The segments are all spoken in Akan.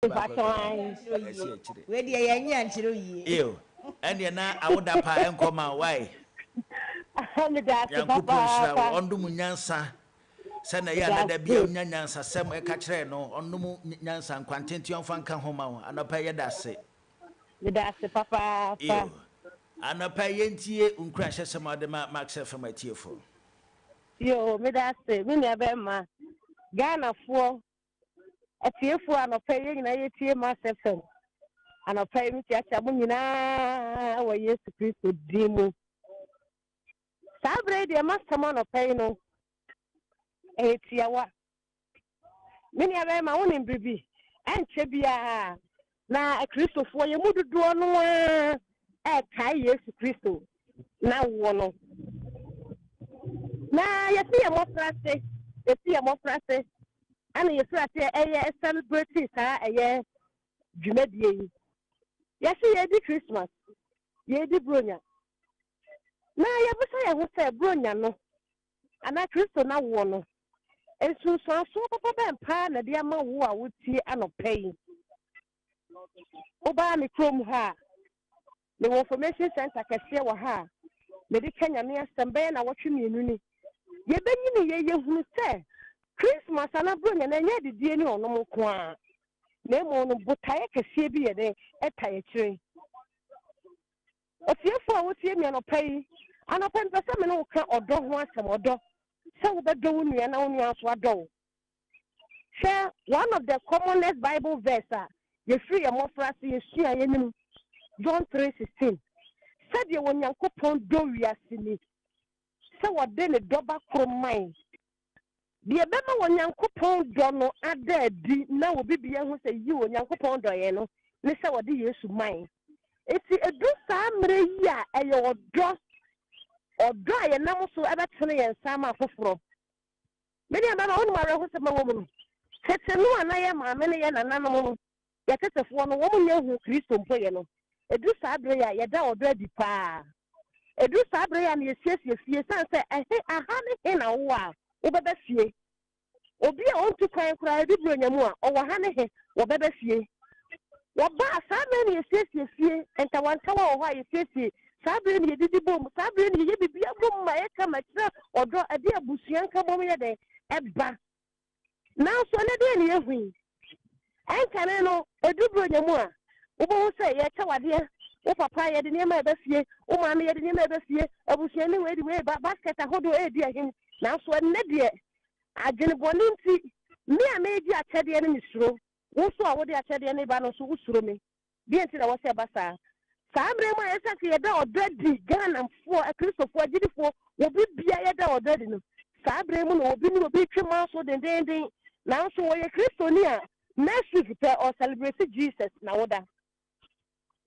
Where the young chiro ye. And you're now out of pa and come out. Why? Yanko Punshra, Ondu Munyansa, Sena Yana, there be a Nyansa, Sam Ekatreno, Ondu Nyansa, and Quantintion Fanka Homa, and a pay that's it. That's the papa. And a pay yentie, uncrash some of the Max from my tearful. Yo, me that's it. Me never ma. Ghana for a tearful and a paying a tear myself. And a pay me to Abunina, or yes to Christ Demo. Sabre, the master man of pay no. A tiawa. Many of them are only in baby. And Chebia. Na Christo for you would do no a kai yes Christo. Now one. Na you see a more frate, you see a more frate, and you frate a celebrity, a year Jumedi. Yes, ye di Christmas, ye di Brunia. Na you say I would say Brunia no, and I Christo now one. And so papa and pan a dear man who I would see and not paying. Oba mi krom ha the information center kese wa ha me di Kenya ne astembe na wotwe mienu ni ye benyi ne ye hunu se Christmas ana bro nya na nya didie ni ono mo ko a na mo no botaye kese bi ye de etaye kire otiefo a wotie mi no pai ana pen pese me no ka odo ho asem odo se wo be do nua na onua so ado share one of the commonest Bible verse you free a more frasi, you see a enemy. John 3:16. Said you when you coupon do we are sinning. So what then a double from mine. The Abema when you coupon dono are dead, now will be who say you and your coupon doyeno. Listen what the use of mine. It's a do some ya a your draw or dry and now so ever tell and sama for. Many of my own mother was a woman. Said no, and I am a many and an animal. Yakete for no woman who Christo Poyano. A do sabria, yada or dready pa. A do sabria and yes, yes, say, I say, I had in a while. Over the fee. Or be on to cry, do bring a more, or Hanahe, or better fee. What bar, Sabrin, yes, and the one tower, why you say, Sabrin, you did the boom, Sabrin, you be a boom, my echo, my trap, or draw a dear Busianca Momia day, at bar. Now, so let me win. I can't know a double more. Ubo say, yes, our dear. O papa, I didn't never see. O mammy, I didn't never see. I was anyway, but basket a hold dear him. Now, so I'm not dear. I didn't want to see me. I made you at the enemy through. Also, I would have said any banner so through me. Dear, I was a bassa. Some rema exactly a dog dready gun and for a crystal for did for will be a dog dready. Sabremon will be 2 months or the day. Now, so a crystal near. Next week, or celebrate Jesus now.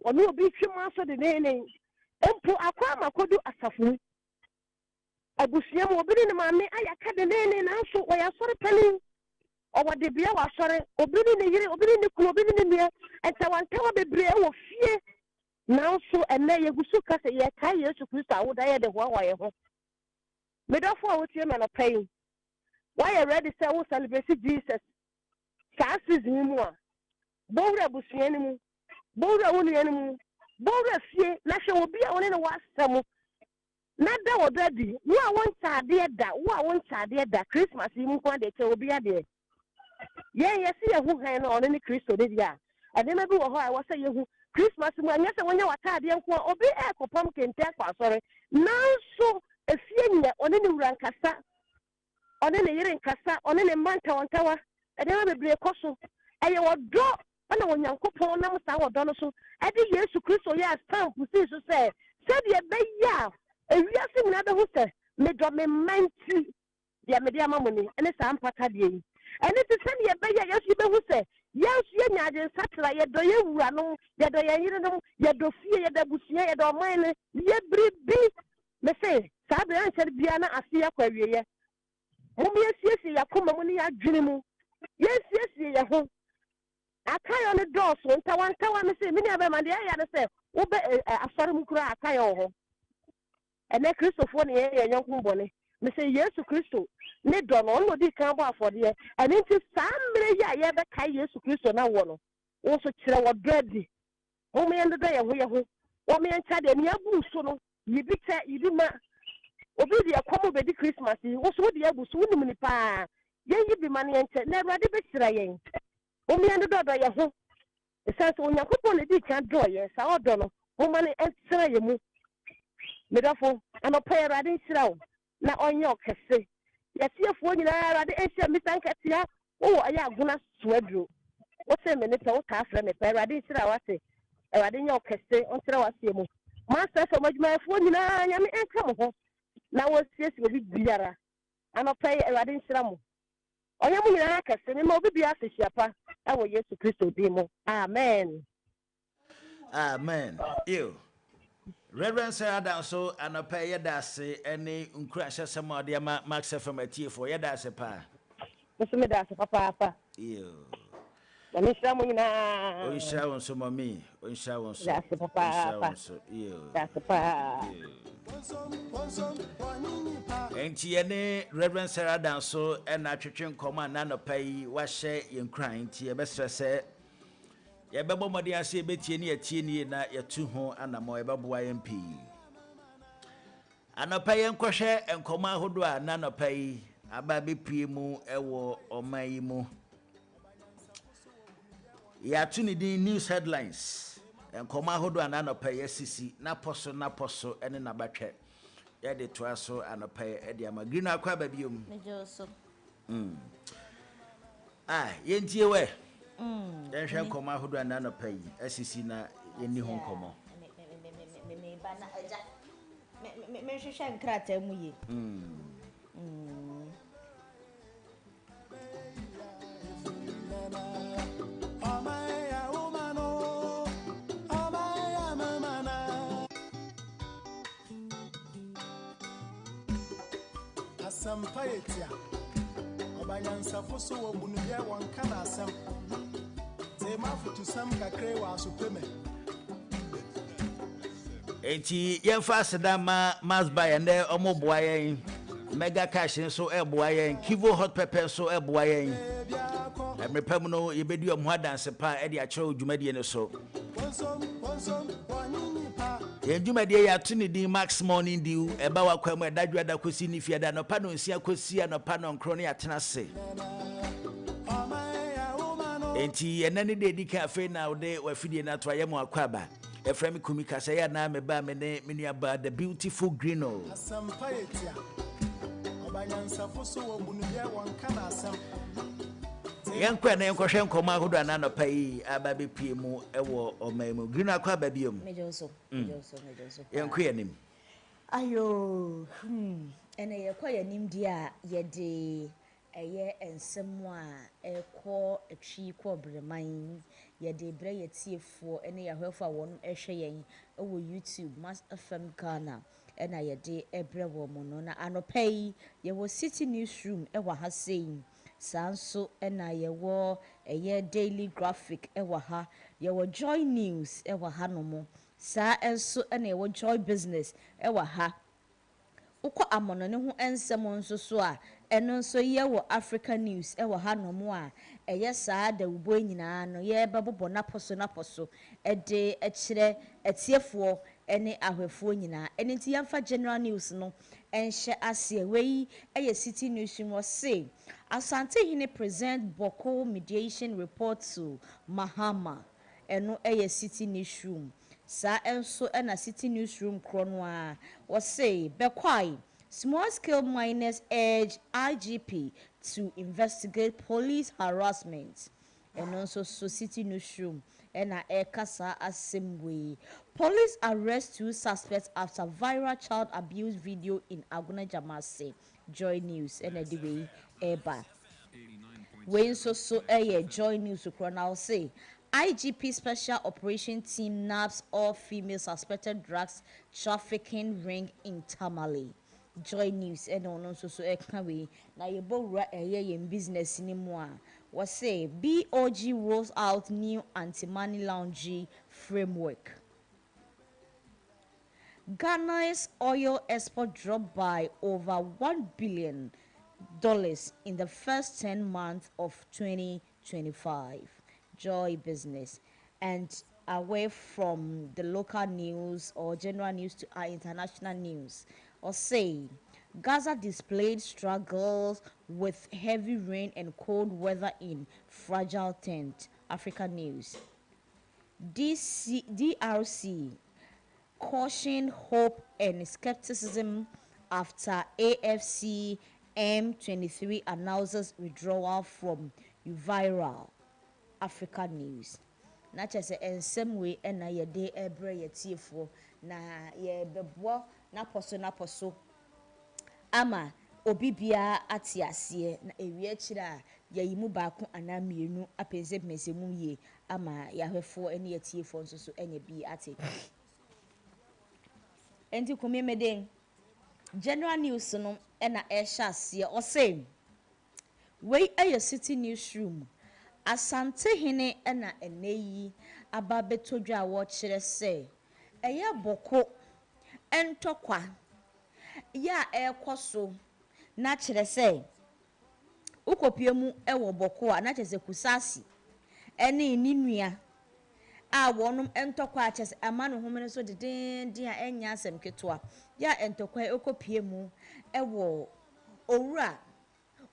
Or no be 2 months of the day. And put a crama could do a safu. A bushia will be in the mammy. I cut the name and also why I saw a penny. Or what the beer was sorry, or be in the year, or be in the club in the year, and so one tell the beer of fear. Now, so and then you go say, yeah, 10 years to Christ, I would die at the Hawaii. Made off what you man of pain. Why I ready to celebrate Jesus? Cassis anymore. Bora Busianimu, Bora Unianimu, Bora Fie, National will be on in a wassamu. Not that already. You are one idea that Christmas, even one day will be a day. Yeah, see a who hand on any Christo this year. I never do how I was saying who Christmas when you are tired, or be a pumpkin take sorry. Now, so a fear on any rancassa, on any earring cassa, on any manta on tower. I never be a cosso. I will drop. I know when you coupon numbers our dollars. I did yes to Christo, yes, time to see so say. Said ye bay ya. A real thing another who said, may drop me 90. Yeah, media money, and it's ampatadi. And it's the same ye bay yes, you who say, yes, ye nagin satellite, ye do you run, ye do ye do fear, ye do busia, ye do mine, ye breed. Me say, Sabian said, Diana, I see a query. Yes, ya come money at Jinimu. Yes, ya home. I carry on the door, so one tower, I say, many of them, and the other say, Ube a Saramukra, I carry on. And then Christopher, a young woman, me say, yes to Christo. Ne don't know the camera for the and it is some year, yeah, the Kai yes to Christo now one. also chira wa bread o me ndo ya ho o me ncha de me abu so no yibi cha yibi ma obi de akomo be di Christmas wo so de abu so woni ni pa ye yibi ma ne ncha na Awurade be chira yen o me ndo do ya ho esanse onyankopon ne di kan do ye sa odo no o ma ne chira ye mu medafo anopa Awurade chira wo na onye okese yasiefo nyina Awurade ehia misankatia o aya aguna suadro wo se me ne pe wo ta afre me pe Awurade chira wase Awurade nya okese on chira wase mu master so majmaefo nyina nya me enka mo ho na wo siesi obi biara anopa Awurade chira mo onye mu nyina akese me ma obi bia asehia awo Yesu Kristo di mo amen amen you Reverend Sarah Danso anopa yedase ene nkura hyesema ode ma Max FM atiefo yedase pa Musu me dase papa you na me shira mo nyina o shira won so mami o shira won so dase papa you dase pa enti ene Reverend Sarah Danso ena atwetwe nkoma na anopa yi wa hye yenkran enti e be stress yebebo modi ase betie ne yatie nie na yatu ho anamo yebeboa yempi anopa yenkwohwe enkoma ahodo a na anopa yi aba bepie mu ewo oman yi mu yatu ne din news headlines enkoma ahodo a na anopa yesisi na poso ene na batwe yede to aso anopa ede ama green akwa ba biom mejoso yentie we hwe nkoma ahodo a na anopa yi asisi na yenni ho nkomo me ba na aja me hwehwe nkrata mu ye Sampayetia Obanyansafo so wo bunuye wonka na asem ze mafutu sam kakre wa asopeme enti yemfa sedama masba yende omoboa yen mega cash so eboa yen kivo hot pepper so eboa yen emrepam no yebedi omho adanse pa e de a kire odwumade ne so Yenjumade ya tuni di Max Morning Dew eba wakwa mu edadwa da kosi ni fiada no pa no nsia kosi no pa no nkro ne atena se enti enani de di cafe na ode wafidie na to ayemu akwaba efrem kumi kasa ya na me ba me ne mini aba the beautiful green Sampayetia Obanyansafo so wo bunuye wonka na asem yankwa na yankwohwe nkoma ahodo anano pai aba bepie mu ewo omamu green akwa ba biom mejoso yankwa nim ayo ene yekwa yanim dia yede eye ensem a ekọ atwi kọ breman yede bre yetiefo ene yahwefo won ehwe yen ewo YouTube Master FM Ghana ena yede ebre wo mo no na anopai yewo City Newsroom ewa ha sein sanso ena yewo eye Daily Graphic ewa ha yewo Joy News ewa ha no mo sa enso ena yewo Joy Business ewa ha ukọ amono ne ho ensem nso so a eno nso yewo Africa News ewa ha no mo a eye saa da ubo nyina no ye bebobo naposo ede ekire etiefo ene ahwefo nyina ene nti yamfa general news no enhye ase wei eye City News mo say Asante Hine present Boko mediation report to Mahama eno eye City Newsroom sa enso na City Newsroom krono a was say bekwai small scale miners urge IGP to investigate police harassment and also so City Newsroom and kasa assembly police arrest 2 suspects after viral child abuse video in Aguna Jamase Joy News and the way eba when so Joy News krono say IGP Special Operation Team nabbed all female suspected drugs trafficking ring in Tamale. Joy News and on so ekawe na yebowura yen business ni mu a was say BOG rolls out new anti-money laundering framework. Ghana's oil export dropped by over $1 billion in the first 10 months of 2025. Joy Business. And away from the local news or general news to our international news, or say Gaza displayed struggles with heavy rain and cold weather in fragile tent. Africa news. DRC caution, hope, and skepticism after AFC M23 announces withdrawal from viral. Africa news. Na kyerɛ sɛ nsɛm wei ɛna yɛde ɛbrɛ yɛtiefoɔ na yɛbɛboa n'apɔso ama obi biara ate aseɛ na ewie akyire a yɛyi mu baako anaa mmienu apɛnsɛpɛnsɛ mu yie ama yɛahwɛfoɔ ne yɛtiefoɔ nso so ɛnyɛ bi ate. Enti kumemeden general news no ɛna ɛhyɛ aseɛ ɔsɛ wei ɛyɛ city newsroom. Asante hene ɛna ɛnɛ yi aba beto dwa a wɔkyerɛ sɛ ɛyɛ bɔko ɛntɔkwa ya ɛkɔ so na kyerɛ sɛ ukopie mu ɛwɔ bɔko a na kyerɛ sɛ kusasi ɛne ne nua a wɔnom ɛntɔkwa a kyerɛ sɛ ama no home no so dedenden a ɛnya asɛm ketewa ya ɛntɔkwa ukopie mu ɛwɔ owura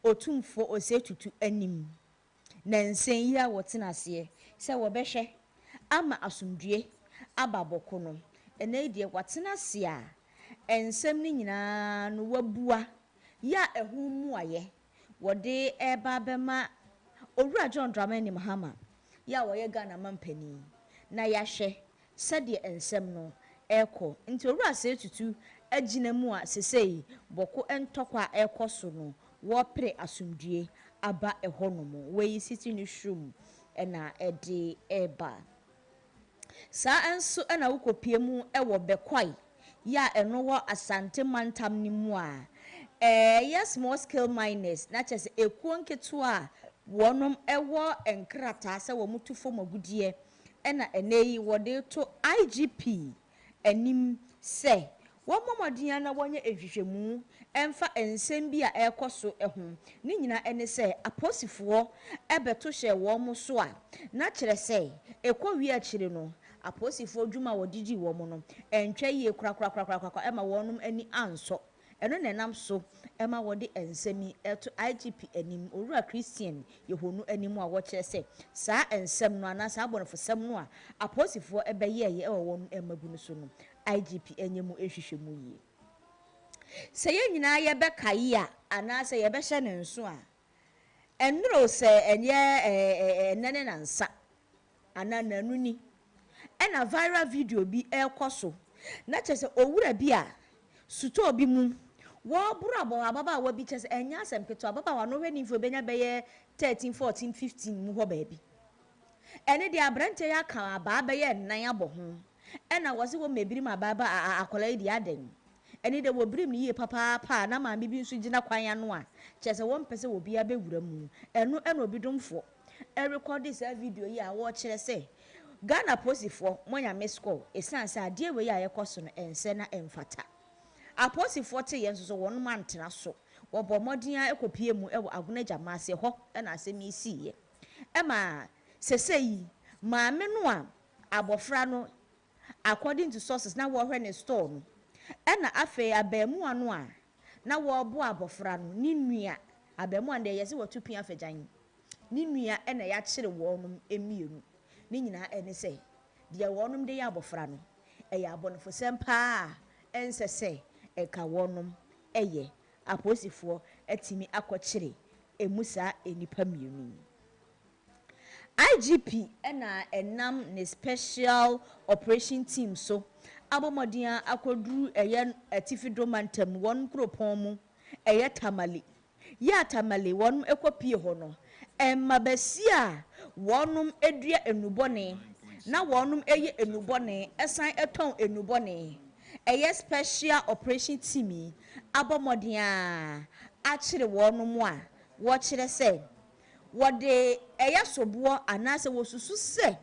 otumfo osetutu anim. Na nsen yi a wɔtena aseɛ sɛ wɔbɛhwɛ ama asomdue aba bɔko no ɛnɛ deɛ wɔtena ase a nsɛm no nyinaa no wabua ya ɛho mu ayɛ wɔde ɛba bɛma owura John Dramani Mahama ya wɔyɛ Ghana mampani na yɛahwɛ sɛdeɛ nsɛm no ɛkɔ nti owura sɛ tutu agyina mu a sesei bɔko ɛntɔkwa a ɛkɔ so no wɔpere asomdue aba ɛhɔnom wei city newsroom ɛna ɛde ɛba saa nso ɛna wokopie mu ɛwɔ bɛkwai ya ɛno wɔ Asante mantam ne mu a yes small scale miners na kyerɛ sɛ ekuo nketewa a wɔnom ɛwɔ nkrataa sɛ wɔn mutu fam agudie ɛna ɛnɛ yi wɔde to IGP anim sɛ wɔn mmɔden na wɔnyɛ ehwehwɛmu ɛmfa nsɛm bi a ɛkɔ so ɛho ne nyina ɛne sɛ aposifoɔ ɛbɛto hyɛ wɔn so a na kyerɛ sɛ ɛkɔ wi akyire no aposifoɔ dwuma wɔdidi wɔn no ɛntwa yie korakora ɛma wɔn ani ansɔ ɛno na ɛnam so ɛma wɔde nsɛm yi ɛto IGP anim owura Christian Yehonu anim a wɔkyerɛ sɛ saa nsɛm no anaa saa abɔnefosɛm no a aposifoɔ ɛbɛyɛɛyɛ ɛwɔ wɔn ɛmabu no so no IGP enye mu ehwehwɛ mu yie sɛ yɛn nyinaa yɛbɛka yi a anaa sɛ yɛbɛhyɛ ne nso a ɛnuro sɛ ɛnyɛ ɛnene nansa anaa nanuni ɛna viral video bi ɛkɔ so na kyerɛ sɛ owura bi a suto bi mu wɔboro ababaawa bi kyerɛ sɛ ɛnya asɛm ketewa ababaawa no hwɛ nimfo benya bɛyɛ 13 14 15 mu hɔ baabi ɛne de abrante yɛ aka abaa bɛyɛ nan abɔ ho ɛna wɔse wɔ mebiri ma baba akola yi di aden ɛne de wɔ birim ne yie papaapa na ma bibi nso gyina kwan ya no a kyerɛ sɛ wɔn pɛsɛ obi abɛwura mu ɛno ɛna obi domfo ɛrekɔde sɛ video yi a wɔkyerɛ sɛ Ghana posifoɔ monya mesco esan sɛ adeɛ wei a yɛkɔ so no ɛnsɛ na ɛmfata aposifoɔ te yɛn so wɔn ma ntena so wɔbɔ mmɔden a ɛkɔpie mu ɛwɔ agona gyamaase hɔ ɛna asɛm yi siiɛ ɛma sɛsɛ yi maame no a abɔfra no according to sources na wɔhwɛ ne store no ɛna afei abɛɛmua no a na wɔbo abɔfra no ne nua abɛɛmua de yɛse wɔtu pia afagyan ne nua ɛna yɛakyere wɔnom emienu ne nyinaa ɛne sɛ deɛ wɔnom de yɛ abɔfra no ɛyɛ abɔnefosɛm paa ɛnsɛ sɛ ɛka wɔnom ɛyɛ aposifoɔ atimi akɔkyere emu saa enipa mmienu IGP ɛna ɛnam ne special operation team so abɔmɔden akoduru ɛyɛ atifido mantam wɔn kuropɔn mu ɛyɛ tamale yɛ tamale wɔn ekɔpie hɔ no ɛmabasi a wɔnom edua enubɔne na wɔnom ɛyɛ enubɔne ɛsan ɛtɔn enubɔne ɛyɛ special operation team abɔmɔden akyere wɔnom a wɔkyerɛ sɛ wɔde ɛyɛ soboɔ anaasɛ wɔsusu sɛ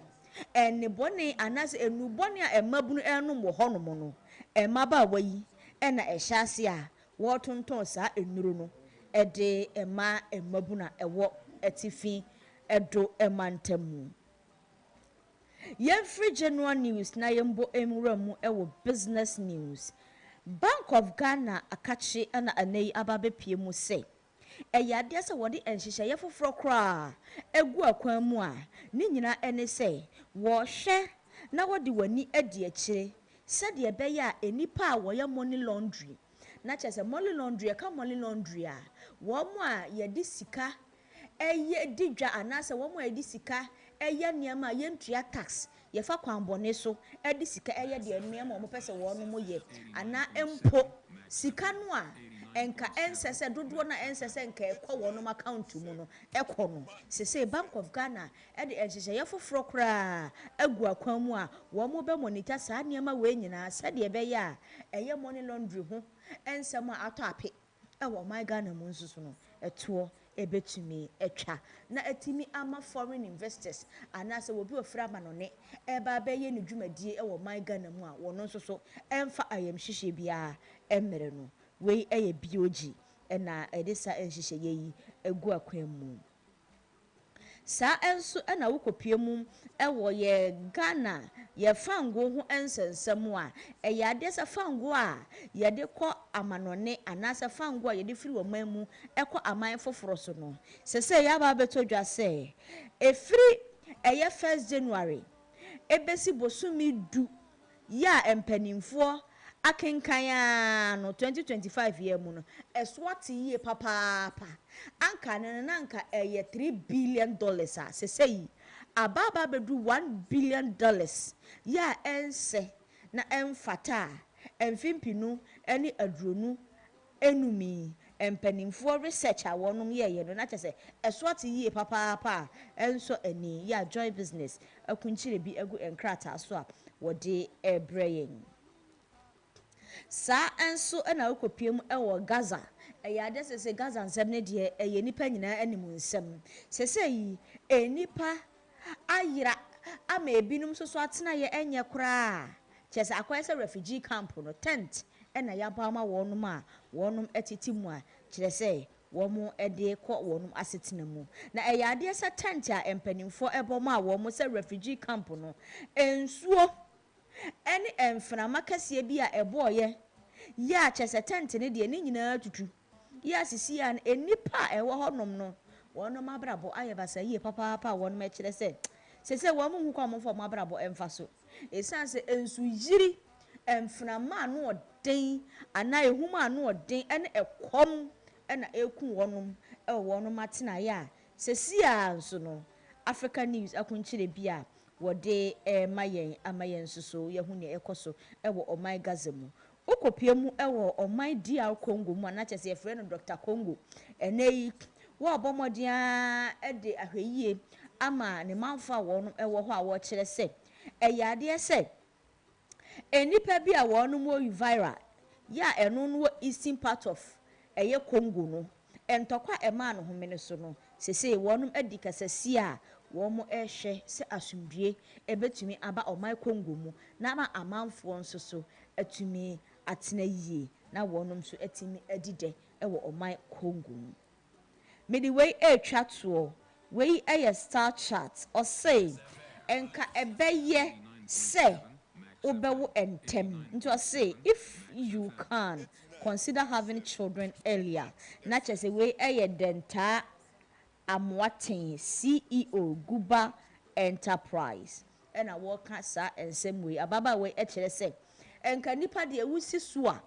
ɛnebɔne anaasɛ enubɔne a ɛmabunu ɛnom wɔ hɔnom no ɛmabaawa yi ɛna ɛhyɛ ase a wɔtontɔn saa enuro no ɛde ɛma ɛmabunu a ɛwɔ ɛtifi ɛdo ɛmantam mu Free general news na yembo emuramu ewo business news. Bank of Ghana akachi ana anei ababe pie mu se. Ade se wode enhyehyeye foforo kra egu akwan mu a ni nyina ene se wo hwe na wode wani adi akire sade ebe a enipa a wo ye money laundry na chese money laundry ka money laundry a wo mu a ye di sika eye didwa anase wo mu a di sika eye niam a ye ntua tax ye fa kwanbone so edi sika eye de niam o mo pese wo no mo ye ana empo sika no a enka ensese dodo na ensese enka ekọ wono account mu no ekọ no sese Bank of Ghana e de ehyehyeye ye foforo kra agu akwan mu a wo mo be monitor saa niam a we nyina sade ebe ya eye money laundry ho ensem a ato ape e wo my Ghana mu nsusu no eto ebetumi etwa na etimi ama foreign investors anase wo bi ofra ma no ne eba be ye ne dwumadie e wo my Ghana mu a wono nsusu emfa ayam hihye bia emere no we eye biogi na edisa enhyehyeye yi egu akwan mu sa enso na wokopie mu ewo ye Ghana ye fango ho ensensem a eye ade sa fango a ye de kọ amanone anasa fango a ye de firi wo man mu ekọ aman foforo so no sese ya ba beto dwa se efiri eye 1st January ebesi bosumi du ya empanimfo akenkanya no 2025 year mu no eswati ye papa anka nananka eye $3 billion a sesei ababa bedu $1 billion ya ense na emfata emfimpinu eni adronu enumi empanimfo research a wonum ye no na chese eswati ye papa enso eni ya joy business akunchire bi egu enkrata so a wode ebreyen sa enso na okopiem ewo Gaza ade sese Gaza nsem ne de nipa nyina animu nsem sese yi enipa ayira ama ebinum so atena ye enye kura chese akwese refugee camp no tent na ya ba ma wonum a wonum etiti mu a kire se womu ede kọ wonum asetena mu na ade se tent a empanimfo ebom a womu se refugee camp no ensuo eni emframa kase bi a eboye ya chese tent ne de ni nyina tutu ya sisi ya enipa ewo honom no wonum abrabo ayebasa ye papa wonum e kire se sese wo mu hukwa mo fo mo abrabo emfa so esanse ensu yiri emframa no odin ana ehuma no odin ene ekom ena eku wonum e wonum atena ya sesi ya nso no Africa News akunchire bia wode amayen suso ye hu ne ekoso ewo omai Gaza mu okopie mu ewo omai DR Congo mu na chese efre no Dr Congo enei wo obomodia de ahweyie ama ne manfa wonum ewo ho a wo kire se eyade se enipa bi a wonum wo viral ya eno no eastern part of eye Congo no entokwa ema no homene so no sese wonum adi kasasi a womo ehwe se asumdue ebetumi aba omai Congo mu na ma amanfo nso so atumi atena yie na wonum so atimi adide ewo omai Congo mu medi we etwa to we eye star chart or say enka ebeye se obewo entem nto say if you can consider having children earlier na chese we eye denta Amwaten CEO Guba Enterprise ena woka sa ensem we ababa we ekere se enka nipa de ewusi so a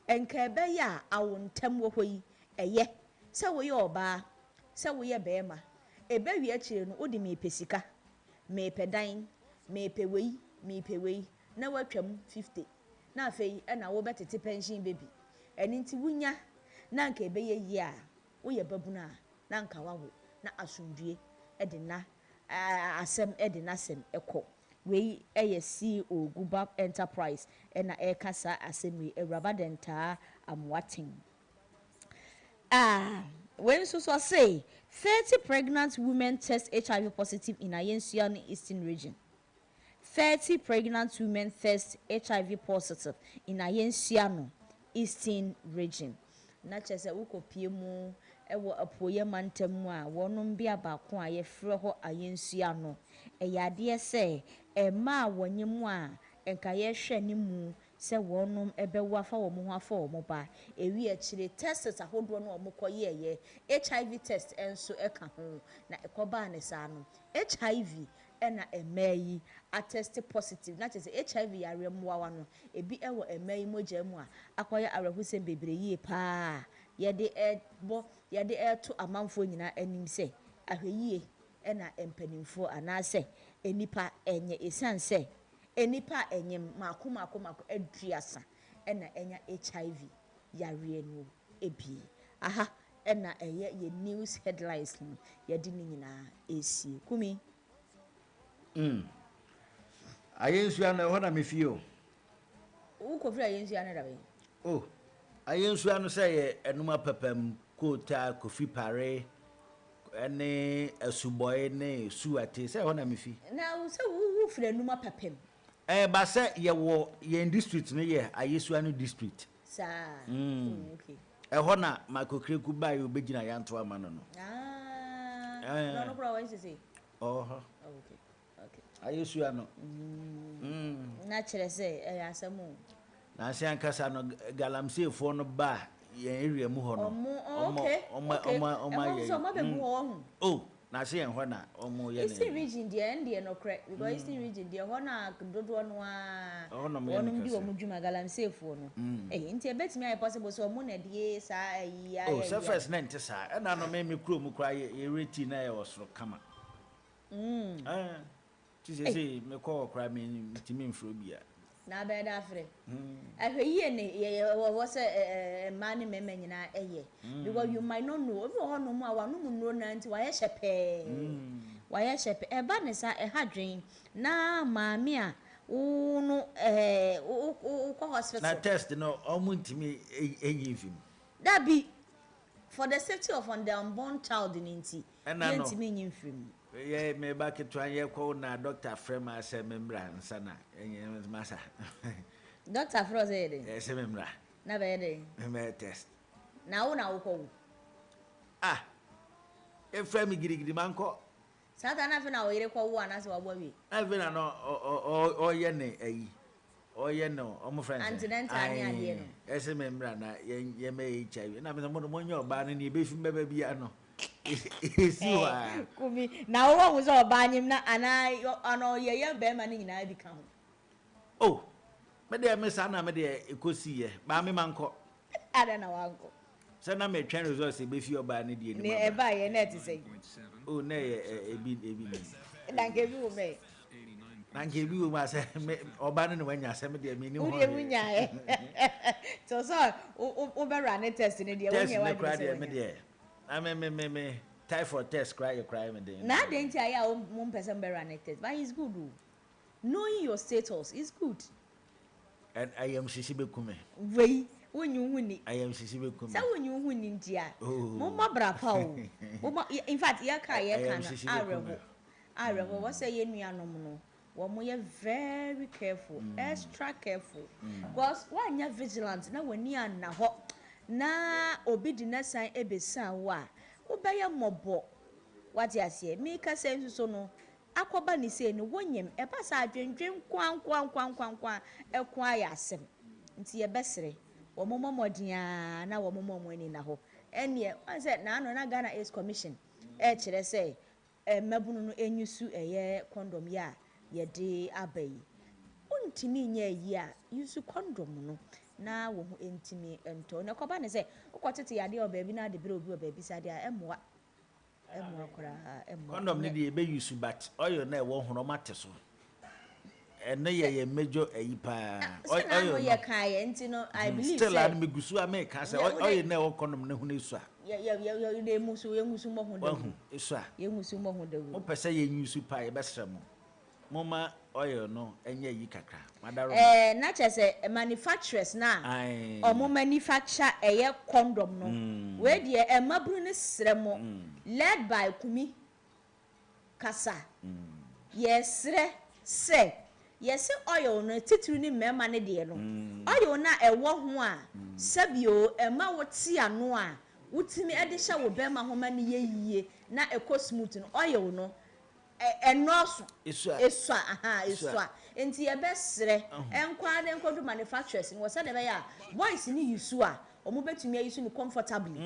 enka ebe ya awontem wo hoyi eye se we oba se we bema ebe wi ekere no odi me pesika me pedan me pewei na watwam 50 na afei ena wo betete pension baby eni nti wunya na nka ebe ye yi a wo ye babuna na nka wawo na asundue edina asem edina asem ekọ we eye CEO Guba Enterprise na ekasa asem we Ewrabadenta Amwaten when so say 30 pregnant women test HIV positive in Ayensuano Eastern region 30 pregnant women test HIV positive in Ayensuano Eastern region na chese ukopie mu ewo apoye mantam a wonum bia ba ko a ye frɛ ho Ayensuano eyade se ɛma wɔnye mu a enka yɛhwɛ ne mu sɛ wɔnom ɛbɛwo afa wɔn ho afa wɔn ba ewi akyire tests ahodoɔ no wɔn kɔ yɛyɛ HIV test nso ɛka ho na ɛkɔbaa ne saa no HIV ɛna ɛmɛ yi attest positive na kyerɛ sɛ HIV yare mmoawa no ebi ɛwɔ ɛmɛ yi mogya mu a akɔyɛ awerɛhosɛm bebree yie paa yɛde ɛto amanfoɔ nyinaa anim sɛ ahwɛ yie ɛna mpanimfoɔ anaasɛ enipa ɛnyɛ esan sɛ enipa enyem mako aduasa ɛna enya HIV yare no ebi aha ɛna ɛyɛ ye news headlines no yɛde ne nyinaa esi kumi ayensu ana ho na mefio wo ko fira ayensu ana dabe ayensu ano sɛ yɛ enuma pepam kota kofi pare ɛne asubɔe ne suate sɛ ho na mefi na wo sɛ wo fira enuma pepam ba sɛ yɛwɔ yɛn district no yɛ ayesuano district saa okay ɛhɔ na makokreku ba yɛ obɛgyina yanto ama no no no problem when say okay ayesuano na kyerɛ sɛ ɛyɛ asɛm na sɛ ankasa no galamseefoɔ no ba yɛn area mu hɔ no na sɛ yɛn hɔ na ɔmo yɛ ne Eastern region deɛ ndɛ no korɛ because Eastern region deɛ hɔ na dodoɔ no a wɔnom di wɔn dwuma galamseefoɔ no nti ebetumi ayɛ possible so ɔmo na die saa ayi ayɛ so first na nte saa ɛna no me kuro mu kora yɛ reti na yɛ wɔ soro kama ti sɛ me kɔ kora me ntimi mfro bia na bɛ da afre ahwɛ yie ne yɛ wɔ sɛ man ne mɛmɛ nyinaa ɛyɛ because you might not know obi wɔ hɔ no mu a wano mu no na nti wayɛ hyɛpɛ ɛba ne sa ɛha dwen na maame a wo no wo kɔ hospital na test no ɔmo ntimi ɛyi mfim dabi for the safety of the unborn child in nti ntimi nyi mfim ye me ba ketwa ye ko na doctor frema se memra nsa na enye masa doctor fro say dey se memra na be dey me test na wo ko e frem girigiri manko sata na fe na o yire ko wo anase wa bwa wi na fe na no o ye ne ayi o ye no o mo friends antidental ni ade no se memra na ye me HIV na me mo no nya oba ne be fi beba bia no Kumi na wo so obanyim na ana ye be ma ne nyina bi ka ho me de me sa na me de ekosi ye ba me manko ada na wanko se na me twen results e be fi oba ne die ni e ba ye net say na ye ebi ni danke bi wo me nanke bi wo ma se oba ne wanya se me de me ni ho wo nya e so o be run test ne de wo nya wa de me de me typhoid test cry me then na dey nti aya o mo person be run test but it's good knowing your status is good and I am shishi bekume wey wonyu hu ni I am shishi bekume sa wonyu hu ni ntia mo mabra pa o in fact ye ka na areho what say ye nuanom no wo mo ye very careful extra careful because one ya vigilant na wani anna ho na obi di na san ebesa wa obeye mobo wati ase mi ka se nso no akoba ni se ni wonyem e ba sa adwendwen kwan ekwa ya asem nti ye besere wo momomodin na wo momomoni na ho ene wan se na ano na Ghana AIDS Commission e kire se mabunu no enyusu eye condom ya ye de abai untimi nya yi a yusu condom no na wo ho entimi ento na koba ne se ukotete yade o baabi na de bere obi o baabi sa de emoa kora emoa condom ne de be use but oil na e wo hono mate so ene ye mejo ayi pa oil ye kan ye enti no I believe still an me gusu a me ka se oil na e wo condom ne ho na esu a ye de musu ye musu mo ho de esu a ye musu mo ho de mo pese ye use pa ye besere mo moma oil no enye yi kakra madaro na chese manufacturers na omo manufacture eye condom no we de emabru ne sremo led by Kumi Kasa yesre se yesi oil no titiri ni mema ne de no oil na ewo ho a sabio ema woti ano a wutimi ede hye wo bema ho ma ne yeyie na ekosmooth no oil no enoso Esua. esua enti ye besre enkwa de enkodu manufacturers wo se de be ya boys ni yusu a omo betumi ayisu ni comfortably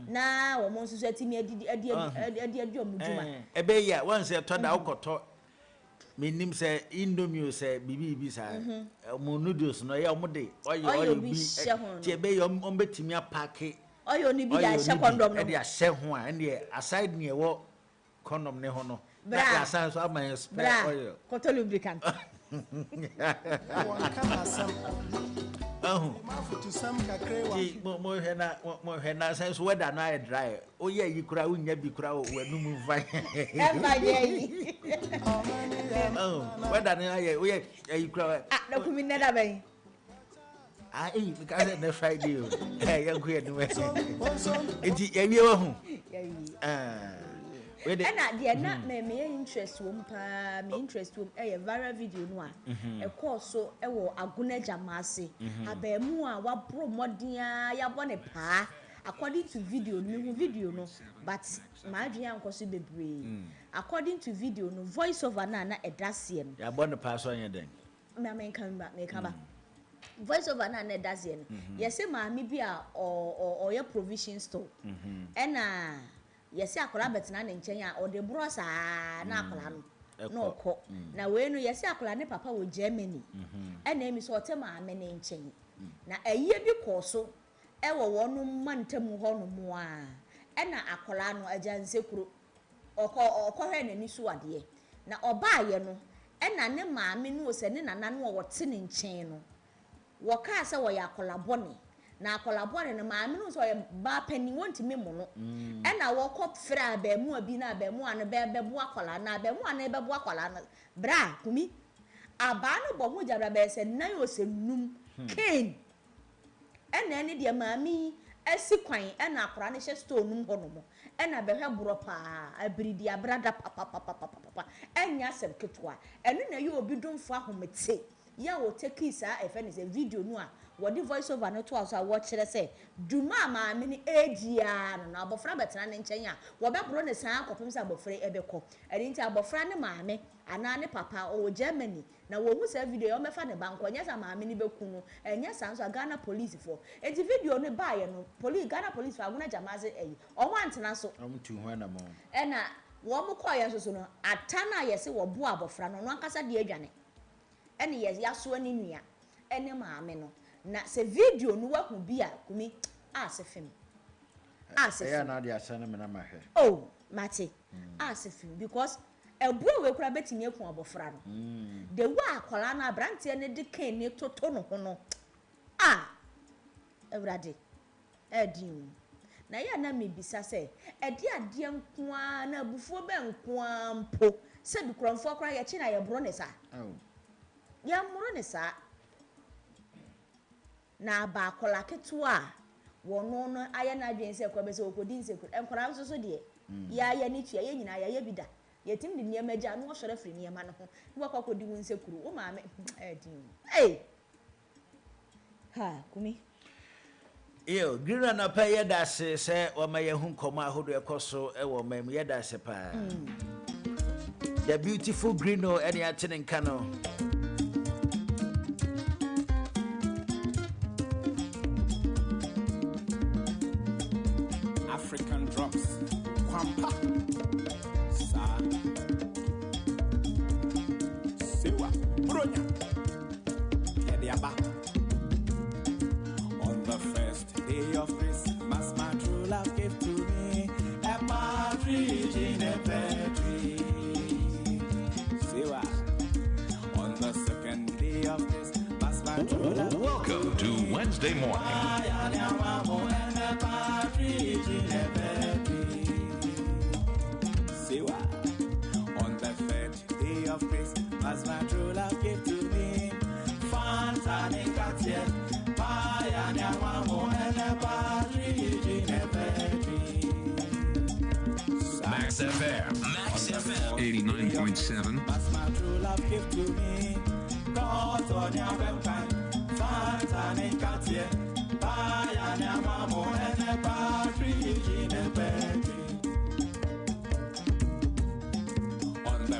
na omo nso so atimi adi omuduma ebe ya once you toda ukoto menim say indomie say bibi sa mo noodles no ya omo de oyo bi ti ebe ya omo betumi apake oyo ni bi da hye condom no e dia hye ho a ene aside ne wo condom ne ho no na aside so am spray oil koto lubricant One can asem. Mafutu sam kakre wa. mo hena sense weather na dry o ye yi kura unya bi kura o wanu vai ye weather na ye o ye yi kura na kumi ne da ben because na Friday o ye ku ye no enti ye wie wa hu ena de na me interest wo mpa me interest wo viral video no a e call so e wo Aguna Jamase abemu a wa bro modern a ya bo ne pa according to video no but my dream ankoso bebre according to video no voice over na edase no ya bo ne pa so yen den me kan ba voice over na edase no yese maami bi a o ye provision store ena yesi akola betina ne nchen a ode bro saa na akola no na okọ na we no yesi akola ne papa wo Germany ena emi so ote ma ame ne nchen na aye bi koso e wo wonu mantam ho no mo a ena akola no ajanse kuro okọ hwe nani so ade na obaaye no ena ne maame no se ne nana no wo te ne nchen no wo ka se wo ya akola bone na akolabore no maame no so ba pani wonti memo no e na wo kop fra ba mu abi na ba mu an be bo akola na ba mu an be bo akola na bra kumi aba no bo ho jabra be se nan o se num ken e na ni de maame asi kwan e na akora ne hye store num ho no mo e na be hwe boro pa abiridi abrada papa enya sem ketwa eno na ye obi domfo ahomete ya wo take isa efe ne se video no a what the voice over no to us a watch say duma maame ni egia no na abofra betena ne nchen a wo be bro ne san akopem se abofra ebekọ eri nti abofra ne maame ana ne papa o Germany na wo hu se video o mefa ne banko nya sa maame ni bekunu enya san so Ghana police for enti video ne ba ye no Ghana police for Aguna Jamase o wantena so tu ho na mo ena wo mo koye so no atana yese wo bo abofra no ankasa de adwane ene yes yaso ani nua ene maame no na se video no wa hu bi a kumi asefim ya na dia sana me na mahwe oh mate asefim because ebro we kura betimi ekun abofra no de wa akola na brante ne de kan ne toto no ho no ewrade edin na ya na mebisa se ede ade nkoa na abufuo be nkoa mpo se bi kronfo kora ye chi na ye bro ne sa ya muro ne sa na ba akola ketua wono no aye na adwen se kwa be se okodi nse enkora nso so de ya ni tua ye nyina ya bida yetim de niam agya no hwere firi niam no ho ni wakwa kodi wo nse kuru wo maame ha kumi green na pa ye da se o ma ye hu koma ahodo ekoso e wo mam ye da se pa the beautiful green no any atene nka no African drums, Kwampa, Sa, Sewa, Bronya, Ediaba. On the first day of Christmas, my true love gave to me a partridge in a pear tree. Sewa. On the second day of Christmas, my true love. Welcome to Wednesday morning. On the third day of Christmas, my true love gave to me Fanta Nicatia, Paya Nyamamo, and a partridge in a pear tree. Max FM 89.7. That's my true love gave to me. God on your website, Fanta Nicatia, Paya Nyamamo, and a partridge in a pear tree. On the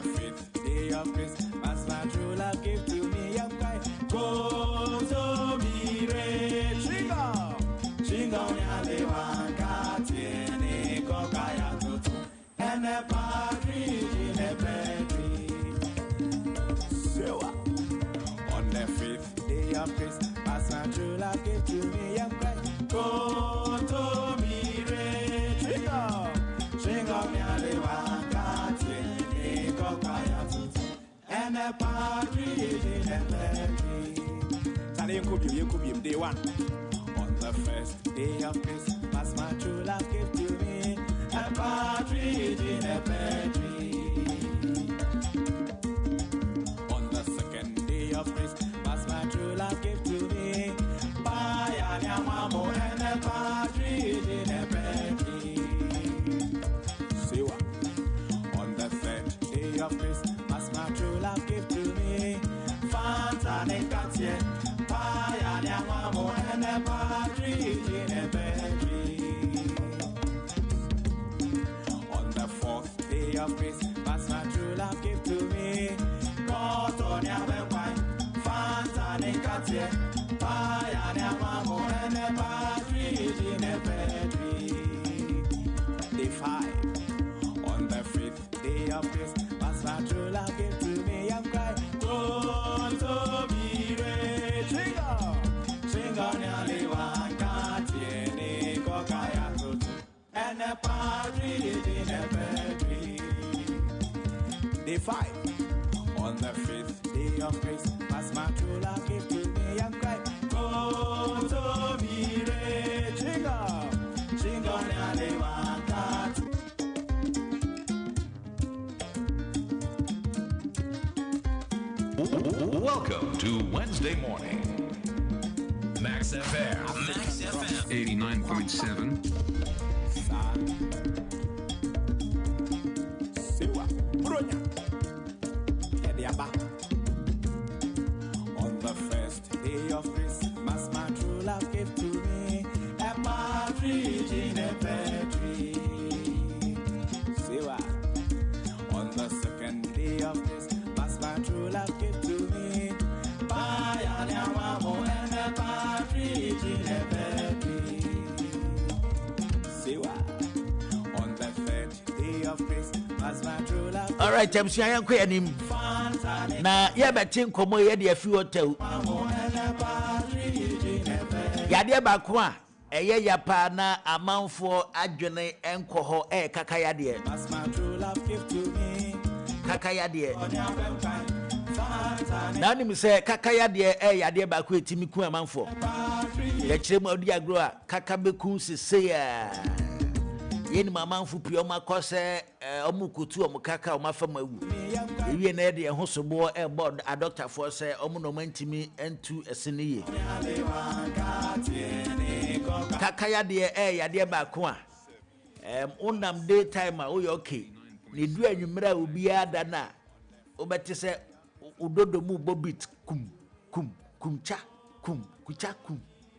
of grace, as my true love gave to me, I'm crying. Go to me, trigger. Trigger me, Alewa, Kati, Kokaya, and a partridge in a tree. Tani, you could be day one. On the first day of grace, as my true love gave to me, a partridge in a pear tree. On the second day of grace, as my true love gave to me, by a yamamo and a partridge in a pear tree. See what? On the third day of grace, as my true love gave to me, Fanta and Katia, by a yamamo and a partridge in a pear tree. On the fourth day of grace, as my true love gave to me, God on your wine, Fanta and Katia, by a yamamo and a partridge in a pear tree. Day 5. On the 5th day of grace, as my true love gave to me, I'm crying, go to be trigger. Trigger nearly one Katiene Kokaya Tutu, and a partridge in a pear tree. Day 5. On the 5th day of grace, as my true love gave to me, I'm crying, go to be trigger. Trigger nearly one Katiene. Welcome to Wednesday morning. Max FM. 89.7. Siwa, Brunya, Ediaba. On the first day of grace, as my true love gave to me, a partridge in a pear tree. Siwa. On the second day of grace, as my true love gave to me, by a yamamo and a partridge in a pear tree. Siwa. On the third day of grace, as my true love. All right, I'm saying I'm quite him. Na ya betin komo ye de afi hotel. Ya de ba ko a eye ya pa na amanfo adwene enko ho kaka ya de. As my true love gave to me, Kaka ya de. Na nim se kaka ya de ya de ba ko etimi ku amanfo. Ya kire mu odi agro a kaka beku sese ya. Yeni mamanfo pio makose omukutu omukaka omafamawu. Ewie na de ho sobo board a doctor for say omu no mantimi entu eseniye. Kakaya de ya de ba ko a unam daytime a wo okay. Ni du anwumra obi ada na obete se udodo mu bobit kumcha kucha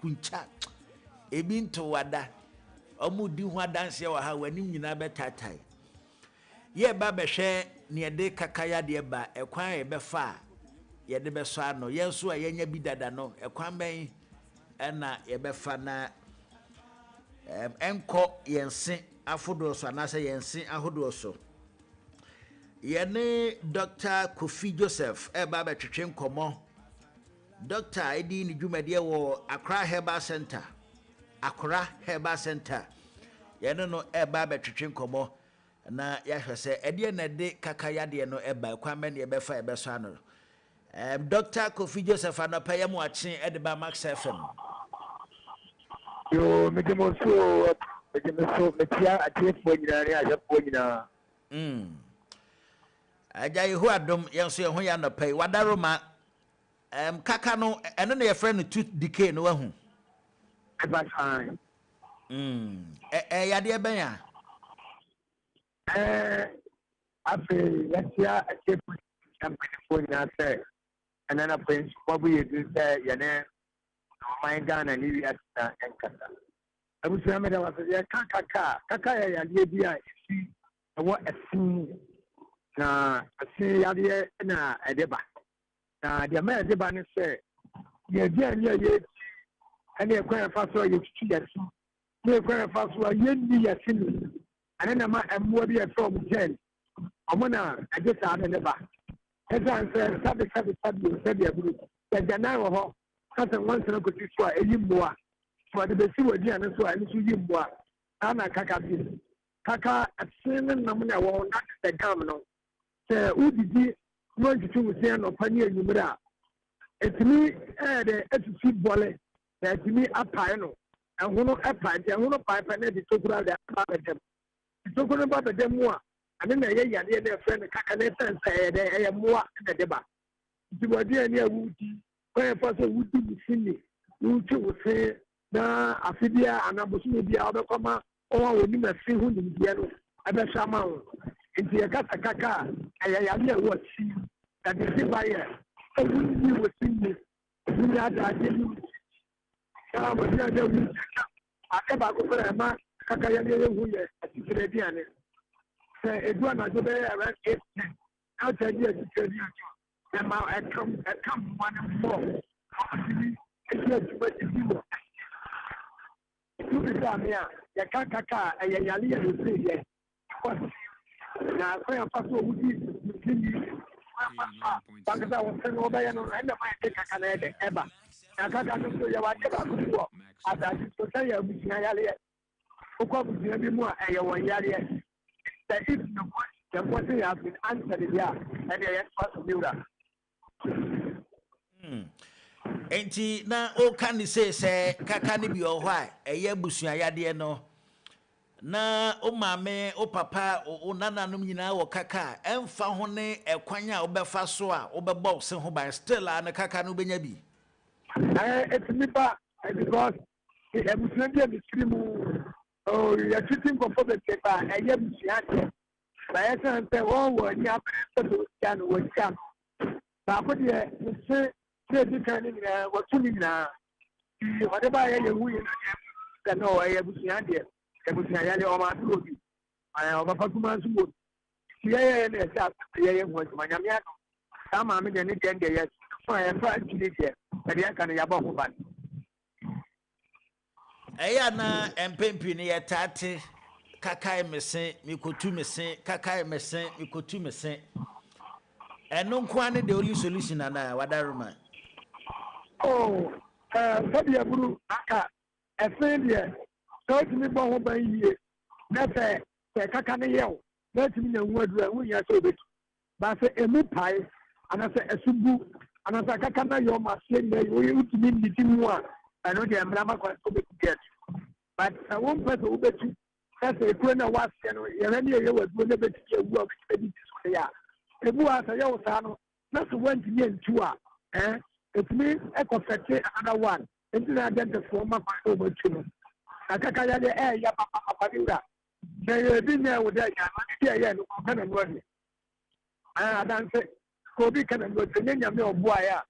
kuncha ebinto wada omu di ho adanse wa ha wani nyina betatai ye ba behwe ne de kakaya de ba ekwan ye befa ye de beso ano ye so a yenya bidada no ekwan ben na ye befa na enko yense afodo so na se yense ahodo so ye ne Dr. Kofi Joseph ba betwetwe nkomo Dr. Edi ni dwumade wo Accra Herbal Center Accra Herbal Center yene no eba betwetwe nkomo na ya hwese ede na de kakaya de no eba kwame ne befa ebeso ano Dr. Kofi Joseph anopa yam achi edeba Max FM yo medemoso metia atefo nyina re ajefo nyina aja yehu adom yenso ye ho ya anopa wadaroma kaka no eno na ye friend tooth decay no wahu eba fine ya de ben ya afi yatia atefo championfo nyina se anana prince bobu yedu se yene my Ghana ni wi ata enkata abusu ameda wasɛ kaka ya de bia isi ɛwɔ asin na asin ya de na ɛdeba na de ma ɛdeba ne sɛ ye dia ni ye ɛne ekwan fa so ye tutu yasin ne ekwan fa so ye ni yasin ane na ma ɛmmo bi ɛfɛ ɔmo gel ɔmo na ɛde saa ne ba ɛsan sɛ sabi sɛ de aburu ɛgana wɔ hɔ kasa once na ko ti so a eyi mboa so de be si wodi an so a ni so yi mboa ana kaka bi kaka atsen nam na wo na de gam no se udidi no ntutu musia no pani enyumira etimi de etutu bole na etimi apae no ahono apae de ahono pae na de tokura de apae dem tokura ba de dem a ane na ye yade de friend kaka na sense de eye moa na de ba tiwadi ani awudi kwa fa so wudi musini wuti wose na afidia anabosu bia obekoma owa woni mafi hu ni bia no abesama ho nti ye kaka ayayade awoti that the buyer wudi wosini ni ada de ni ya mo ya de wudi akaba ko fere ma kaka ya de hu ye atikire bia ne se edu na do be around 8 out there the trade and my I come one more you be down here ya kaka ayayali ya say yes na so ya paso wudi ni bakata wo se no ba ya no na ma take kaka na de eba na kaka no so ya wa de ba ko ada so say ya bi na yale ya ko bu bi mu a ya won yale that if the question has been answered there and they are supposed to build up. Enti na o kan say kaka ni bi o hɔ a ɛyɛ busuayade no na o maame o papa o nananom nyinaa wɔ kaka ɛmfa ho ne ɛkwan a wobɛfa so a wobɛbɔ se ho ban still a na kaka no benya bi it's me ba because the busuayade bi skrimu oh you're treating for the paper ɛyɛ busuayade ba ɛsan sɛ wɔn wɔ ni abɛsɛ do ya no wɔ jam ba ko de se di kan ni na wɔ tumi na wɔde ba yɛ hu yi na no ɛyɛ busuayade ebusuayade o ma duro bi o ba fatuma nsumo ye na sa ye ho tuma nyame ado ta ma me de ne den de ye so e fa jide de e de aka ne ya ba ho ban ɛyɛ na empempi ne yɛtate kakai mese mikotu mese kakai mese mikotu mese ɛno nko ane the only solution ana wadaruma oh sabi aburu aka efe de so timi bo ho ban yie na fe kaka ne yew na timi na nwadu hu ya so betu ba se emu pai ana se esubu ana se kaka na yo ma se ne yo utimi nditi mu a ano de amra ma kwa so betu get but won person wo betu na se ekuro na wase no ye ne ye wadu na betu ye wu a betu so ya ebu a se ye wo sa no na so wanti ne ntu a etimi ekofete another one enti na identify ma kwa so betu no akaka ya de ya papa biura de bi ne wo de ya no de ya no kana no de dan se ko bi kana no de nya me obo aya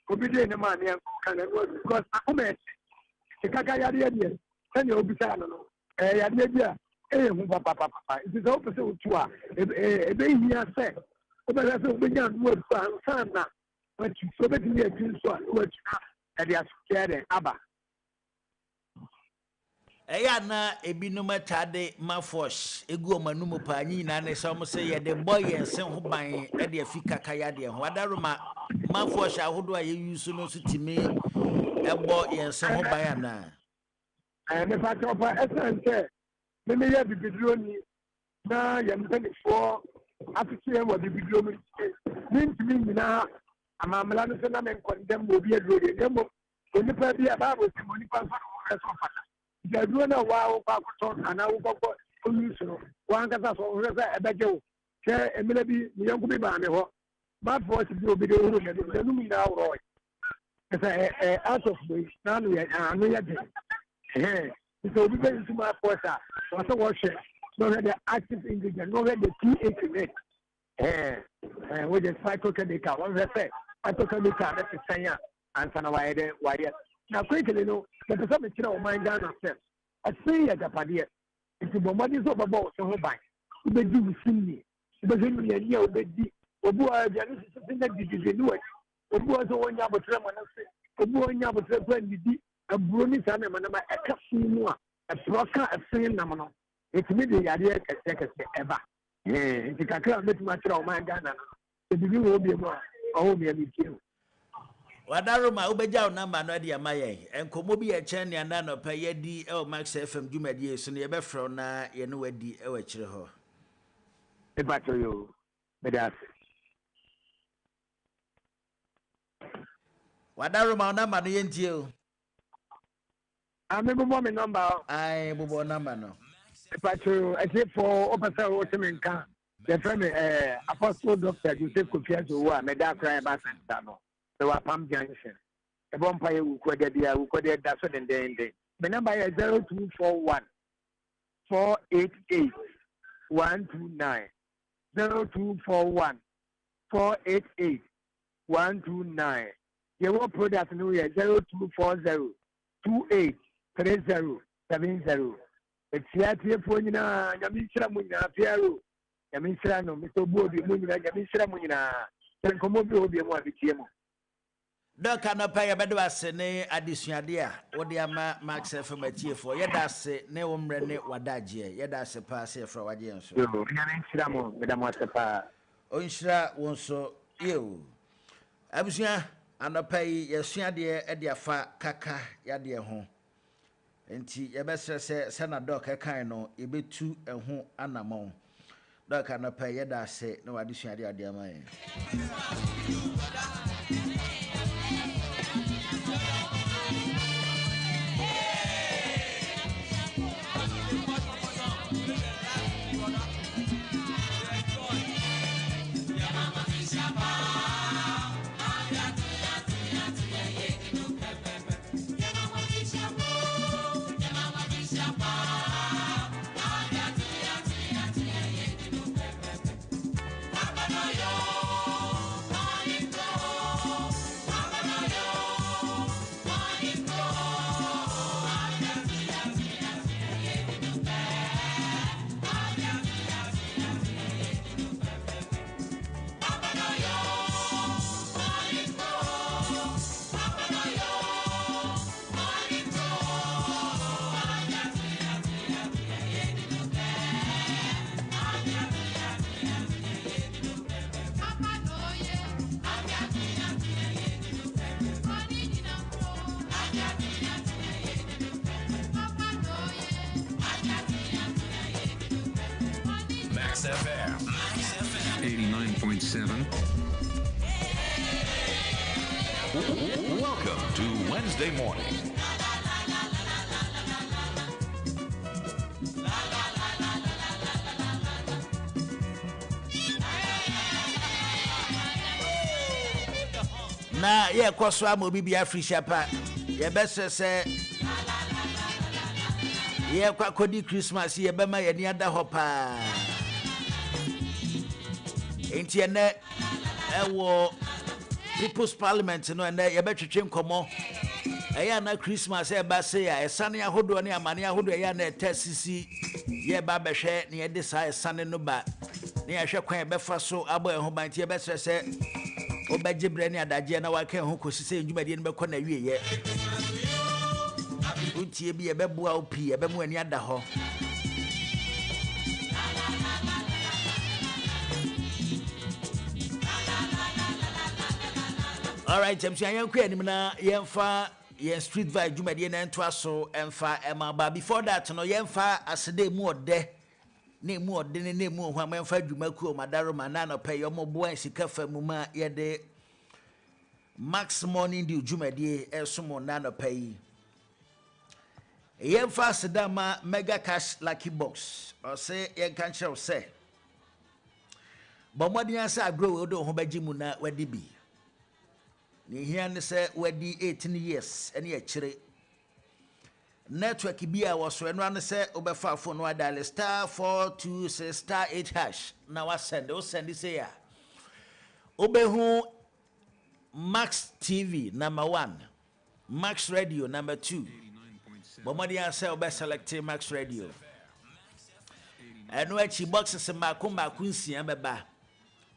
ko bi de ne ma ne kana no because akome akaka ya de enya obi sa no ya de bia hu papa it is all person to a be hia se o be se o be nya no fa sana what so be ni atin so what e de asukere aba ɛyɛ na ebinom atade mafosh egu omanum pa nyina ne sɛ mo sɛ yɛde bɔ yɛn se ho ban ɛde afi kaka yade ho adaroma mafosh ahodo a yɛyi so no so timi ɛbɔ yɛn se ho ban ana me fa to pa essence me me ya bibidro ni na ya mpanyifo afike mo bibidro mi ntimi nyina amamla no se na me nkondem obi aduro de mo onipa bi a ba bo se mo nipa fa no so fa the drone wow back and I will go solution. One can also a better share a maybe the young people. My voice will be the Lumina Roy. As I out of way, now we are so we went to my voice. Was a washer, no the active ingredient, no the TH with the psychochemical. One say, I took a look at the Sanya and Sanaway. Why, now quickly, no, but the summit of my Ghana says, I say at the Padia, it's the money is over about so by. You do see me, but then you are obedi, Obua, Janice, something that you did do it. Obua, so one yard of Tremor, Obua, yard of Tremor, a bruni son, and a casino, a broker, a singing nominal. It's me the idea ever. Yeah, the Kaka met much of my Ghana. The beginning will be more, or will be a Wadaroma ubeja number no dia maye enkomo bi e chen ne na no pa yedi e Max FM dwumadi so ne ye befro na ye no wadi e wa kire ho e ba to yo bedas Wadaroma number no ye ntie o me bo me number ai bobo number no e ba to e se for opasa o se me nka the friend Apostle Dr. Joseph Kofiato wa me da kra e ba senta no so wa pam junction e bon pa ye wu ko de dia wu ko de da so den me number is 0241 488 129 0241 488 129 your product no here 0240 283070 Etia phone na nyamisira munyina fiaro nyamisira no mitobobi munyina nyamisira munyina tenkomo bi obi mu abitie mu Doka no pa ye bedo ase ne adesuade a wode ama Max FM atiefo ye da ase ne wo mre ne wadaje ye da ase pa ase fra waje enso yo nyamisira mo medamo asepa onhira wonso yo abusua anopai yesuade e de afa kaka yade ho enti ye besere se na doka kan no ye betu eho anamon doka anopai ye da ase ne wadesuade ade ama ye Max FM 89.7. Welcome to Wednesday morning. na ye kwaso am obi bia free shapa ye bese se ye kwa kodi Christmas ye bema ye ni ada ho pa enti ene ewo People's Parliament no ene ye betwetwe nkomo eya na Christmas e ba se ya esane ahodo ne amane ahodo eya na etasisi ye ba behwe ne ye de sa esane no ba ne ye hwe kwan e befa so abo e ho ban ti ye bese se obaje brani adaje na waka ho kosise ndwumade ne bekọ na wieye untie bi ebeboa opi ebemu ani ada ho all right I'm saying yanku anim na yemfa yen street vibe ndwumade na nto aso emfa ema ba before that no yemfa asede mu ode na emu ode ne emu ho amemfa dwumaku o madaro manana pe yomobo an sika famu ma yede Max morning di dwumade esomo nana pe yemfa sedama mega cash lucky box or say yen kan chew say bomodi ansa agro we do ho baji mu na wadi bi ni hia ne say wadi 18 years ene akire network bi a woso eno an say obefa phone no dial *426*8# na wa send o send say ya obehu Max TV number 1 Max Radio number 2 bomodi ansa obe select Max Radio eno achi boxes makumba nsia beba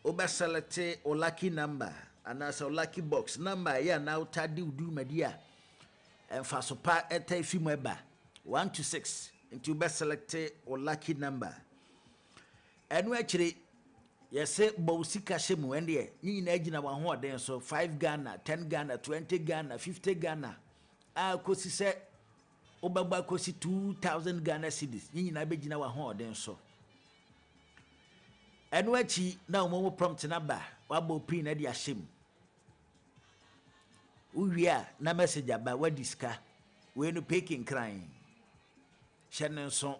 obe select o lucky number anasa lucky box number ya na utadi udu media emfa so pa eta fimu eba 1 to 6 into be select o lucky number enu achire Yɛsɛ bɔ sika hyɛ mu ɛndeɛ nyi nyina gyina wɔn ahoɔden so 5 Ghana 10 Ghana 20 Ghana 50 Ghana a kosi sɛ wobɛba kosi 2000 Ghana cedis nyi nyina bɛgyina wɔn ahoɔden so ɛno akyi na wɔn prompt na ba wabɔ pin na de ahyɛ mu uwie a na message aba wadi sika we no peking crying hyɛ ne nso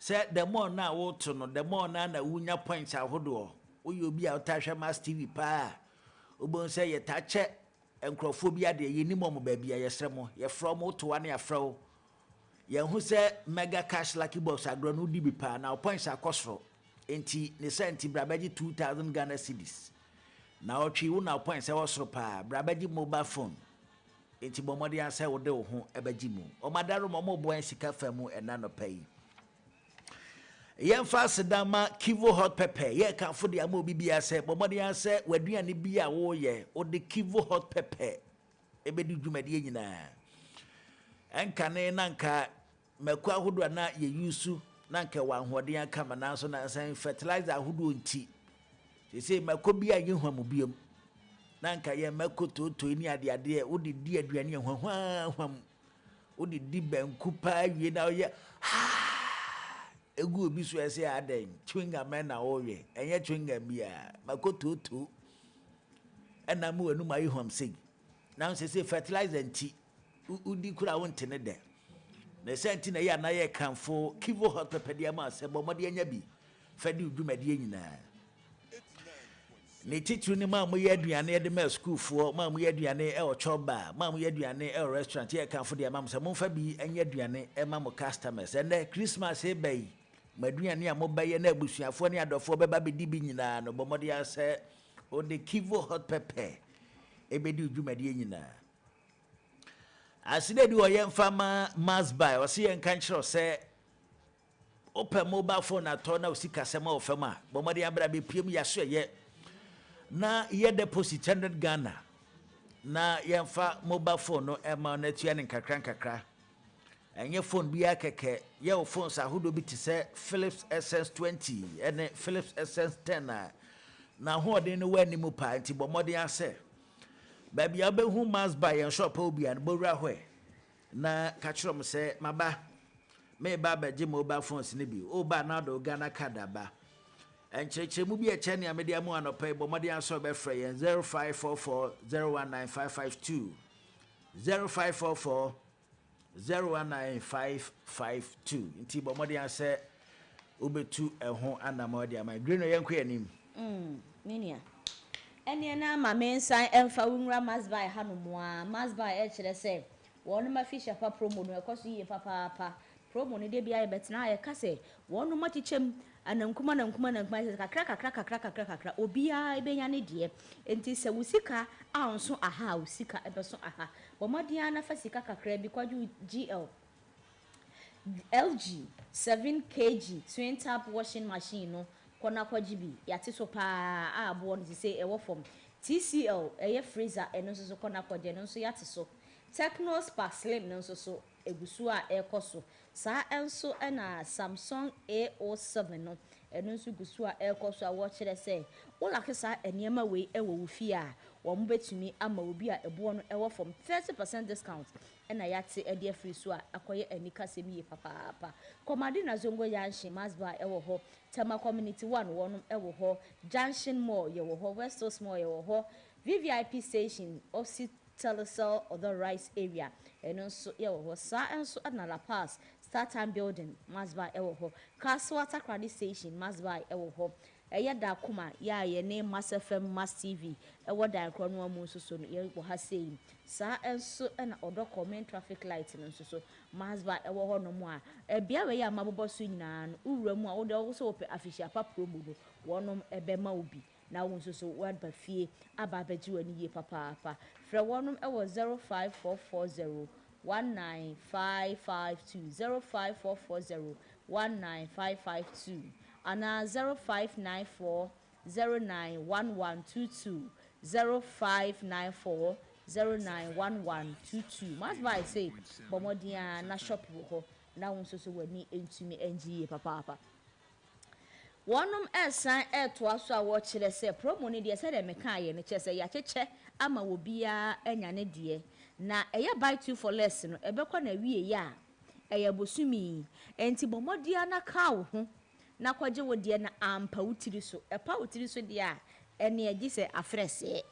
sɛ the more na woto no the more na wunya points ahodoɔ woyɛ obi a wotahwɛ Mass TV pa obon sɛ yɛtakyɛ nkrɔfo bi ade yɛnim ɔmo baabi a yɛsrɛ mo yɛfrɛ mo to wane afrɛw yɛhu sɛ mega cash lucky box agro no di bi pa na points akɔsoro enti ne sɛ brabɛgye 2000 Ghana cedis na ɔtwe wo na points ɛwɔ soro pa brabɛgye mobile phone enti bɔmɔde asɛ wo de wo ho ɛbɛgye mu ɔmadaro mo boan sika fa mu ɛna no pɛyi yɛmfa sedama Kivo hot pepper yɛ kanfo de ama obi bia sɛ bɔmɔde asɛ waduane bi a woyɛ o de Kivo hot pepper ɛbɛdi dwumadi nyinaa ɛnkane nanka mako ahodo na yɛ yusu nanka wanhoɔden aka mananso na san fertilizer ahodo nti sɛ mako bi a yɛhwa mu biam nanka yɛ mako toto ni ade wode di aduane hwahwahwam wode di banku pa wie na ɔyɛ egu obi so ɛsɛ adan chewinga man na ɔyɛ ɛnyɛ chewinga bia mako toto ɛna mu anu ma yɛhwam sei na sɛ fertilizer nti udi kura wonte ne de na sɛ nti na yɛ na yɛ kanfo Kivo hot pepper de ama sɛ bɔmɔde anya bi fɛdi dwumadi nyinaa ne titru ni ma mo yɛ aduane de ma school fo ma mo yɛ aduane e o choba ma mo yɛ aduane e o restaurant yɛ kanfo de ma mo sɛ mo fa bi anya aduane e ma mo customers and Christmas e bai ma aduane a mo ba yɛ na abusuafo ne adɔfo bɛba bɛdi bi nyinaa no bɔmɔde asɛ o de Kivo hot pepper e bɛdi dwumadi nyinaa aside di o yɛ mfa ma mass buy o se yɛ nka nkyerɛ sɛ open mobile phone atɔ na o sika sɛ ma o fa ma bɔmɔde abra be piem ya so yɛ na ye deposit 100 Ghana na yɛmfa mobile phone no ɛma na tua ne nkakra ɛnyɛ phone bi akɛkɛ yɛ o phone sa hodo bi te sɛ Philips SS20 ɛne Philips SS10 na hoɔden no wani mu pa nti bɔmɔden asɛ baabi a wobɛhu mass buy yɛn shop obi an bowura hɔ na ka kyerɛ m sɛ maba me ba bɛgye mobile phones ne bi o ba na do Ghana card aba enkyerɛkyerɛmu bi ɛkyɛ ne amede amu anɔpɛ bɔmɔde aso bɛfrɛ yɛn 0544 019552 0544 019552 nti bɔmɔde asɛ obetu ɛho anamɔde ama greno yɛnkɔ anim menia ɛne na ma mensan ɛmfa wunra masbai hanomoa masbai ɛkyerɛ sɛ wɔn ma fisha pa promo no ɛkɔso yie papa promo no de bia yɛbɛtena ayɛ ka sɛ wɔn ma kyekyɛm anankuma kakra obia ebenya ne de enti sɛ wusika anso aha wusika ebeso aha bomadia na fa sika kakra bi kwaju GL LG 7 kg twin tap washing machine no kona kwaji bi yate so pa abo no say e wo form TCL eye freezer eno so kona kwaje no so yate so Techno Spark Slim no so egusu a ekoso saa enso na Samsung A07 no eno nso gusu a ekoso a wo kire se wo lake saa eniema we ewo wo fie a wo mbetumi ama obi a ebo no ewo from 30% discount na yate e de free so a akoye anika semi papa komade na zongo yanhye masba ewo ho Tema community 1 wonom ewo ho Junction Mall ye wo ho West Coast Mall ye wo ho VVIP station opposite Telecel other rice area eno nso ye wo ho saa enso na La Paz Start Time Building masba ewo ho Kaswata Kradi Station masba ewo ho eye da kuma ya ye ne Mass FM Mass TV ewo da nkro no amu so no ye wo ha sei saa enso na odo comment traffic light no so masba ewo ho no mu a bia we ya mabobo so nyina no uwura mu a wo de wo so ope afishia pa promo no wonom ebe ma obi na wo so word ba fie aba baji wani ye papa fra wonom ewo 05440 19552 05440 19552 ana 0594 091122 0594 091122 must buy say bomodia na shop ho na won so wani entumi engie papa Wɔnom ɛsan ɛtoa so a wɔkyerɛ sɛ promo ne deɛ sɛ dɛ meka yɛ ne kyerɛ sɛ yɛakyekyɛ ama wɔ biara anya ne deɛ na ɛyɛ buy 2 for less no ɛbɛkɔ na wie yɛ a ɛyɛ bosumi enti bɔmmɔdea na ka wo ho na kɔgye wo deɛ na ampa wotiri so ɛpa wotiri so deɛ a ɛne agye sɛ afrɛsɛ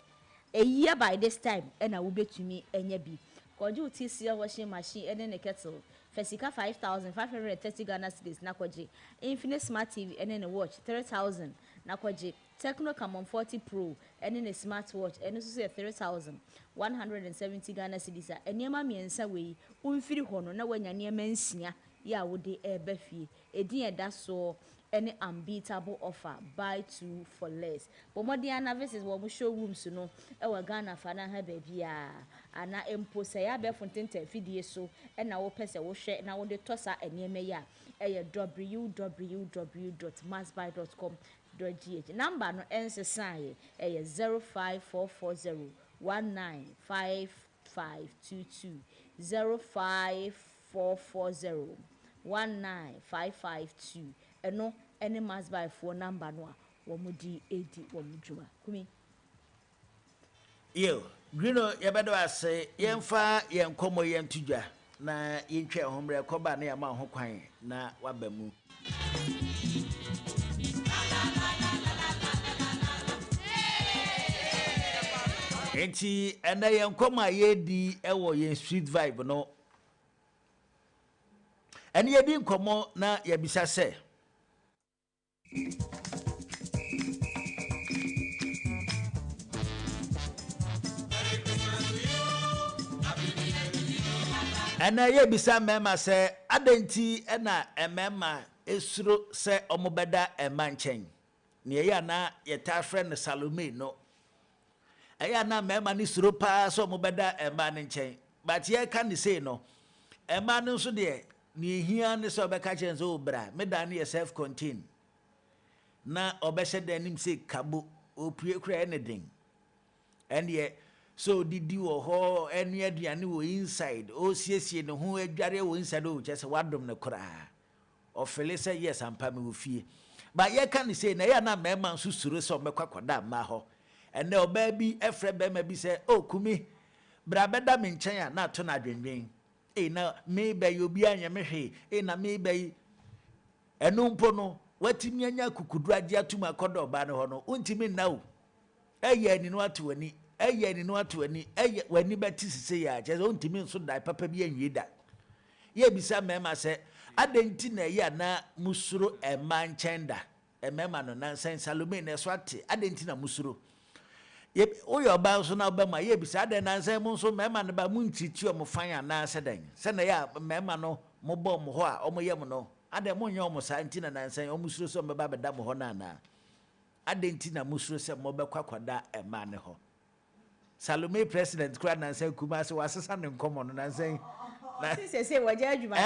ɛyia by this time ɛna wobɛtumi anya bi kɔgye wo TCL washing machine ɛne ne kettle Fesika 5,530 Ghana cedis na kwaji. Infinite Smart TV and then a watch 3,000 na kwaji. Tecno Camon 40 Pro and then a smartwatch and also 3,170 Ghana cedis. And yama miensa we unfiri hono na wanya near mensia ya would de befi. A dear that's so any unbeatable offer buy 2 for less. But more Diana versus what we show rooms to know our Ghana fana have baby ana empo say ya be fonten te fidie so and na wo pese wo hwe na wo de tosa eneme ya www.massbuy.com.gh number no ensesan e 05440 195522 05440 19552 eno any mass buy for number no a wo mudi edi wo mudwuma kumi yo grino yebedo ase yemfa yenkomo yentudwa na yentwe homre koba na yama ho kwan na wabamu enti ena yenkomo yedi ewo yen street vibe no ene yedi nkomo na yebisa se ana yebisa mema se adenti ena emema esuro se omobeda emanchen ne ye na yeta friend Salome no eya na mema ni suro pa so omobeda emanchen but ye kan say no eman nso de ne hia ne so obeka chen so obra meda ne self contain na obehye danim say kabo opue kura anything and ye so didi wo ho enu aduane wo inside o siesie ne ho adware wo inside o chese wadom ne kura o fele say yes ampa me wo fie ba ye kan say na ya na mema nso suro so mekwakwada ma ho ene oba bi efre be ma bi say o kumi bra beda me nchen a na to na adwenwen na me be yo bi anya me hwe na me be enu mpo no watimi anya kukudura agi atuma kodo ba ne ho no untimi na o eye ni no atwani eye ni no atwani eye wani beti sise ya je untimi nso dai papa bi anwie da ye bisa mema se adenti na ye na musuro emanchenda emema no na san Salome na so ate adenti na musuro ye oyo ba so na ba ma ye bisa adan na san mu so mema ne ba mu ntiti o mo fan na sedan se na ya mema no mo bom ho a o mo yem no adan mo nya o mo sa ntina na san o musuro so me ba beda mo ho na na adenti na musuro se mo be kwakwada ema ne ho Salome president kura na san kuma se wasesa ne nkomo no na san na se waje adwuma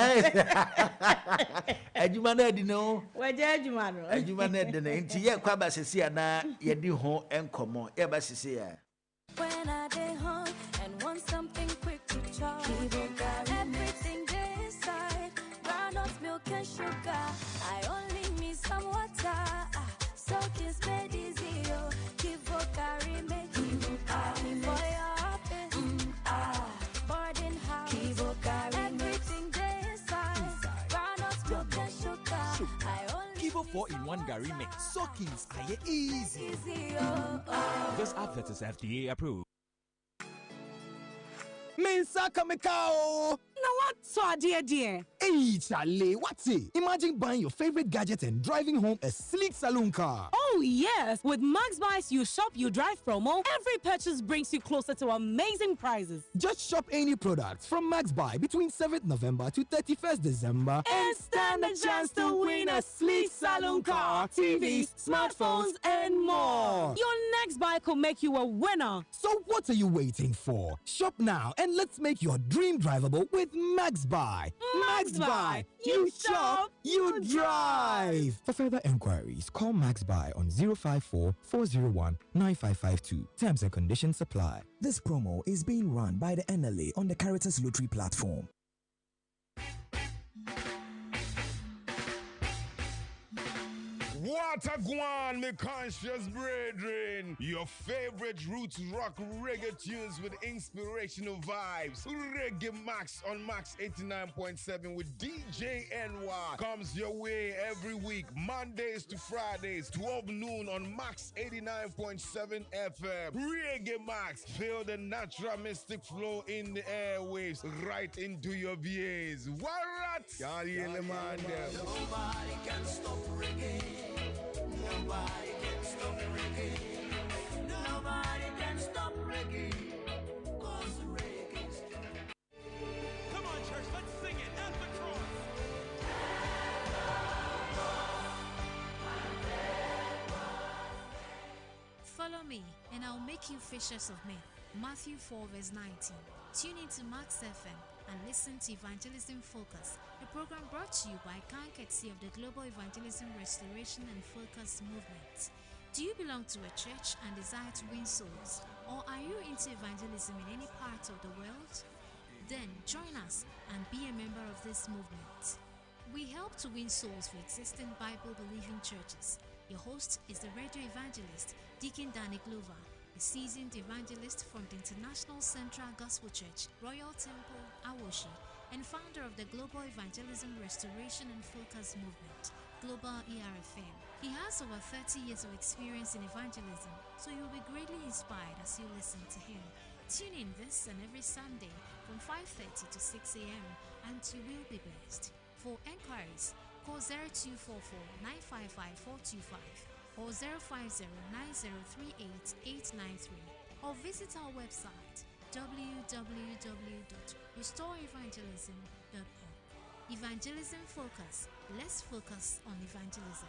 adwuma na di no waje adwuma no adwuma na di na nti ye kwa ba sesi ana ye di ho enkomo ye ba sesi ya when I dey home and want something quick to chop everything dey inside groundnut milk and sugar I only need some water so this made easy keep carry me for your office boarding house everything dey inside groundnut milk and sugar I only Kivo 4-in-1 Gary Mix. Soakings are easy. This advert is FDA approved. Mensaka Mekao! Now what so dear? Hey, Charlie, what's it? Imagine buying your favorite gadget and driving home a sleek saloon car. Oh, yes. With Max Buys You Shop, You Drive promo, every purchase brings you closer to amazing prizes. Just shop any products from Max Buy between 7th November to 31st December and stand a chance to win a sleek saloon car, TVs, smartphones, and more. Your next buy could make you a winner. So what are you waiting for? Shop now and let's make your dream drivable with Max Buy. Max Buy. You shop, you drive. For further enquiries, call Max Buy on 054 401 9552. Terms and conditions apply. This promo is being run by the NLA on the Caritas Lottery platform. Watagwan, me conscious brethren. Your favorite roots rock reggae tunes with inspirational vibes. Reggae Max on Max 89.7 with DJ NY comes your way every week, Mondays to Fridays, 12 noon on Max 89.7 FM. Reggae Max, feel the natural mystic flow in the airwaves right into your VAs. Warat! Nobody can stop reggae. Nobody can stop reggae. Nobody can stop reggae. 'Cause reggae's Come on, church, let's sing it at the cross. Follow me, and I'll make you fishers of men. Matthew 4, verse 19. Tune into Max FM and listen to Evangelism Focus, a program brought to you by courtesy of the Global Evangelism Restoration and Focus movement. Do you belong to a church and desire to win souls? Or are you into evangelism in any part of the world? Then join us and be a member of this movement. We help to win souls for existing Bible-believing churches. Your host is the radio evangelist, Deacon Danny Glover, a seasoned evangelist from the International Central Gospel Church, Royal Temple, Awoshi, and founder of the Global Evangelism Restoration and Focus movement, Global ERFM. He has over 30 years of experience in evangelism, so you'll be greatly inspired as you listen to him. Tune in this and every Sunday from 5:30 to 6 a.m. and you will be blessed. For enquiries, call 0244 955 425 or 050-9038-893 or visit our website www.restoreevangelism.org. Evangelism Focus. Let's focus on evangelism.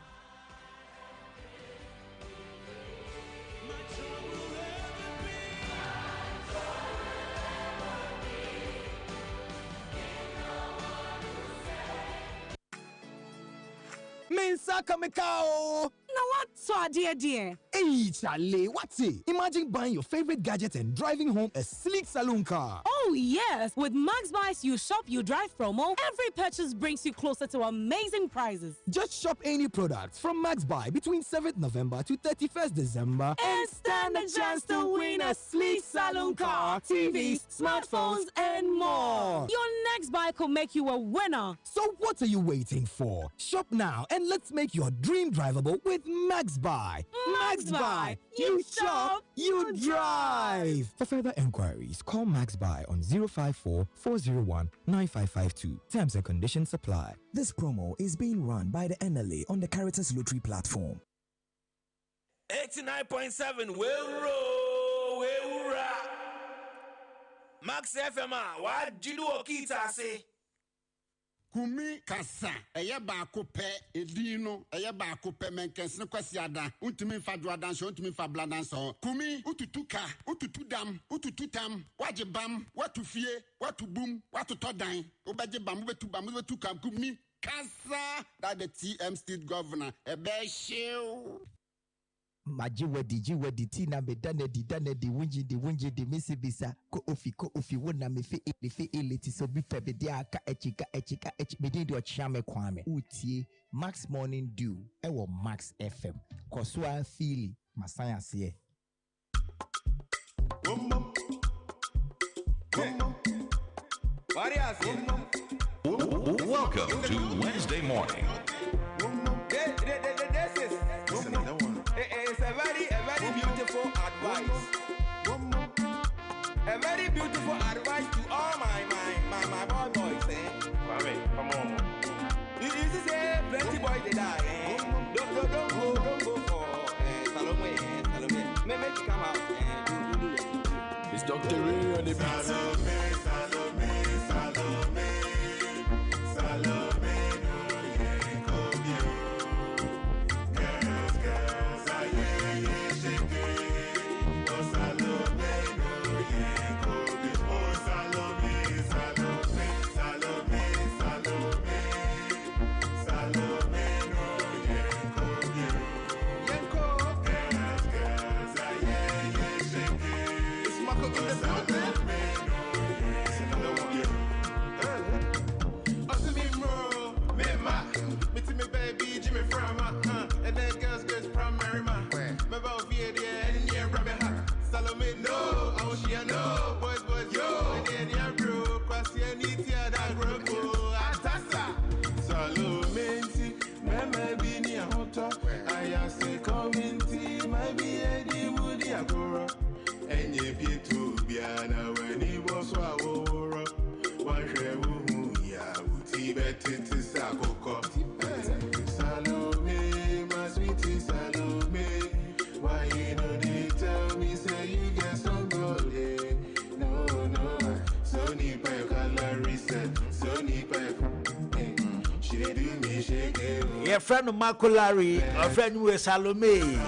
Mensaka Mekao! Now what so dear? Hey, Charlie, what's it? Imagine buying your favorite gadget and driving home a sleek saloon car. Oh yes, with Max Buys You Shop You Drive promo, every purchase brings you closer to amazing prizes. Just shop any products from Max Buy between 7th November to 31st December and stand a chance to win a sleek saloon car, TVs, smartphones, and more. Your next buy could make you a winner. So what are you waiting for? Shop now and let's make your dream drivable with Max Buy. Max Buy. You shop, you drive. For further enquiries, call Max Buy on 054-401-9552. Terms and conditions apply. This promo is being run by the NLA on the Caritas Lottery platform. 89.7 will roll, will rock. Max FM, what do you do, Okita say? Kumi kasa eye baako pɛ edin no eye baako pɛ menkɛs ne kwasi ada untumi fa duadan so untumi fa bladan so kumi ututu ka ututu dam ututu tam waje bam watu fie watu bum watu todan obaje bam betu kam kumi kasa that the TM state governor ebe shew Majiwedi tina me danedi wunji di misibisa ko ofi wona me fe eleti so bi fe be aka echika me di ochame kwame utie Max Morning Dew ewo Max FM koswa fili masanya se Welcome to Wednesday morning. It's a very beautiful advice. A very beautiful advice to all my boys, eh? Come on. You say plenty boys they die, eh? Don't go for Salome. Make it come out, do. It's Dr. Ray on the beat. Salome, no, yeah, come here. Girls, shake it. Oh, Salome, no, yeah, come here. Oh, Salome, no, yeah, come here. Girls, shake it. It's Marco in the baby to be an when he was our one share ya uti better to Sakoko. Salome, my sweetie Salome. Why you know they tell me say you get somebody? No, so need by color reset, so need by she do me shake it. Your friend Makulari, our friend with Salome.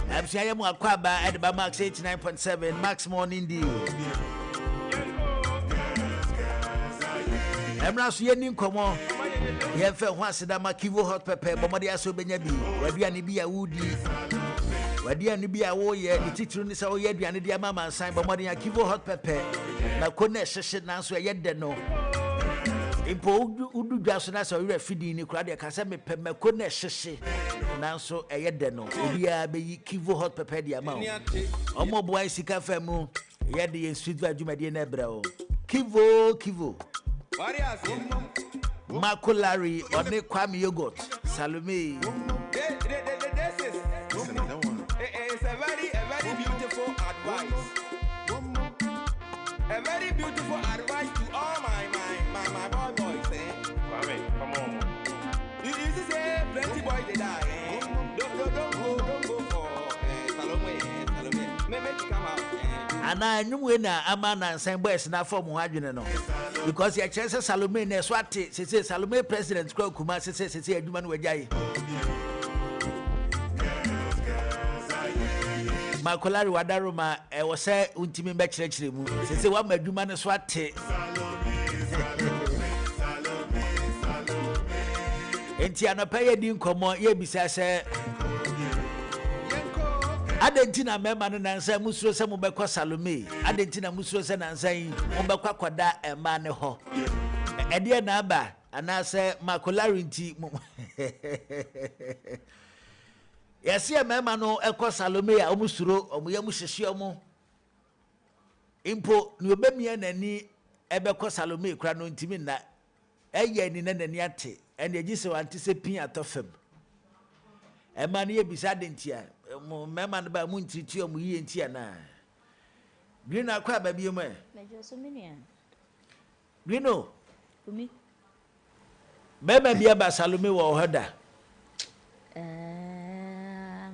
I'm saying I'm Aquaba at the Max 89.7 Max Morning Deal. I'm not seeing come on. You have felt once that Makivo hot pepper, but Madia so benyabi, where you and be a woody. Where you and be a warrior, the teacher is all yet, and the mamma sign, but Madia Kivo hot pepper. Now, couldn't session answer yet, then no. Impo udu jasona so we feeding ni krade ka se me pemako na hyehye nanso eye de no obia be Kivo hot pepper dia ma omo boy sika famu ye de street adwumade na ebra o Kivo Makulari one Kwame yogurt Salome it's a very beautiful advice. A very beautiful advice to all my boys, eh? Come on. You say plenty boys they die, eh? Don't go for Salome. Make you come out, eh? And I knew when I'm an same boys na form hadwene no because your chance Salome na swate say Salome president Kwa Kuma say adwuma no wajai Makulari wadaruma wo say untimi be kirekire mu say wa madwuma no swate enti anopa ye di nkomo ye bisa se adentina mema no nansa musuro se mo bekọ Salome adentina musuro se nansa yi mo bekọ koda ema ne ho ede na aba ana se Makulari nti yesi mema no ekọ Salome a omusuro omuyam hyehye omo impo ni obemie nani ebekọ Salome kura no ntimi na eye ni nani ate ene agise wante se pin atofem ema ne yebisa dentia mema no ba mu ntiti omu yie ntia na Green akwa ba bi mu e mejo so menia Green kumi mema bia ba Salome wo hoda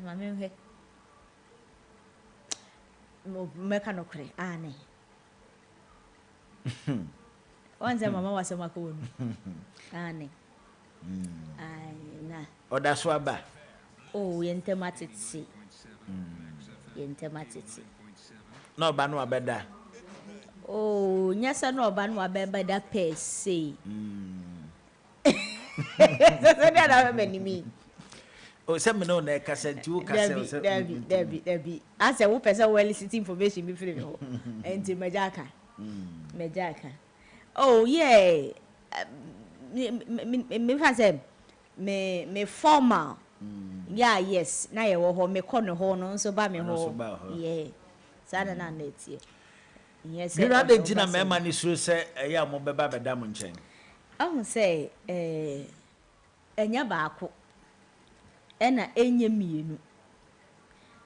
mame mo meka no kre ane wanze mama wasema ko wonu ane ai na oda so aba oh yentematiti no ba no abeda oh nyasa no ba no abeda pese so dia na me ni mi o se me no na kasenti wo kase Debbie ase wo pese well city information bi free ho enti mejaka oh yeah me fanse me formal yeah yes na ye wo ho me kono ho no so ba me ho yeah sada na netie yes you know the tina me ma ni suru se ya mo beba beda mo nchen ahun say enya baako ena enye mienu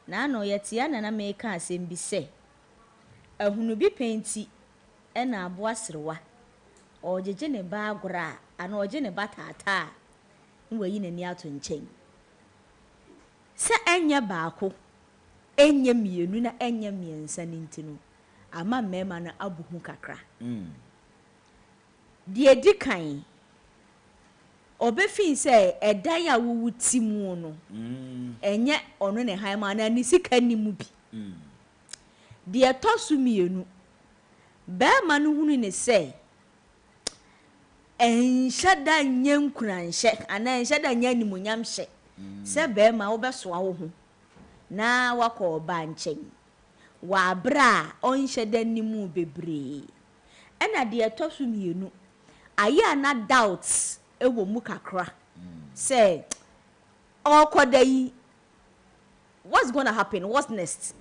na no yetia na me ka asem bi se ahunu bi penti ena abo asrewa ojeje ne ba agora ana oje ne batata nwayi ne ni ato nchen se enye baako enye mienu na enye miensa nintinu ama mema na abuhu kakra die dikan obefin se edan a wuwuti mu no enye ono ne haima na ni sika ni mu bi de tosu mienu ba ma no hunu ne se enshada nyankuranhye ana enshada nyanimunyam hye se ba ma wo besoa wo ho na wakọ ba nchen wa bra onhyada nimu bebre ena de tosu mienu aya na doubts ewo mu kakra say okodayi what's going to happen, what's next?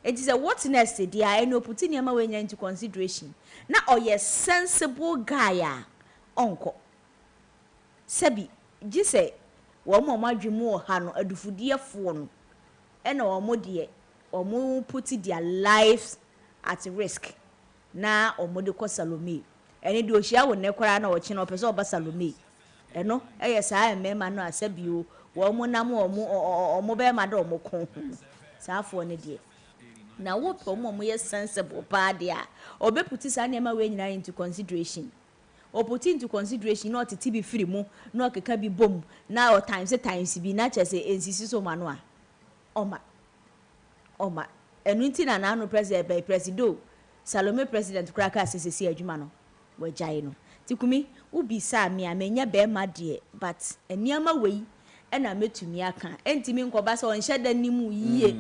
It is a what's next there and no put in your way into consideration na oye sensible guy onko sabi gise wo mo madwemu ha no adufudie fo no ena wo mo de omo put their lives at risk na omo de ko Salome ene de ohia wo ne kwara na wo chi na opese oba Salome eno eye saa emema no asabio wo mo nam omo be ma de omo kon saafo ne de na wo to mo ye sensible pa de a obeputi saa ne ma we nyina into consideration o put into consideration not TB free mu no keka bi bom na o times bi na chese ensisi so ma no a oma enu nti na no presido Salome president kraka asese adwuma no wagyae no tikumi ubi sa me amenya be ma de but eniama wei ena metumi aka entimi nkoba so onhye da nimu yie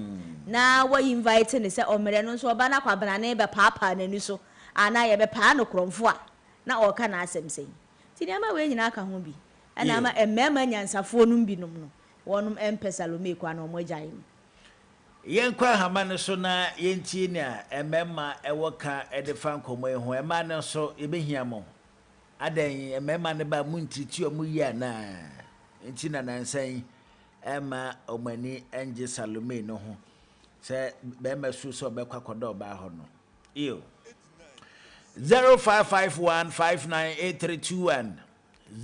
na wa invite ne se omere no so oba na kwabana na be papa na ni so ana ye be pa no kromfo a na oka na asem sei ti eniama wei nyina aka ho bi ena ama emmema nyansafo no bi nom no wonum empe Salome kwa na omagyae no yenkwa hama ne so na yentie ne a emema ewoka edefa nkomo eho ema ne so ebehia mo adan emema ne ba muntiti omu yi na enti na nansan ema omani enje Salome no ho se be mesu so be kwakoda oba ho no iyo 0551598321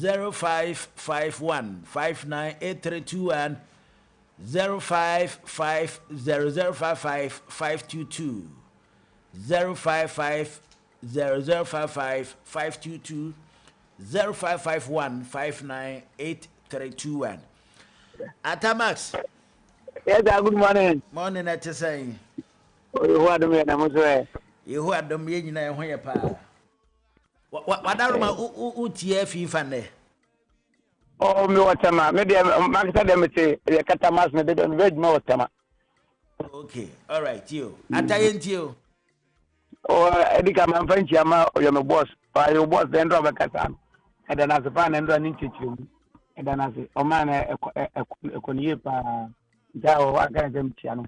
0551598321 0550055522 0550055522 0551598321 Atamax. Yes, good morning. Morning at saying. You are the man, I'm sorry. You are the man, you know, when you pa. What are my UTF fan? Oh, me what time? Maybe I'm say the Catamas, maybe don't read more time. Okay, all right, you. Atayen you. Oh, Edika, my friend, you're my boss. Your boss, then Robert Catam. And then as a fan and running to you. And then as a man, a conyepa, Jao, I can't them piano.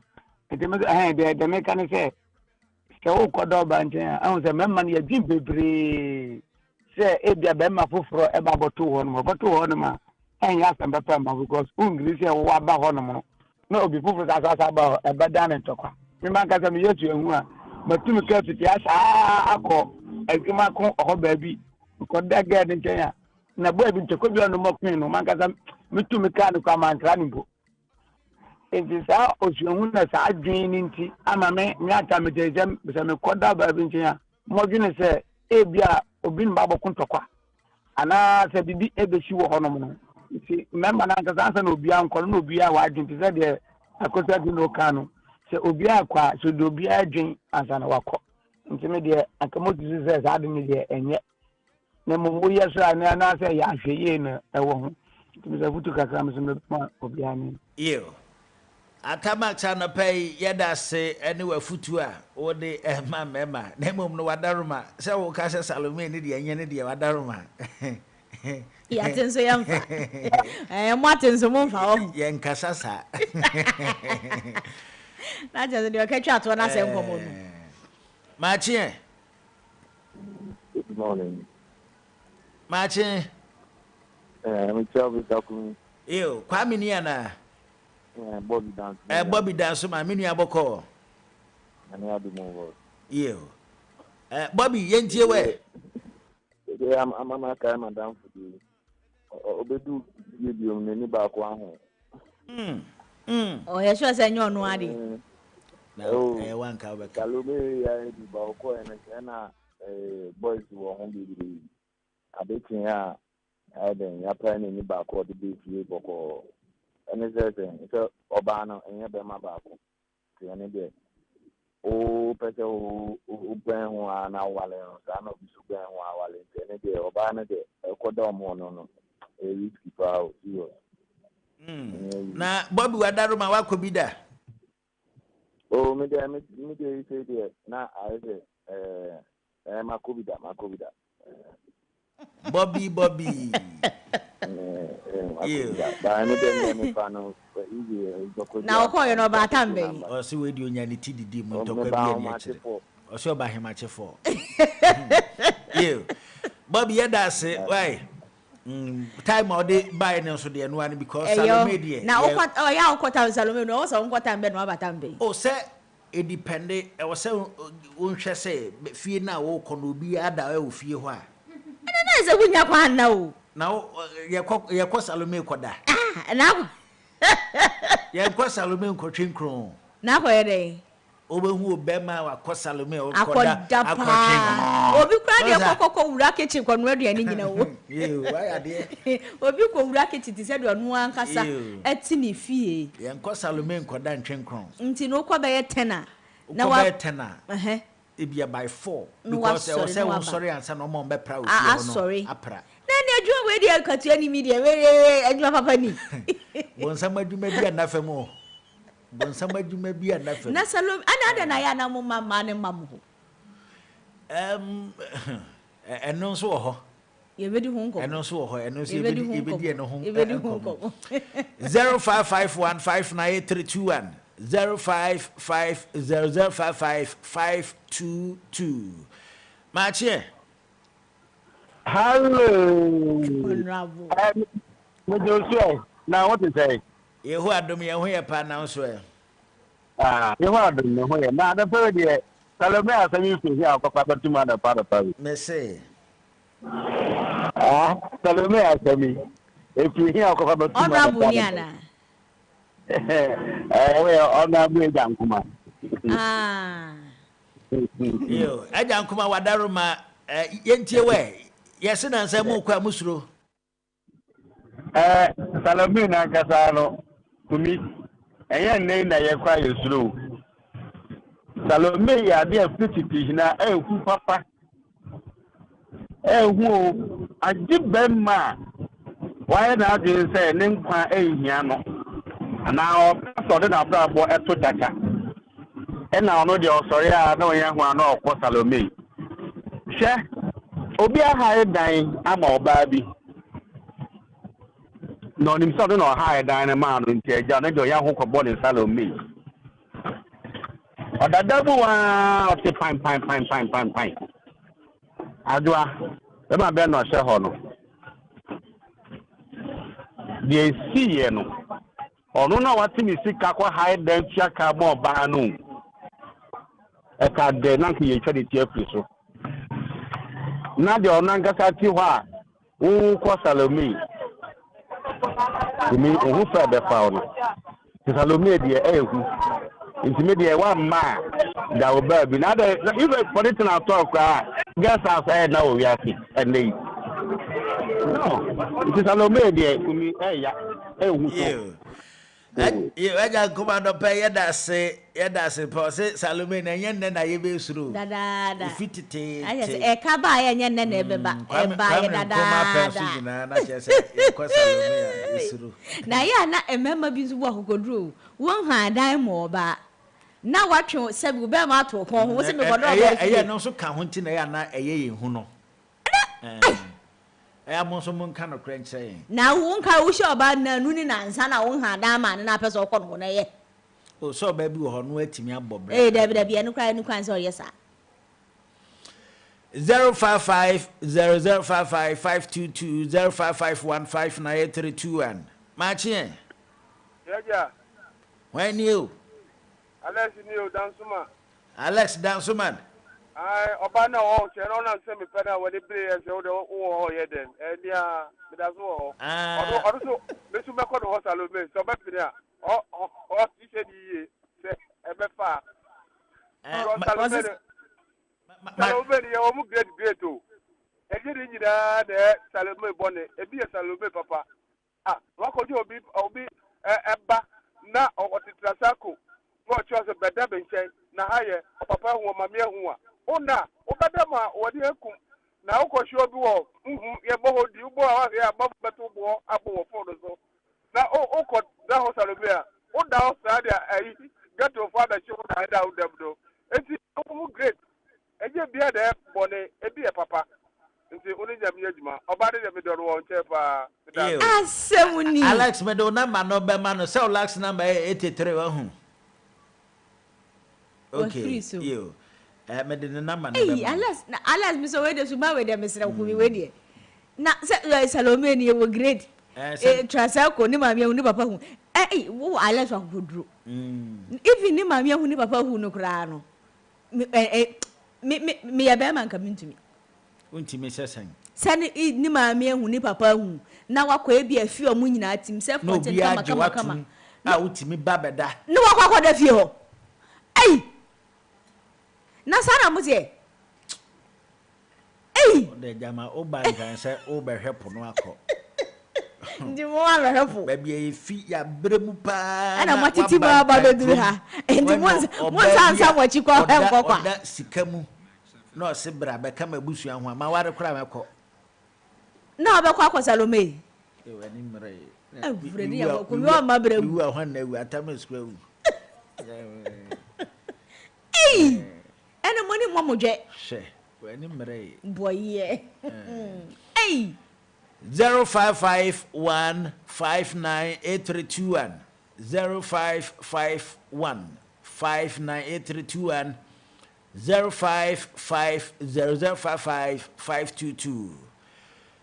The mechanic say, so Cordoba and I was a man, you're deep, baby. Say, if the Bema for about 200, but 200, and yes, and Bapama, because English or Waba Honomo. No, before that, about a bad damn and talk. Remember, I'm here to you, but to me, yes, I call a Gimako or baby, because that girl in China. Na boy bin chekobi on mo pin no man kaza mitu mechanic am running go enti sa osuhun na sa adwin nti ama me ata me jejem be me koda ba bin tia mo dwene se ebia obi nba bokuntokwa ana se bibi ebesi wo hono no nti member na kaza ansa na obi ankọ na obi a wa adwin ti se de akota di no kanu se obi akwa so do obi adwin ansa na wakọ nti me de akamotu se sa adwin de enye na mo yes na na say ya hweye na ewo ho tumi futu kakra me so me obiani yo Atamax na pay yeda se anywhere futu a wo de mema na mom no wadaruma se wo ka se Salome ne de enye ne de wadaruma ya tenso yamfa mo atenso mo mfa o ye nkasa sa na je de ka twa to na se nkomo no Machie. Good morning. Machie. I'm Travis Akumi. Yo, Kwame ni ana. Bobby dance. Bobby dance ma menu aboko. Ani adu mo. Yo. Bobby yentie we. Yeah, I'm a kai madam for the obedu video ni ba ko aho. Oh, yes, was enyo no adi. One ka we. Salome ya di ba ko na boys wo ho bi abetin a aden ya plan ni ba ko de bi fie boko ene so oba no enye be ma ba ko ti ene de o pese o ben ho na wale no sa no bi su ben ho wale ene de oba na de ko da mo no risky pa o yo na Bobby wadaruma wakobi da o me de say de na aise makobida Bobby. Now call you no batambe. O si we di onyani tididi mu ntokwa bi eni akire. O si oba hemache for. You. Bobby yeda say why? Time or day buy no so de no because Salome de. Now ya okota Salome no so nkota mbe no batambe. O say it depend e was say wonhwe say fie na wo kɔ no bi ada e wo fie ho a na say wunya kwan na o na ye kɔ Salome kɔda na ye kɔ Salome nkɔtwenkron na kɔ ye dey obehu obema wa kɔ Salome kɔda akɔtwenkron obi kura de kɔkɔ wura kitchen kɔ no aduane nyina wo why ade obi kɔ wura kitchen ti sɛ de ɔno ankasa ati ne fie ye kɔ Salome nkɔda ntwenkron nti no kɔ bɛyɛ 10 na wa 10 ebia by 4 because I was say one sorry answer no more be proud sorry apra na adwuma we dey akatua ni media we adwuma papa ni bonsam adwuma bi anafa mu bonsam adwuma bi anafa na Salome ana na ya na mo mama ne mam ho eno so ho ye bedi hu nko eno so ho eno so ebedi eno ho 0551598321 0550055522 Machie. Hello. Honorable. Now what is say? You who are doing your pa now swear. You are doing your now the third year. Salome as I used to hear Papa to my father. Me say. Salome as me. If you hear Papa to Honorable Niana. Honorable Jankuma. Yo, Ajankuma wadaruma yentie we. Yes na nsa mu kwa musuro. Salome na kasa no kumi enye nne na ye kwa yesuro. Salome ya de afiti na ehu papa. Ehu ajibemma. Why na dey say ne nkwa ehia no. Na so de na brabo eto daka. E na ono de osori a na onye hu ana okwo Salome. Hwe obi aha dan ama oba bi. No nim so de no aha dan na ma no nti eja na de oya hu kwbo ne Salome. Odadabu wa oti fine. Adwa e ma be no hye ho no. De si ye no. Ono na wati mi sika kwa high dan tia ka mo ba no. E ka de na ke ye twede tie so. Na de ono ngasa ti ho a wo ko Salome. Imi ohu fa be fa ono. Salome de ehu. Intime de wa ma da wo ba bi na de if for it na talk guess as na wo wi afi and dey. No. It is Salome de kumi ya ehu so. You Ajankuma no pay yeda se po se Salome na yen na ye be suru dada ifitete e ka ba ye yen na e beba e ba ye dada na chese e ko Salome ya suru na ya na emema bi nzu akokoduro won ha dan mo ba na watwe sebi be ma to ho ho se me godo ba eye no so ka ho nti na ya na eye ye hu no amonso mun kan okran say na won ka wo sho ba na nu ni na nsa na won ha dan ma na pese okọ no na ye o so ba bi wo ho no atimi abobre dabi enu kran so yes sir 0550055522 0551598321 Machie Yaja when you Alex Dansuman Oba na o che no na se me pena we de play se o de o ye den e dia me da so o so me su me ko do Salome so be pina o ti se di se e be fa Salome ni o mu great o e je di nyida de Salome bonne e bi Salome papa wa ko di obi eba na o titrasako mo cho se beda be nchen na haye papa hu mama hu a ona obadama wodi ekum na ukosho bi wo ye boho di ubo a ya babeto bo abo wo fodo so na uko da ho Salome a o da ho sa dia ayi get to father chi na da u debdo enti o great eje bia de bone e bi e papa nti oni jam yejuma oba de me do wo nche pa asemuni Alex me do number no be ma no say Alex number 83 wa hu okay you me de number no be Alex me so we de suma we de mesra ku mi we de na say Salome ni e wo great transako ni mama hu ni papa hu wo aleso akodro even ni mama hu ni papa hu no kra no me ya be man ka mintumi untimi sesan sani ni mama hu ni papa hu na wakọ ebi afi o mu nyina tim se for kama utimi babeda ni wakọ akoda fie ho na sana mutie de jama o bankan se o be hwepo no akọ ndi mo wa hwepo baby e fi ya bremu pa ana matiti ba do duru ha ndi mo sansa mo chi kwa kwa da sikamu no se bra be kama busu ho ma ware kura mekọ na be kwa kwa Salome ani mre Fredi ya ko yo ma bra wu ho na wu atama skwa wu ene mo ni mo mo je she ani mre boye 0551598321 0551598321 0550055522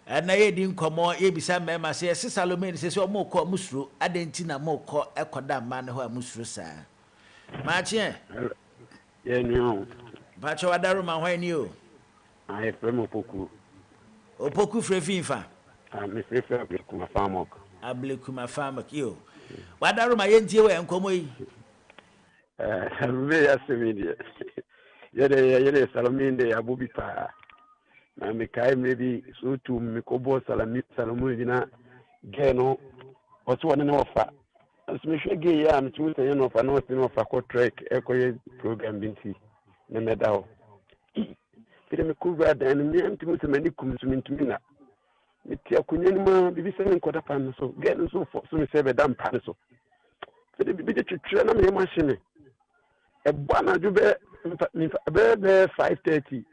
and I didn't come on ebisa mema say Salome say o mo ko musuro adenti na mo ko ekoda man ho musuro sa ma che no Pacho wadaro ma hwan ni o I from opoku frefinfa me prefer Ablekuma Farmok Ablekuma Farmok yo wadaro ma yentie we enkomo yi Salome ya semidi yede Salome de abubi pa na me kai maybe so to me kobo Salome dina geno oso wona na ofa asme hwege ya me tu sey no fa no se no fa ko track ekoye program binti na medawo fire me kuba dan me antimu se mani kumsumintumi na meti akunyen ma bibi se nkoda pan so geno so fo so me se be dam pan so fire bibi de twetwe na me machine e bwana jube be 5:30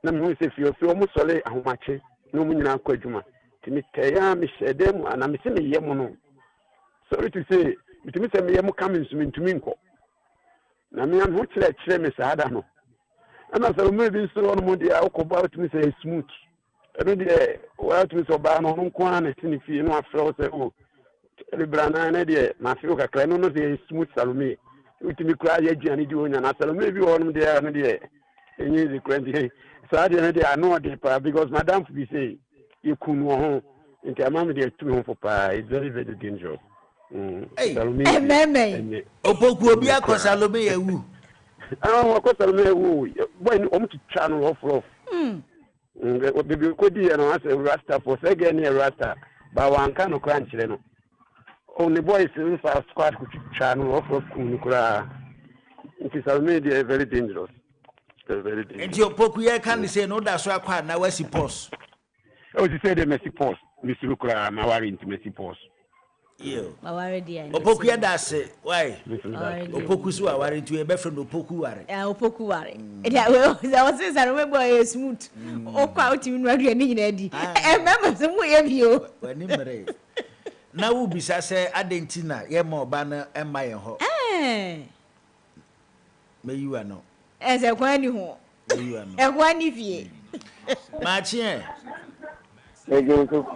na me se fio mo sole ahomache no mu nyina akọ adwuma timi teya me hyedem ana me se me yem no sorry to say bitimi se me yem kamensumintumi nko na me an ho kire me saada no ana Salome bi so no mo dia akọba bitimi se smooth eno de wa bitimi so ba no nko ana tini fi no afro se o rebrana na de ma fi o kakra no no se smooth Salome bitimi kura ya giani di onya na Salome bi wo no de no de enyi the current saada na de ano de pa because madam bi say you kunu ho nti amam de tu ho for pa it's very very dangerous. Salome opoku obi akọ Salome yawu akọ Salome yawu boy o mu twa no off bibi ko di no ase rasta for say ne rasta ba wanka no kran chire no only boys in for squad ku twa no off kunu kura nti Salome dey very dangerous. Very dangerous. Nti opoku ye kan say no da so akwa na wasi pause o ti say the Messi pause Mr. Kura ma wari into Messi pause. Yo. Aware dia. Opoku ya da se, why? Opoku so aware to e be friend opoku ware. Opoku ware. There was this Salome boy smooth. Okwa otimi no adua ni nyina di. Mema so mu ye bio. Wani mere. Na wo bisa se adentina ye ma oba na ema ye ho. Me you no. Eze kwani ho. Me you no. E kwani fie. Ma chie. Ejo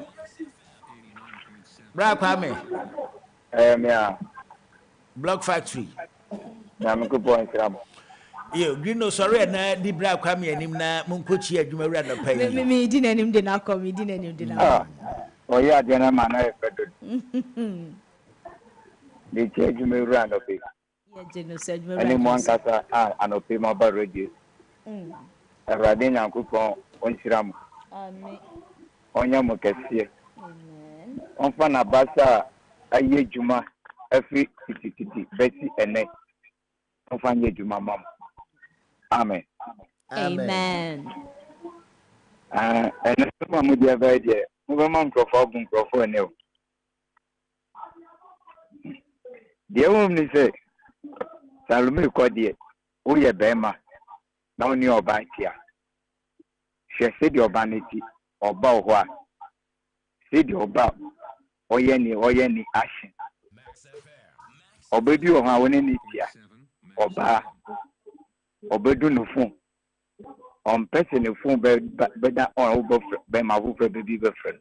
Bra Kwame. Mea. Block Factory. Na me ko point ram. Yo, Grino sorry na di Bra Kwame anim na munkochi adwuma wura na pai. Me di nanim de na kom, di nanim de na. Oya ade na ma na e fedo. De che adwuma wura na pai. Ye jeno se adwuma wura. Ani mo ankasa anope ma ba radio. Awurade nyankopɔn onhyira mo. Amen. Onya mo kɛseɛ. Onfa na basa aye juma afi tititi besi ene. Onfa nye juma mam. Amen. Amen. Ene so mo dia ba dia. Mo ba mam krofo ene o. Dia wo ni se Salome ko die. O ye bema. Na oni oba tia. Hwe se di oba neti. Oba ho a. Se di oba oye ni action. Obedu o ha woni ni tia. Oba. Obedu no fun. On person no fun be da on obo be ma wo be be friend.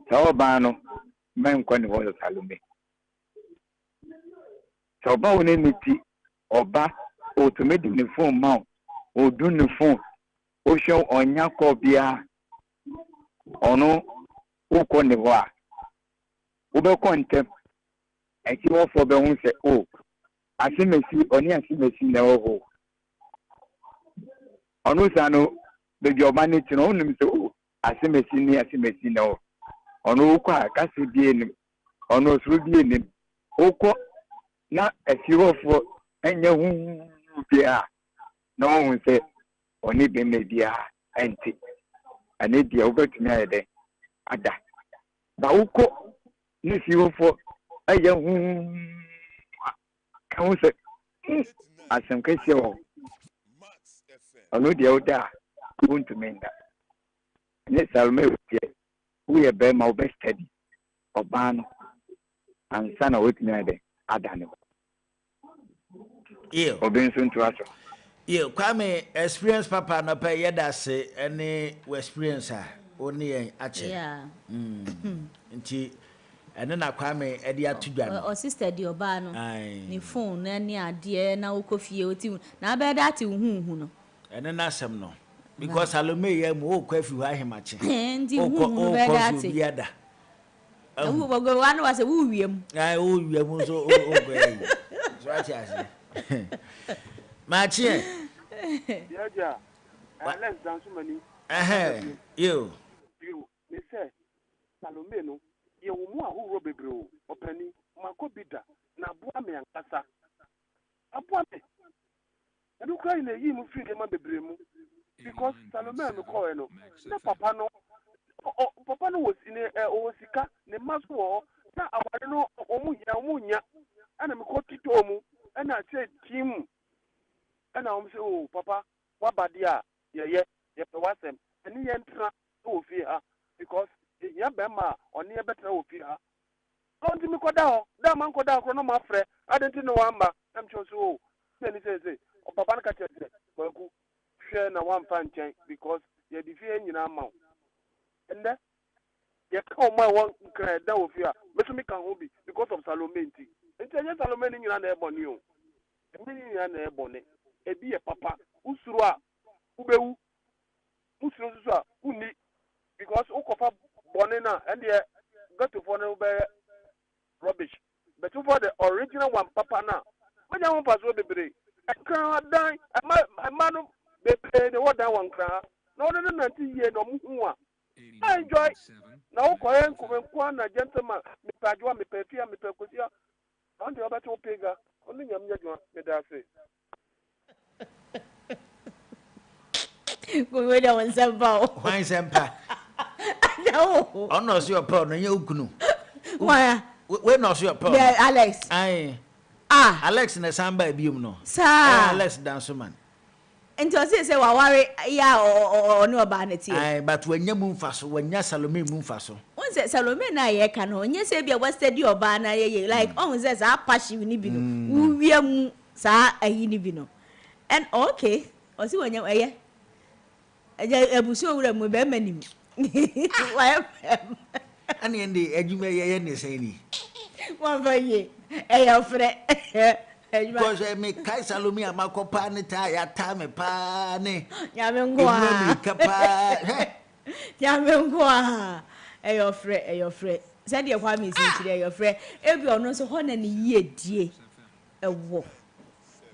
So oba no men kwa ni ho Salome so ba woni ni ti oba o to me di ni phone ma o du ni phone o show onya ko bia ono o ko ni ho a o be ko ntem e ti wo fo be hu se o asimesi oni asimesi na ho ono sano be jo mani ti no nim se o asimesi na ho ono ko aka se die nim ono suru die nim o ko na asiwofo enya hu bia na hu se oni be me bia enti ane dia obetumi ayede ada ba uko ni siwofo enya hu ka hu se asem kesi o ono dia oda untumi nda ne Salome we be ma obe steady obano ansa na wetumi ayede adane Yo Obinson to us. Yo Kwame experience papa no pay yeda se any experience oni en ache. Yeah. Nti ene na Kwame e dia tudwa. O sister di oba no. Ni phone na ni ade na ukofie oti na be that hu no. Ene na asem no. Because Salome ye mu o kwafi hu ahemache. Ndi hu be that. Biada. Wu bogo wan was wu wiem. Ai o wiem so o go. So ati ase. Machie. Yeah. Alex dance many. You. Me say Salome no ye wo mu a wo ro bebre o opani mako bida na boa me ankasa. Aboa me. Edu kra ina yi mu free de ma bebre mu because Salome no call no. Na papa no was in o sika ne maso na awade no omunya ana me ko tito mu ana say team ana say oh papa wa badia ye pe wasem ani ye ntra o fi ha because ya be ma oni e betra o fi ha don't me ko da da man ko da ko no ma frɛ adenti no wamba am cho so ni say o papa na ka tete kwaku hwɛ na wan fa nkyɛn because ye di fi nyina ma ende ye ka o ma won kra da o fi ha me so me kan obi because of Salome nti ye Salome ni nyina na eboni o emi ni nyina na eboni ebi ye papa usuru a ubewu usuru susu a uni because ukofa boni na and ye got to for na ube rubbish but for the original one papa na manya won paso bebre ekran dan ama no bebre de what that one kran na no na ye no mu a enjoy na ukoye nkumenkwa na gentleman me pajwa me pefia me pekosia on the other two pega only nyamnya jwa me da say we don't want sempa why sempa no ono so your pearl no ye ukunu why we no so your pearl yeah Alex Alex na samba bium no sir Alex dance man enti o say wa ware ya o no ba na tie but wanya mu mfaso wanya Salome mu mfaso on say Salome na ye ka no onye say bia wa study oba na ye like on say za passion ni bi no wu wiem sa ayi ni bi no and okay o si wanya eye ebuso wura mu be manim why ani ndi adwuma ye ne say ni one for ye your friend because me kai Salome amakopa ne ta ya ta me pa ne ya me ngwa ya me ngwa your friend said your kwa me si your friend ebi ono so ho na ne yie die ewo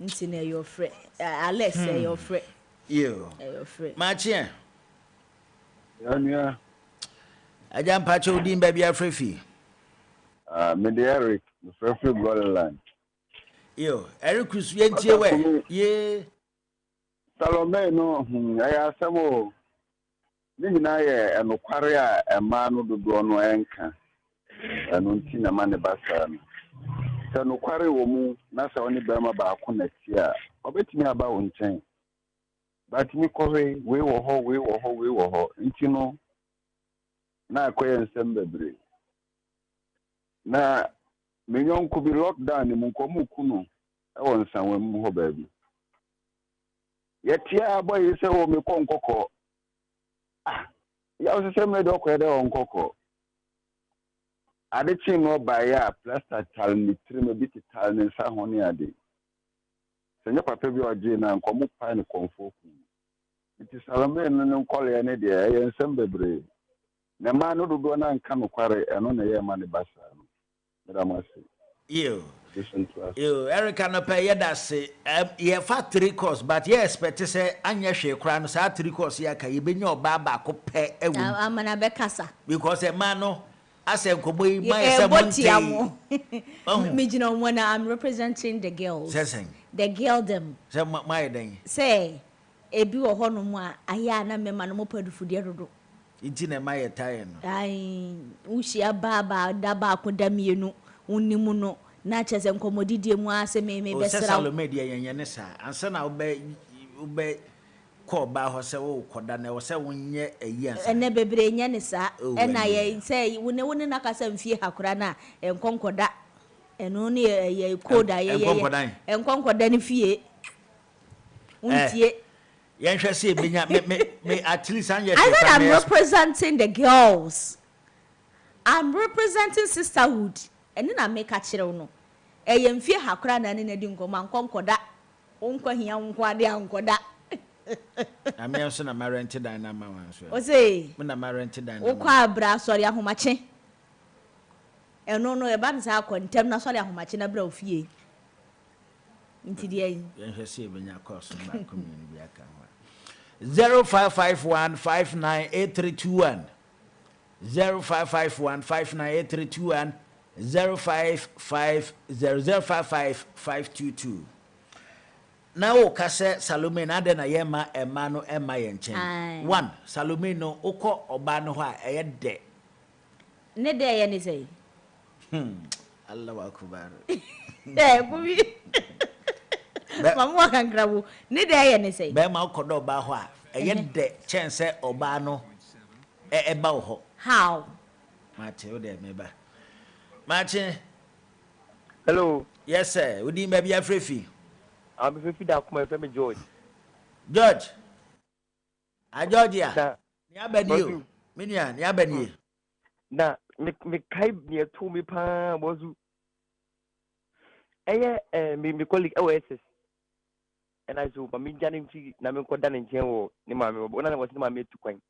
nti na your friend Alex your friend your friend Machie yeah ajam pa cho din ba bia frefi me de Eric the frefi Golan yo Eric Chris yentie we ye Salome no ya asemo ni nyina ye enokware a ema no dodo no enka eno nti na ma ne basa no se nokware wo mu na se oni bema ba ko na ti a obetimi aba wo nchen but mi kowe we wo ho nti no na akoye nsem bebre na menyon ko bi lockdown ni mu ko mu kunu e won sanwe mu ho baabi yetia boy se wo me konkoko ya o se me do ko de on koko ade chi no ba ya plaster tal ni trim bi tal ni sa ho ni ade se nya papa bi oje na nkomo pa ni konfo ku iti Salome no nkole ne de ye nsem bebre na ma no dodo na nka no kware eno na ye ma ne basa no medamasi you Erica no pay yedase ye fa 3 course but ye expect say anya hwe kra no sa 3 course ya ka ye benya oba ba ko pe ewu amana be kasa because a man no ase nkobo yi man say monte me gina one I'm representing the girls the girl them say my den say ebi wo ho no mu a aya na mema no mo padufude dodo inti na my tie no ai ushia baba da ba ko da mienu unimu no na chese nkomodidie mu ase me besra Salome de yenye ne sa ansa na ube ko ba ho se wo koda na wo se wonye ayi ansa ene bebre nya ne sa ena ye se wone na kasa mfie hakura na enkonkoda eno ne ye koda ye enkonkoda ne fie untie yen hwe se benya me at least anya I'm representing the girls. I'm representing sisterhood. And then I make a chiro no. Eye mfie hakura na ne di nkoma nkonkoda. Onkwa hia nkwa de ankoda. Ami enso na marent dynama wan so. O say, me na marent dynama. Okwa abra sori ahomache. Eno no e ba nsa akontem na sori ahomache na bra ofie. Nti de yen hwe se benya course na community bi aka ho. 0551598321 0551598321 0550055522 now kase Salome na de na yema ema no ema ye nchen 1 Salome no ukọ oba no ho a eye de ne de ye ni sei Allahu akbar bubi mamu akankrabu ne de ye ni sei be ma ukodo oba ho a eye de chense oba no eba ho how mate o de meba Martin. Hello. Yes, sir. Would you maybe a free fee? I'm free fee that my friend George. George. Georgia. Nya bani Minia, nya bani. Na me kai near to me pa bozu. Me colleague OSS. And I so me janim fi na me ko dan nchen wo ni ma me wo na was ni ma me tu kwan.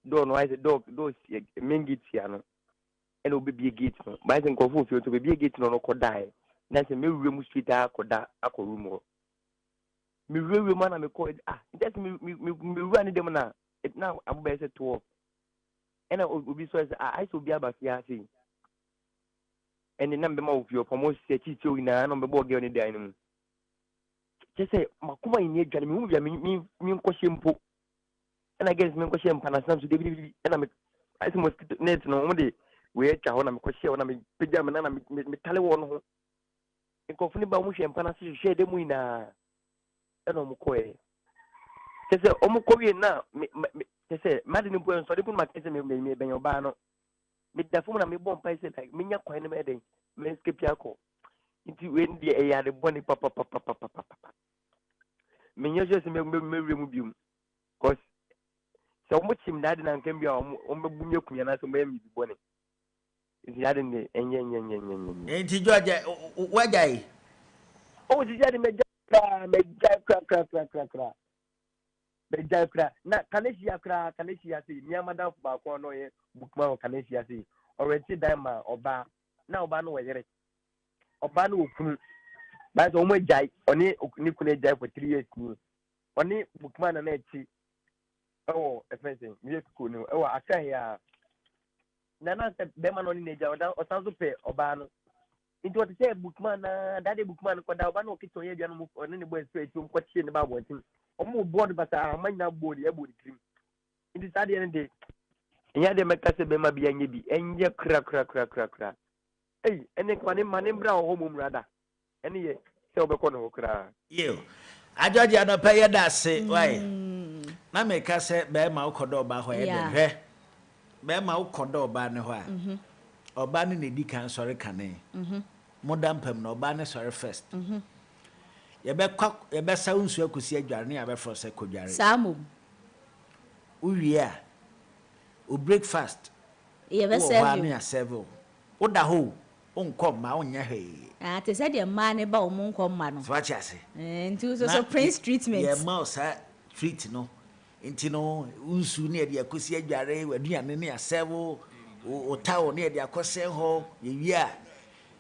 Do no I say dog do mengit ya no. And will be a gate. But I think of you to be a gate no could die. That's a room street. I could die. I could room. Me really man, I call it. That's me running them now. It now I'm better to. And I will be so as I should be about Yasi. And the number of your promotion teacher in a number board on the dining. Just say, Makuma in your journey, me question. And I guess me question Panasam to David. And I must net no one day. We echa ho na me kwhye ho na me pegya me na me tale wo no ho nkofuni ba mu hwe mpana se hwe de mu ina e no mu koe tese o mu kowie na tese madi ni po so de pun ma tese me benyo ba no me dafu mu na me bom pa se like me nya kwan ne me den me skip yakọ nti we ndi e ya de boni papa me nya je se me mu bium cause so mu chim dadi na nkam bia o me bunye kunya na so me mi bi boni. Enti George wajai oh jijadi me kra na kanesia si niamada ba ko no ye bukma kanesia si already dama oba na oba no weyere oba no okunu ba so mo jai oni ni kunu jai for 3 years ni oni bukma na echi oh efense mi ku no e wa aka ya Nana said, Beman on Naja, or sounds of pay, or ban. It was a bookman, daddy bookman, could have no kitchen or any boy straight to question about what thing. Or more bored, but I might not board the body cream. It is at the end of the day. And yet they make us a bema be and ye be, and ye crack. Hey, and then my name brown home rather. Any ye, so be corner cry. You. I judge you not pay that say, why? Na make us say, bear my codo by where Bema ukodo oba ne ho a oba ne nedi kan sori kane modern pem no oba ne sori first ye be sa unsu akosi adware ne ya be frose kodware samu uwie a o breakfast ye be serve ne ya serve Oda ho onkom ma onya he. Te said the man ba o mun kom ma no. So what you say? Nti so prince treatment. Yeah, mouse treat no. Nti no unsu ne de akosi adware waduane ne asewo o tawo ne de akose ho ye wia.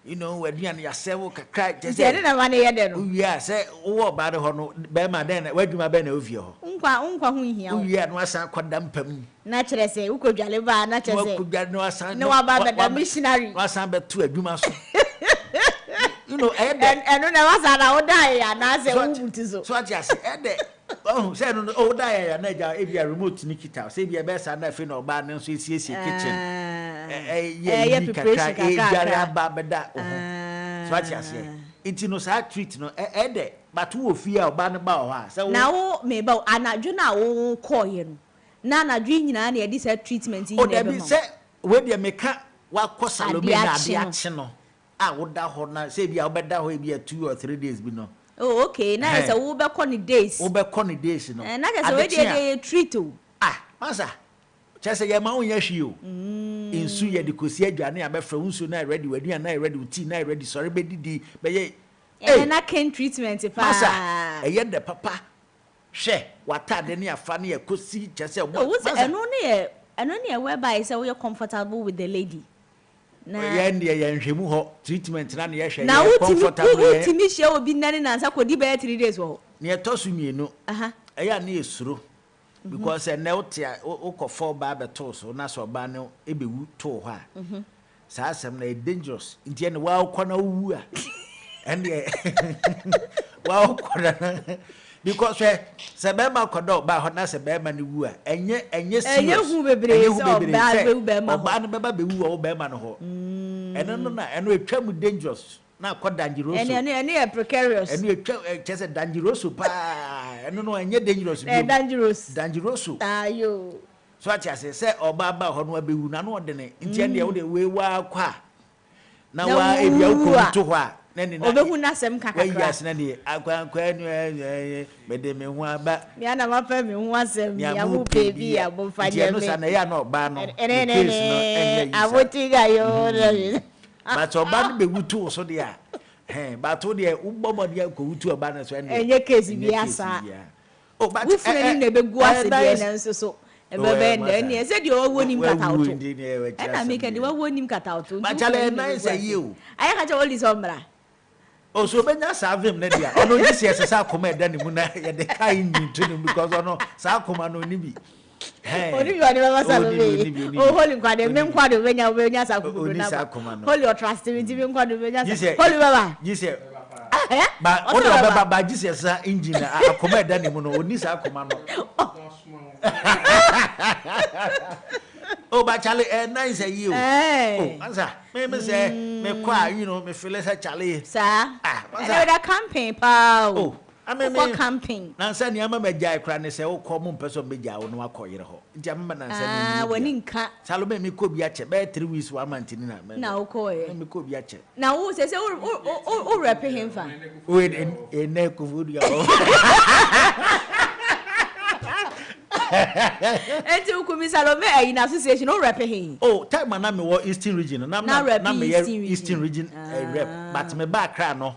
You know, waduane asewo kakra just. Nti na ma ne ye de no. Wia say wo ba de ho no be ma den wadwuma be na ofie ho. Nkwa ho hia wo. Wia no asan kwada mpam. Na kire say ukodwale ba na kire say. Ukodwale no asan. No aba be da missionary. No asan be to adwuma so. You know, and no was an die, and I said, so I just said, oh, said, oh, die, and I be a remote Nikita, say, be a best and I feel no bad, and so it's kitchen. Yeah, Babada. So I just say, it's no sad treat, no, Ede, but who fear Banaba. So now, maybe, and I do not call him. Nana dreaming any of this treatment. Oh, let me say, when you make what cost Salome the action. I would that hold say be better way be 2 or 3 days be no. Oh, okay. Now it's a over conny days. Over conny days, no. And that is already a treat to. Ah, Massa. Just say your mouth, yes, you. In Suya, the Cosia, Johnny, I'm from so now ready, ready, and I ready with tea, now ready, sorry, baby, but ye. And I can treatment if I yet the papa. Share what time any a funny a could see just say, what's and only a whereby so you're comfortable with the lady. Treatment now ultimately she will be nanny answer could be 3 days old. Near Tosumi, no, I near Suru because a neltia or 4 barber toss or Nassau Bano, it be wood to her. Sassam lay dangerous in the end, wow, corner woo and wow, corner. Because Sabema could not buy her Nasa Beman woo, and yet, who be brave, Baba be woo or Beman ho. And we come with dangerous. Now, quite dangerous. And precarious. And we just a dangerous, I don't know, and yet dangerous. Dangerous. Ah, you. So I say, or Baba, or be none ordinary. In the only way, wow, qua. Now, if you go to her. Obehu na sem kaka. Yes, nani akwankwanu medeme ho aba. Ya na mafa me ho asem ya mu baby abofanye me. No sana ya no ba no. Aboti ga yo. But oba no be wutu so de a. But o de ubombo de ko wutu oba na so enye case bi asa. Oh, but we friend na be gu ase de na nso so. Ebebe na e se de owo nim kata oto. E na make de owo nim kata oto. But chale na say you. Aya ka che oli so mra. Oh, so benya savim na dia. Ono ni se sa akoma eda ni mu na ye de kai nyi to ni because ono sa akoma no ni bi. Oni bi wani mama Salome. Oh, holy nkwade me nkwade benya sa akoma na. Holy your trust me bi nkwade benya sa. Holy baba. Jise. Ba ono baba jise sa engine akoma eda ni mu no oni sa akoma no. Oh, but Charlie, nice you. Oh, answer. Me say, me qua, you know, me feel like Charlie. Sir, I campaign, pal. Oh, I mean, camping. Now, send your mamma Jai Cran say, oh, common person be Jao, no, I call you. Jamman, when in cat. Salome, me could be at your bed 3 weeks, 1 month in now, call me could be at you. Now, who says, oh, rapping him for? Wait, in neck of wood. And to come Salome in association or rep him. Oh, time my name was Eastern Region, and I'm not Eastern Region rep, but me back no.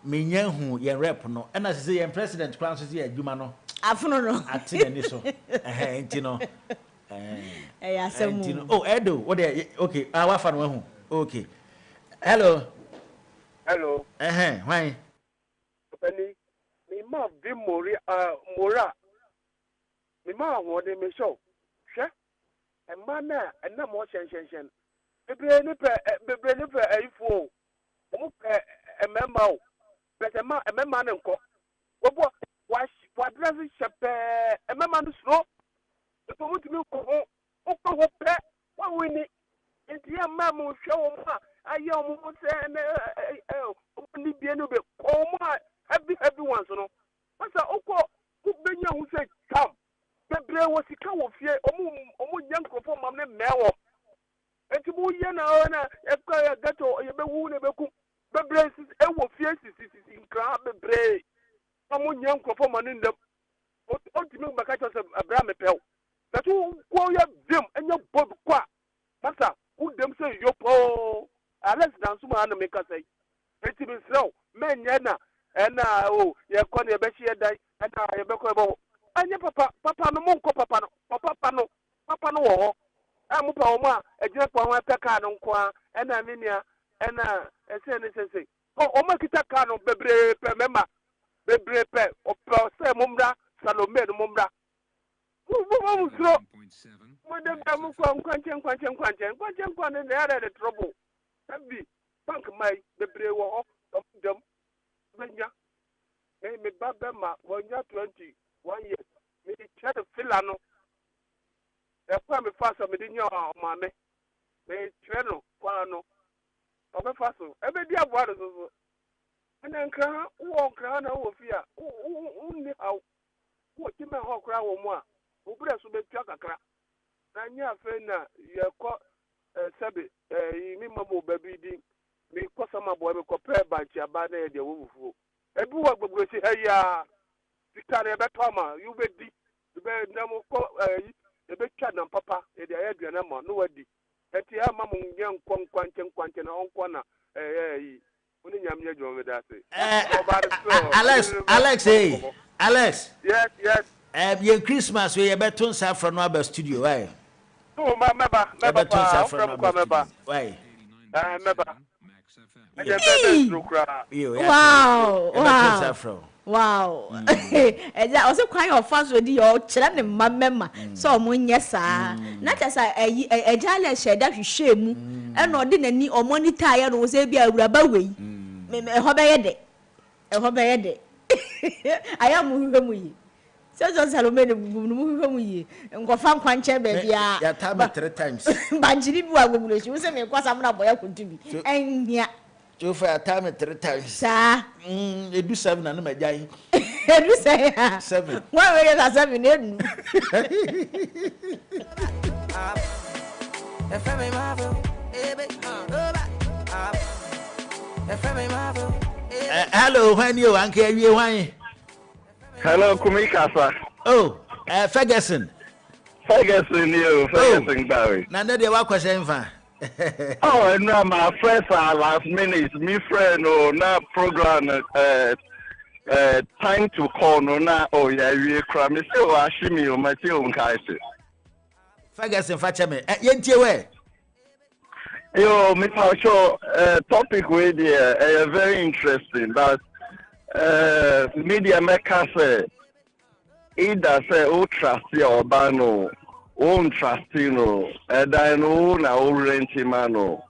Me who ye rep no, and I say President Francis here, Jumano. Afuno. I think so. Oh, Edo, what they okay, our fan one. Okay. Hello. Hello. Why? Penny, me ma be Mora. Me ma wo de me show. Hwe. E ma na na mo shen. Bebre ni pe aifo. Mo pe emema o. But emema na nko. Obo wa dress shepe emema no sro. To mo timi ko o ko pe wa wini. Enti ya ma mo hwe wo ma aye o mo se na o ni bie no be ko ma heavy ones no. Asa okọ ku benya hu se come. Bebre wo sika wo fie omu nyankrofo mam ne mewo enti bu ye na ekwa gato ye be wu ne be ku bebre e wo fie sisi nkra bebre omu nyankrofo mam ne ndem o timi ba ka cho se abra me pew that ko ye dem enya bob kwa masa u dem se yopo Alex Dansuma na make say. Eti bi slow. Men na ena o ye ko na ye be hie dai ena ye be ko ebo. Anya papa no monko papa no wo. Amu pa o ma ejina kwa ho ataka no nko a ena minia ena ese ne sese. O ma kita ka no bebre pe mema. Bebre pe o pe se mumra Salome no mumra. Wo sro. Mo dem am ko nkwanche ne ya the trouble. Tabi bank mai bebre wo ho dem benya. Me baba ma wonya 21 years. Me try to feel ano. E kwa me fast me di nya o ma me. Me try no kwa no. O be fast o. E be di abo ado so. Ana nkra wo nkra na wo fia. Unni aw. Wo ti me ho kra wo mu a. Wo bre so be tua kakra. Na nya fe na ye ko sebe mi mamo baby di. Me ko sama boy me ko pe banchi aba na ye de wo fufu. Ebi wo gbogbo si heya. Sika na be toma, you be di. You be na mo ko e be twa na papa, e de aye na mo no wadi. Eti ya mamu nye nkwanche na onko na Uni nyamye jo me da say. Alex. Yes. Ye Christmas we ye beto nsa fra no aba studio why? Oh meba meba. Why? Meba. Wow. Eja also kwai of fans we di yo kire ne mamema so mo nye saa. Na chasa eja le sheda hwehwe mu. E no de nani o monitor ya no se bia awuraba wei. Me ho be ye de. Aya mu hwehwe mu yi. So Salome ne mu hwehwe mu yi. Nkofa nkwanche be bia. Ya time 3 times. Banjiri bi wa gbogbolo se me kwasa mu na boya kuntubi. Enya So for a time 3 times. Sir. Edu 7 na ma jai. Edu 7. Why we get 7 edu? Hello, when you anke wie wan? Hello, Kumikasa. Oh, Ferguson. Ferguson Barry. Na de wa kwese mfa. Oh, no, my friends are last minute. Me friend, no, na program, time to call, no, na, oh, yeah, we cram. Me say, oh, Ashimi, oh, my dear, Kaisi. Ferguson, Fatchame, yentie we. Yo, me show topic with you, very interesting. But media makers say, either say, oh, trust your bano. Trustino, and I know now renting mano.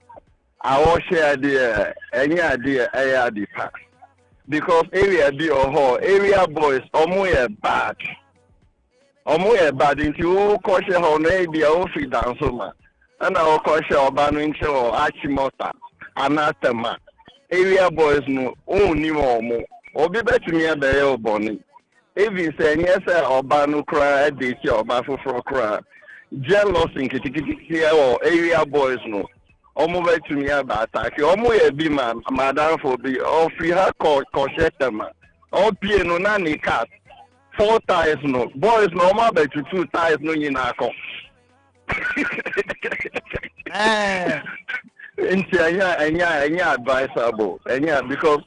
I will share any idea I the past. Because area be or area boys almost bad. Almost bad into cautious on maybe a feed down so much. And I will cautious or banning or Archimota, anathema. Area boys no only more. Or be better me a day bonnie. If you say yes, or banu cry, this or baffle for cry. Jealous in Kitty or area boys no. Almost to me about attack. Almost be man, madam for be all free her caution. All piano nanny cat. 4 tires no. Boys no more bet to 2 tires no in our call. Any advisable. Because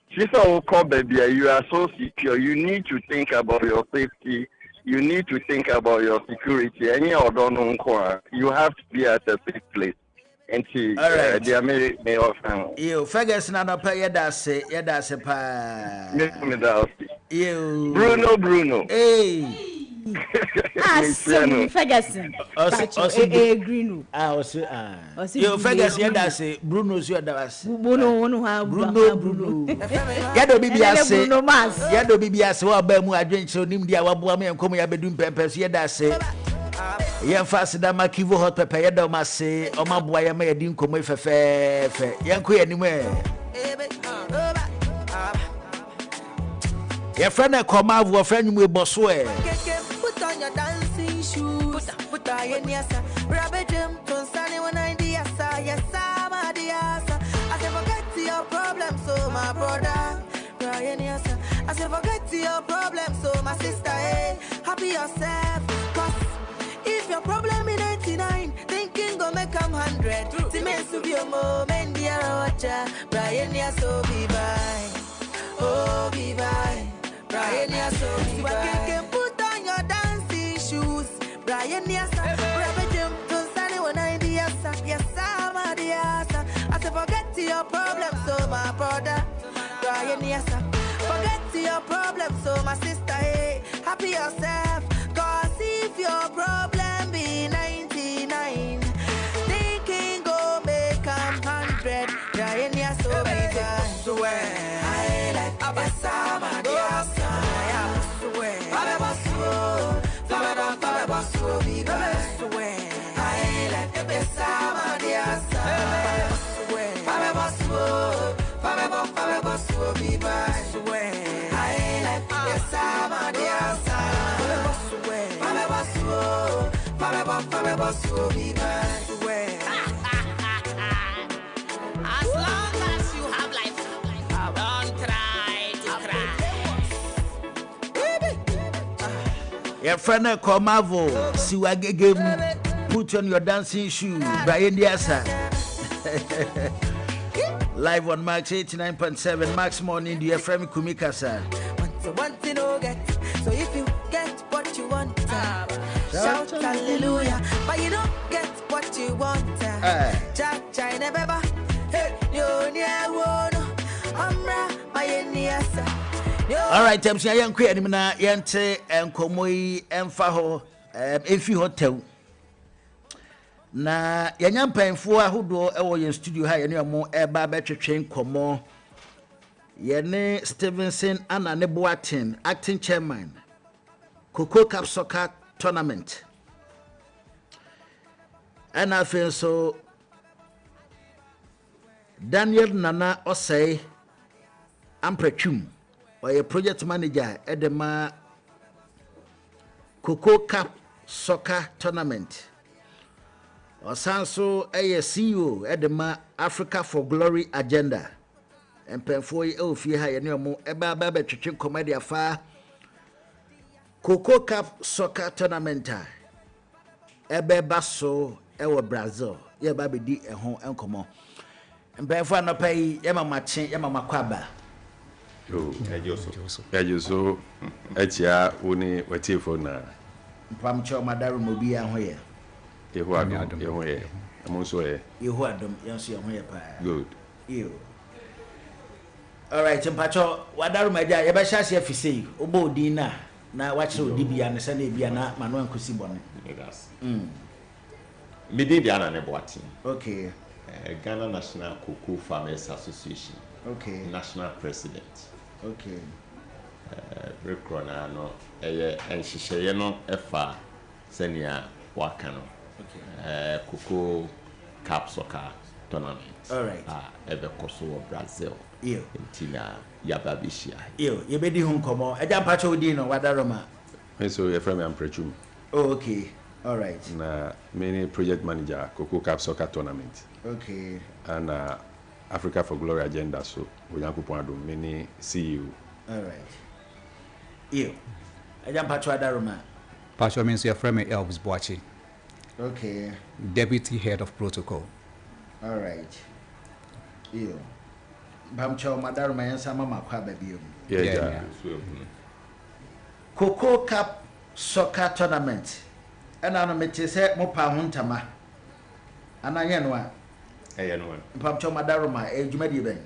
she's all call baby, you are so secure. You need to think about your safety. You need to think about your security. Any other non-core, you have to be at a safe place. And see, the American may often. You Ferguson and pay yadase pa. You Bruno. Hey. Ferguson. Green. You Ferguson yadase Bruno so yadase. Bruno. Yado bibiase wa ba mu adwenche onim dia waboa me enkom ya bedum pempes yadase. Yen fast da makivo hot pepper yada ma se o ma boa ya ma yadi nkomo fefefe. Yen ko yanim Your friend a come out with a friend with Boswell. Put on your dancing shoes. Put on your niasa. Rabbit him to sunny one idea. Yes, my dear. I said, forget your problems, so my brother. Ryan, yes, I said, forget your problems, so my sister. Hey, happy yourself. Cause if your problem in 99, thinking go make 100. 100. Times to be a moment, dear watcher. Brian, yeah, so be bye. Oh, be bye. Brian, yeah, so be bye. You can put on your dancing shoes. Brian, yeah, so Rabbit Jim, don't stand it when I be a sack. Yes, I'm a dear. I say, forget your problems, so my brother. Brian, yes, forget your problems, so my sister, hey, happy yourself. Cause if your problem be 99, thinking go make 100. Brian, yes, so be done. Swear, I like Abasama, dear son. I am swear. Fababas, be done. Swear, I like Abasama, dear son. Fababas, be by swear. I like Abasama, dear son. Fababas, be by swear. As long as you have life, don't try to cry. Your friend Komavo, Siwagegem, put on your dancing shoe, Brian Diasa. Live on Max 89.7, Max Morning, dear friend Kumikasa. Want to know get, so if you get what you want, shout hallelujah. But you don't get what you want, China beba, hey, you near one, Amra, my niasa. All right, I'm saying, young queer, Yente, and Komoi, and Faho, if you hotel. Na yanyam panfo ahodo ewo yen studio ha yene mo eba betwetwen komo yene Stevenson ana ne Boatin acting chairman Cocoa Cup Soccer Tournament and afen so Daniel Nana Osei Ampretwum or project manager edema Cocoa Cup Soccer Tournament. Osanso CEO edema Africa for Glory agenda. Empemfo ofi ha ye ne omo eba betwetwe comedy afa Cocoa Cup Soccer Tournament. Ebe baso ewo Brazil. Ye ba bedi ehon enkomo. Empemfo anopai ye mamache ye mamakwaba. Yo, ejoso etia woni watifo na. Mpamcho madaru mobi ahoye. Yehuadom, Yehoye, Amonsoe. Yehuadom, yes, Yehoye. Good. You. All right, Mpacho, Wadaru Maja, Yabashas Yafisi, Obo Dina, now watch Dibia and Sunday Biana, Manuel Kusibon. Yes. Midiana Nebwati. Okay. Ghana National Cocoa Farmers Association. Okay. National President. Okay. Rick Ronano, and Shishayano Efa, Senia Wakano. Okay. Cocoa Cup Soccer Tournament. All right. Ebe Kosovo, Brazil. Iyo. Tina Yababishia. Iyo. Yebedi hunkomo. Eja mpacho udino wadaroma. So your friend Ampretwum. Oh, okay. All right. Na many project manager Cocoa Cup Soccer Tournament. Okay. And Africa for Glory agenda. So we can do many CEO. All right. Iyo. Eja mpacho wadaroma. Pastor means your friend Elvis Boachi. Okay. Deputy Head of Protocol. All right. Iyo. Bamcho madaroma yansa mama kwa babiyo. Yeah. Cocoa Cup Soccer Tournament. And I mete se mo pa huntama. Ana yenwa. Yenwa. Bamcho madaroma ejumadi ben.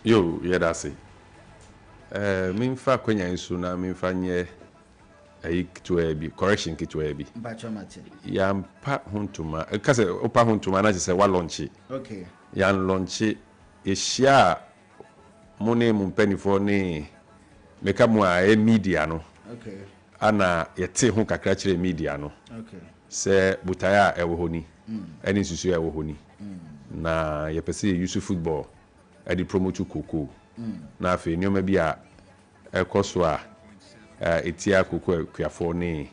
Yo, that's it. Minfa kwenya nsu na minfa nye kitwebi correction kitwebi Bacho mate. Ya mpa huntuma kase opa huntuma na se wa launchi. Okay. Ya launchi ehia mone mumpenifo ni meka mu a media no. Okay. Ana yete hu kakra kire media no. Okay. Se butaya ewo honi. Ani susu ewo honi. Na yepese use football e di promote Cocoa. Na afi nyoma bi a ekoso a etia Cocoa kuafo ni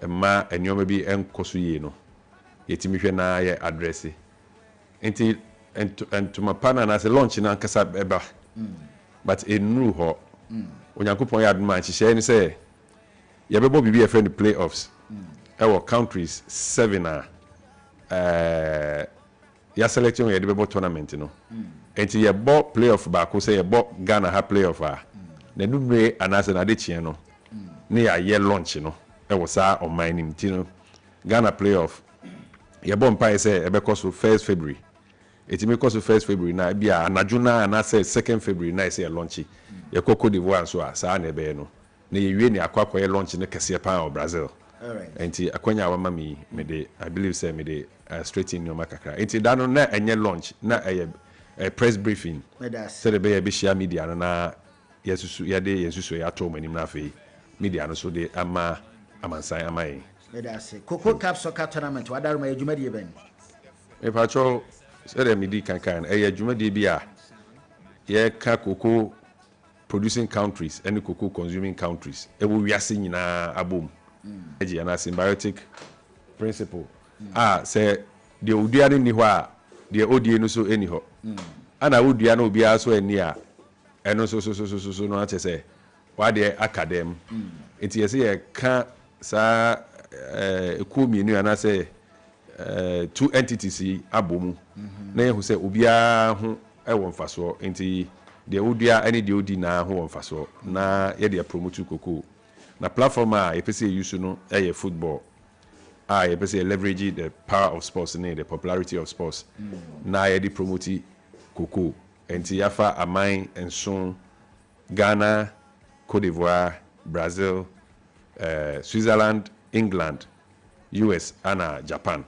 ma nyoma bi enkoso yi no yetimi hwe na ye address enti entuma pana na se launch na nkasa eba but enru ho onyankopon ya aduma nhihye ni se ye bebo bibi e friend playoffs ɛwɔ countries 7 a ya selection yɛ de bɛbɔ tournament no enti yɛ bɔ playoff baako sɛ yɛ bɔ Ghana ha playoff a na dudure anase na de kye no ne ya yɛ launch no ɛwɔ saa ɔman nim ti no Ghana playoff yɛ bɔ mpa sɛ ɛbɛkɔ so 1st February eti me kɔ so 1st February na bia anadwo na anase 2nd February na sɛ yɛ launch yɛ kɔ Cote d'Ivoire so a saa na ɛbɛyɛ no na yɛ wie ne akɔ yɛ launch ne kɛseɛ pa wɔ Brazil. Enti akwanya wa mami me de I believe say me de straighten your kakra enti da no na enye launch na a press briefing say the be share media na yesusu ya de yesusu ya to manim na afei media no so de ama amansan amai me da say Cocoa Cup soccer tournament wadaro ma adwuma de ben e pa cho say the media kankan e adwuma de bi a ye ka cocoa producing countries and cocoa consuming countries e wo wiase nyina abom eji na symbiotic principle say the odua ni ho a the odie no so eni ho ana odua no obia so ani a eno so no ate say wa de academ enti yesi ye ka sa economy ana say 2 entities abomu na ye hu say obia ho e won faso enti the odua ani the odi na ho won faso na ye de promote cocoa na platform a yepese use no e football yepese leverage the power of sports and the popularity of sports na ye dey promote cocoa enti yafa aman enson Ghana, Cote d'Ivoire, Brazil, Switzerland, England, US and Japan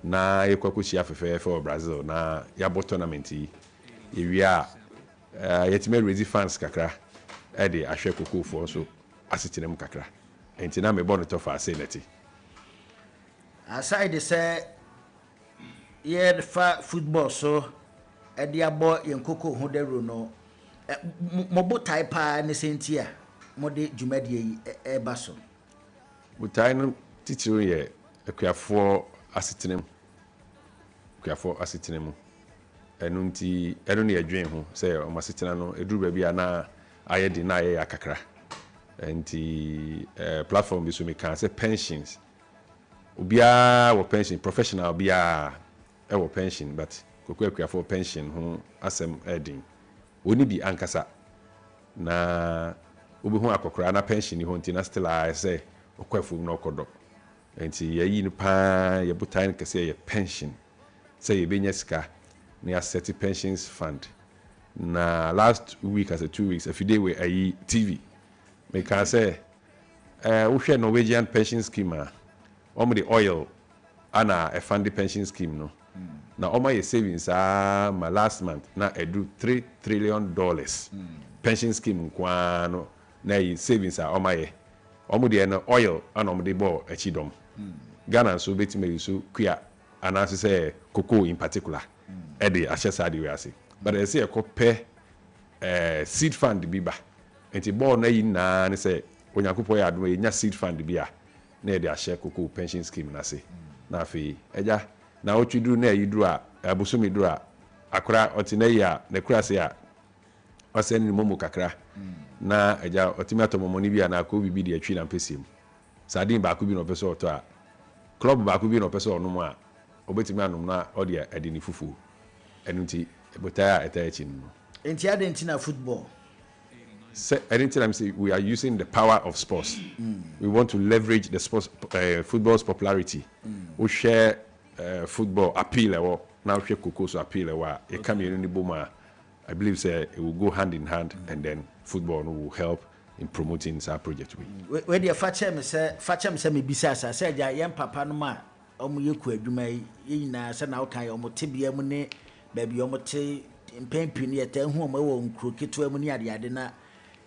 na yekwaku chia fefe for Brazil na yabo tournament yi ewia yetime raise fans kakra e dey ahwe cocoa for so asitinem kakra enti na me bɔ no to fa say neti aside say ye fa football so e dey abo yen cocoa ho daro no mo type ne sentia mo de dwumade yi e ba so butai no titiro ye akuafo asitinem enu nti enu ne adwen ho say o masitina no eduru ba bia na ayedi na aye akakra enti platform bi so me kan say pensions obia wo pension professional bia e wo pension but kokuakua for pension ho asem edin oni bi ankasa na obi ho akokora na pension ni ho nti na still I say okwafu no okodo enti yayi ni pa ye butan kase ye pension say ye benya sika na ya set pensions fund na last week as a 2 weeks if day we ayi TV me can say we share Norwegian pension scheme omo the oil ana a fund pension scheme no na omo ye savings ma last month na edu $3 trillion pension scheme kwa no na ye savings omo ye omo the no oil ana omo the bo achidom Ghana so betime so kua ana say cocoa in particular e dey ashesa dey we ase but they say e ko pe seed fund bi ba enti ball na yi na ne say onyakopo ya adom enya seed fund bi a na e dey share cocoa pension scheme na say na afi eja na otwiduru na yiduru a abusumi duru a akora otina yi a na kura say a osen ni momo kakra na eja otimi atomomo ni bi a na ko bibi de atwi na mpesiem sadin ba ko bi no peso oto a club ba ko bi no peso ono mo a obetimi anom na odi adini fufu enunti ebotaya etachi no enti adentina football say anything I'm saying we are using the power of sports. We want to leverage the sports football's popularity. We share football appeal now share cocoa so appeal it come in the boma. I believe say it will go hand in hand and then football will help in promoting our project. Where the fachem say me bisasa say ja yem papa no ma omo yeku adwuma yi na say na okan omo tebia mu ne ba bi omo te mpempi ne yeta hu omo wo nkro keto mu ne ade na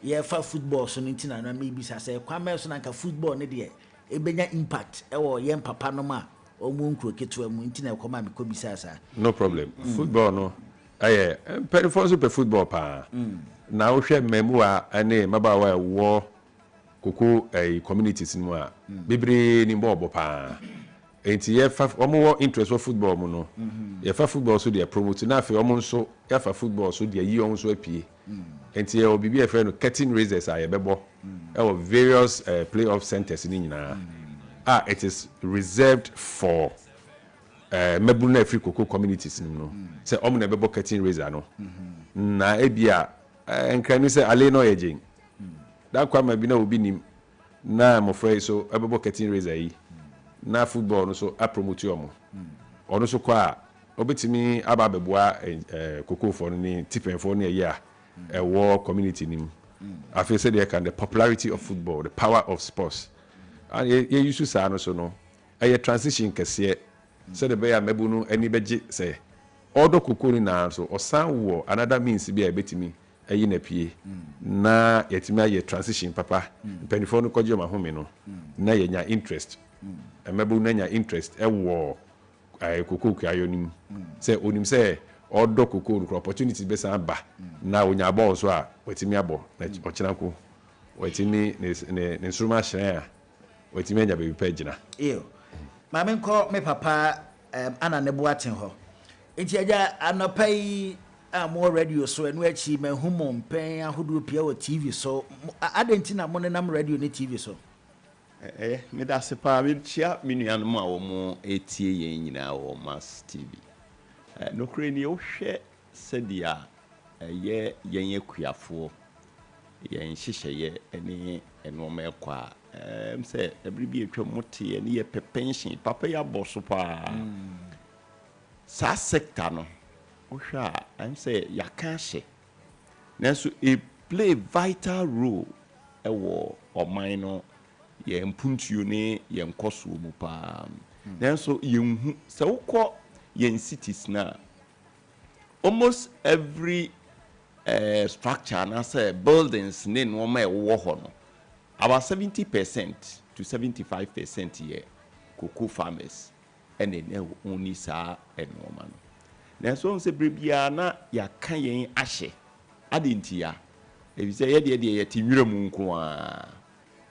ye fa football so ntina na me bisasa kwame so na nka football ne de ebenya impact e wo yem papa no ma omo nkro keto mu ntina ko ma me ko bisasa no problem football no aye perform super football pa na wo hwe memu a ane mabawa wo koko communities mu a bebre ni bo pa enti ye fa omo interest for football mu no ye fa football so dey promote na afi omo nso ye fa football so dey yi omo so apie enti ye obibi e fe no curtain raisers a ye bebo e wo various playoff centers ni nyina it is reserved for mebuna free cocoa communities no say omna bebo curtain raiser no na ebia enkran say ale no yejin da kwa ma bi na obi nim na mo frey so bebo curtain raiser yi na football no so a promote omo ono so kwa obetimi aba beboa cocoa for ni tipen for ni ya war community nim I feel say they can the popularity of football, the power of sports. And you used to say no so no. A transition kese so the bear mebunu any beji say odo kokoni na so osan wo another means be a betimi ayi na pie na yetimi aye transition papa penifo no koje ma home no na yenya interest mebunu na nya interest e wo kokoku ayonim say onim say odo kokoku opportunity be san ba na onya ba so a wetimi abo na ochinako wetimi ne nsuruma hyen wetimi anya be pagina iyo mame nko me papa ana ne boaten ho enti aja anopai amo radio so enu achi mahumo mpen ahodo pia o TV so adenti na mo ne nam radio ne TV so me da se pa me chia minuan mo a wo mo etie yen nyina wo Mass TV no kreni o hwe sedia ye yen yakuafo yen hyehyeye ene enoma ekwa say every be a mote and ye pension papa ya bosso pa sa sector no ohwa I'm say ya kanhye nanso it play vital role ewo oman no ye mpuntuo ne ye nkoso mu pa nanso ye hu se wokọ ye cities na almost every structure na say buildings ne no ma ewo ho no about 70% to 75% here cocoa farmers and then only sa enoma no na so say brebia na ya kan yen ahye adintia e bi say ye de ti nwira mu nko a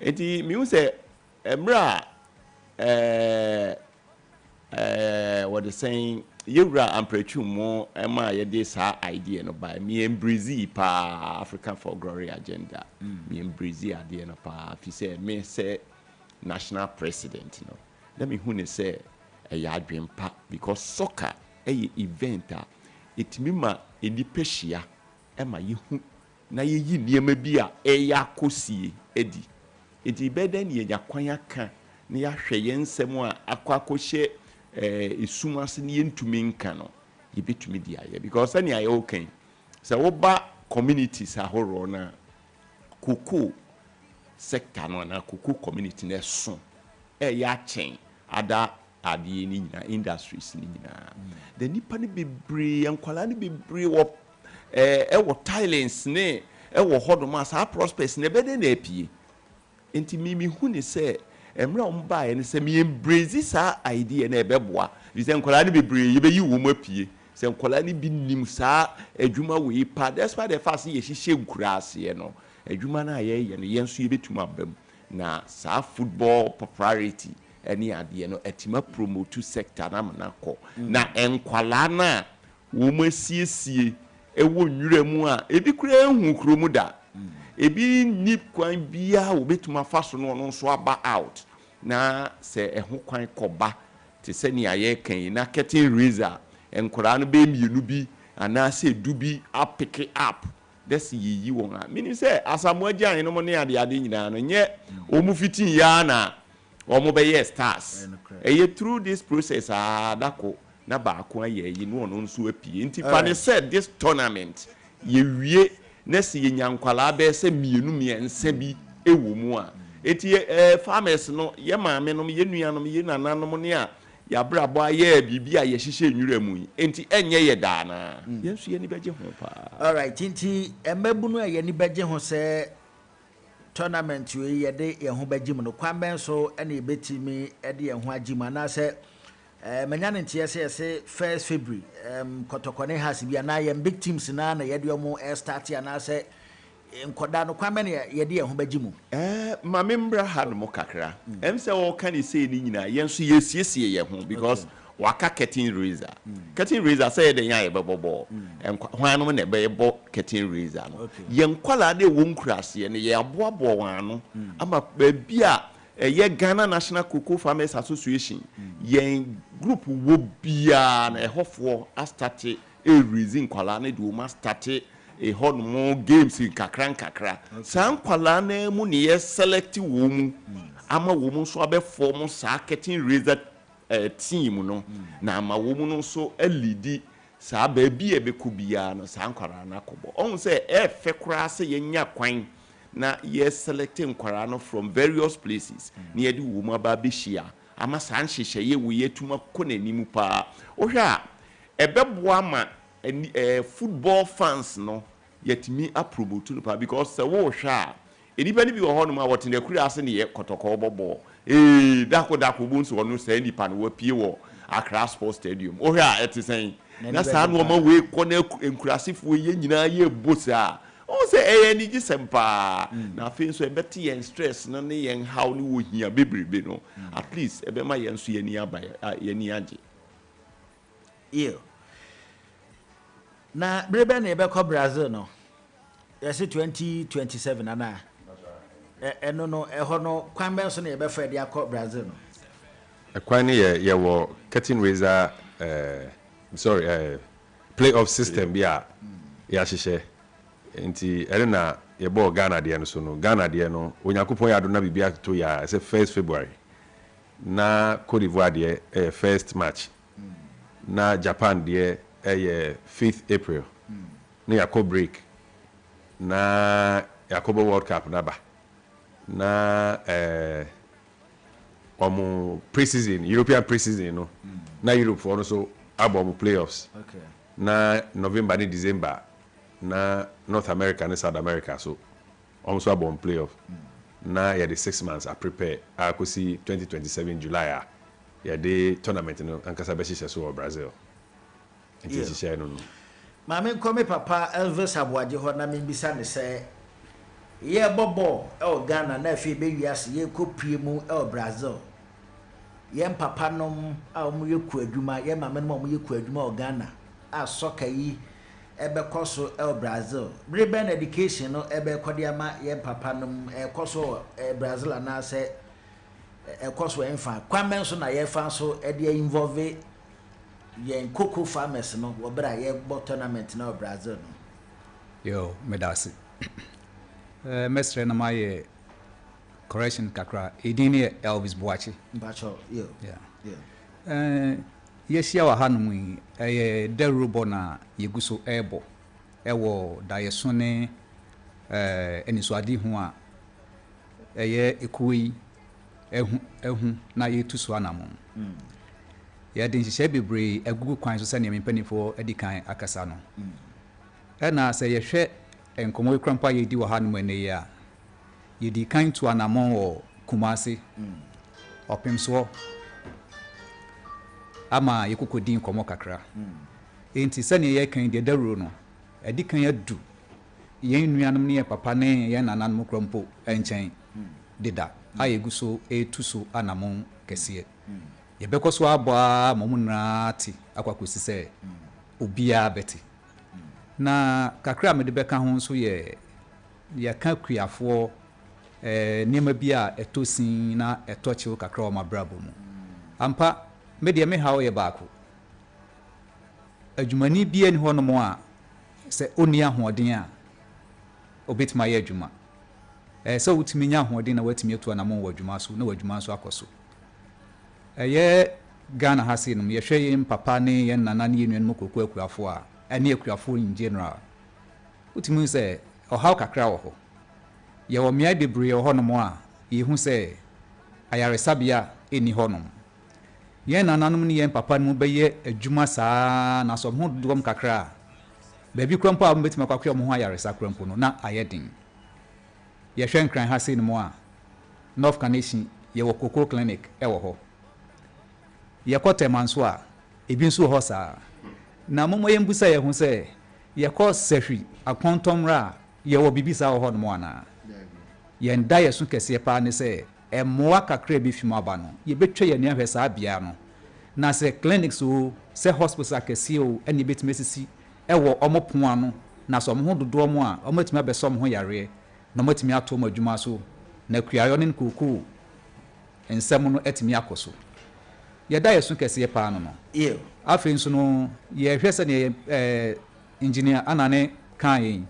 enti mi hu say emra what they saying yewra amprechu mo ema ye de sa idea no by me embrace pa African for Glory agenda me embrace idea no pa fi say me say national president no let me who ne say ya adwempa because soccer event a etimima edipehia ema ye hu na ye yi niema bi a ya kosie edi edi beden ye yakwan aka na ya hwe ye nsem a akwakohye isumase ne yentumi nka no yebetumi dia ye because any aye okay so woba communities ahoro na cocoa sector no na cocoa community na so ya chen ada ade ni nyina industries ni nyina the nipa ne bebre yankwala ne bebre wo wo Thailands ne wo hodoma sa prospects ne bede na apie enti mimi hu ne se emra omba ye ne se me embrace sa idea na ebeboa bi se nkola ne bebre ye be yi wo mu apie se nkola ne bi nim sa adwuma we pa that's why the fast ye hihye nkurase ye no adwuma na ye ye no yenso ye betuma bam na sa football popularity any ade no etima promote sector na manako na enkwala na wo mu asiesie ewo nwura mu a ebi kura ehu kromu da ebi ni kwan bia wo betuma faso no no so aba out na se eho kwan koba te se ni aye kan na curtain raiser enkora no be mienu bi ana se du bi pick up this yi won a meaning say asamu agian no mo ne ade nyina no nye omu fitin ya na omu be yes stars through this process adako na ba ko aye yi no no nso apie nti fa ne said this tournament ye wie na se ye nyankwala be se mienu miensa bi ewo mu a eti farmers no ye maame no ye nuanom ye nananom ne a ya brabo aye bibia ye hihye nwura mu enti enye ye da na yensu ye ni beje ho pa all right enti emabunu ye ni beje ho se tournament we ye de ye ho beje mu no kwamben so ene e betimi e de ye ho agima na se manyane ntie se 1st February kotokone has bia na ye big teams na ye de omo start ya na se nkoda no kwamben ye de ye ho beje mu ma membra ha no kakra se wo kan say ni nyina yenso yesiesie ye ho because waka curtain raiser say de yan ye bebobo hwan ne be bo curtain raiser no ye nkwala de wo nkurase ne ye aboabo wan no ama ba bia Ghana National Cocoa Farmers Association yen group wo bia na ehofo a start a raising kwala na do ma start a more games in kakra san kwala na mu ne ye select wo mu ama wo mu so abefo mu sa getting raised team no na ama wo mu no so lead sa ba bi e be ku bia no san kwala na kobo on say fe kura se yenya kwan na yes selecting kwarano from various places near the woman babishia ama san hyehyɛ ye wo yetuma konanimu pa ohwa ebeboa ma football fans no yetimi apromote no pa because se wo hwa enipa ni bi wo hono ma wote na kura ase ne ye kotoko bobo dako bunso wono se nipa no wapie wo Accra Sports Stadium ohwa etisen na san wo ma we kona enkurasefo ye nyina ye bosa o say any gisempa na fe so e beti yen stress no ne yen how ni wo hia bebrebe no at least e be ma yen so yeni aba yeni age na brebe na e be ko Brazil no yes 2027 ana eno no e ho no kwan ben so na e be fa dia ko Brazil no e kwan ni ye wo curtain raiser playoff system bia ya hyehyɛ nti elena ye bo Ghana de no so no Ghana de no Onyankopon ya do na bibia to ya say 1st February na Cote d'Ivoire de 1st March na Japan de 5th April na Yakob break na Yakob World Cup na ba na pre-season European pre-season no na Europe for no so abo playoffs okay na November ni December na North America and South America so almost a bomb playoff na the 6 months I prepare I could see 2027 July the tournament no ankasa be hyehyɛ so Brazil nti hyehyɛ no ma me come papa Elvis Aboaje ho na me bisa ne sɛ ye bobo Ghana na afi be wiase ye kopie mu Brazil ye papa nom a mo ye ku adwuma ye ma me no mo ye ku adwuma Ghana a soccer yi ebe koso Brazil Breben education no ebe kodiama ye papa num koso Brazil na se koso enfa kwamen so na ye fa so e de involve ye cocoa farmers no obra ye bo tournament na Brazil no yo medasi mestre na my correction kakra edini Elvis Boachi bacho yo yeshia wa hanum derubo na yeguso ebo ewo dayeso ne enisoade hu a ekuyi ehu na yetuso anamo ye din hye bebre agugu kwan so se ne mpanifo edikan akasa no na se ye hwe enkomo ekrampa yedi wa hanum ene ya yedi kan to anamo wo Kumasi opimso ama yekokodin komo kakra enti sane ye kan de dawro no edi kan adu yen nuanom ne papa ne yen nananom krompo enchen deda ayeguso etuso anamon kese ye bekoso aba momunati akwakosi se obia beti na kakra me de beka ho so ye kan kuafo niema bia etosin na etoche kakra o mabrabo mu ampa media me hawo ye baako adwumani bia ni hono mo a se oni ahoden a obetima ye adwuma so wutimi nya ahoden na watimi etu na mo wadwuma so na wadwuma so akoso ye Ghana hase no ye hwe ye papa ne ye nana ne yenu mo kokko akuafo a ene akuafo in general wutimi se ohaw kakra wo ho ye wo mia bebre hono mo a ye hu se ayaresabia eni hono yen nananom ne yen papa no beye adwuma saa na so ho dodom kakra ba bi krampo a mbetima kwakwa mo ho ayaresa krampo no na ayedin ye hwen kran ha se no mo a North Carnation ye wo Cocoa Clinic e wo ho ye kote manso a ebi nso ho saa na momo ye mbusa ye hu se ye ko sehwi akontomra ye wo bibisa wo ho no mo ana ye nda ye so kese pa ne se emoa kakra bi fim aba no ye betwa ye ne ahwesa bia no na se clinics o se hospital akese o ene betimesisi ewo omopon ano na so mo dodo mo a omatimi abeso mo ho yare na omatimi ato mo adwuma so na kuayo ne kokoo ensɛm no etimi akoso yɛda yɛ so kɛseɛ paa no no afei nso no yɛhwɛ sɛ ne engineer anane kan yɛn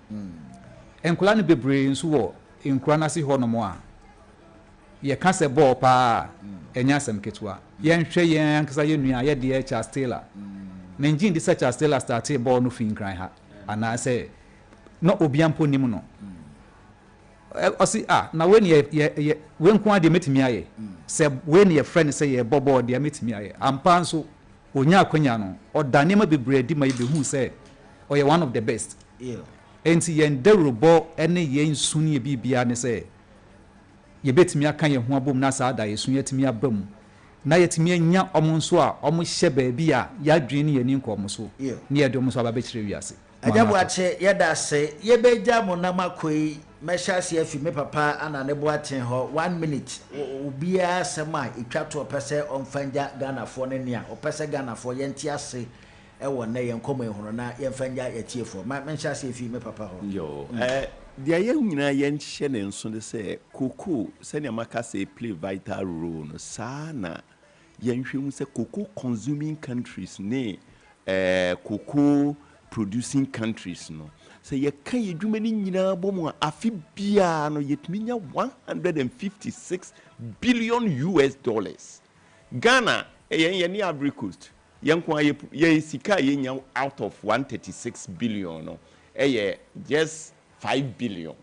nkula no bebree nso wɔ nkura no ase hɔ no mo a yɛka sɛ bɔɔ paa ɛnyɛ asɛm ketewa yɛnhwɛ yɛn ankasa yɛ nua yɛdeɛ Charles Taylor na ngyin de sɛ Charles Taylor starte bɔɔ no fi nkran ha anaasɛ na obiampo nim no ɔsi na we ne we nko ade metimi ayɛ sɛ we ne yɛ friend sɛ yɛ bɔbɔ de metimi ayɛ ampa nso onya akwanya no ɔdane ma bebree di ma yɛ behu sɛ ɔyɛ one of the best enti yɛn derubɔ ɛne yɛn suni bibia ne sɛ yɛbɛtimi aka yɛn ho abom na saa da yɛsu yɛtimi abam na yɛtimi anya ɔmo nso a ɔmo hyɛ baabi a yɛadwene ne yɛni nkɔ ɔmo so ne yɛde ɔmo so abɛkyerɛ wiase Ajabu ache yɛda se yɛbɛgya mo nam akɔyi mɛhyɛ ase afi me papa ana ne boaten hɔ 1 minute obiara sɛm a etwa to ɔpɛ sɛ ɔmfanya Ghanafoɔ ne nea ɔpɛ sɛ Ghanafoɔ yɛnte ase ɛwɔ na yɛn kɔmɔ ehunu na yɛmfanya yɛtiefo mɛhyɛ ase afi me papa hɔ yo deɛ yɛn nyinaa yɛnhyɛ ne nso de sɛ cocoa sɛnea maka sɛ play vital role no saa na yɛnhwɛ mu sɛ cocoa consuming countries ne cocoa producing countries no so ye kan yedwuma ni nyina bɔ mu afi bia no yetumi nya 156 billion US dollars Ghana yen ni Ivory Coast yen kwa ye sika ye nya out of 136 billion no just 5 billion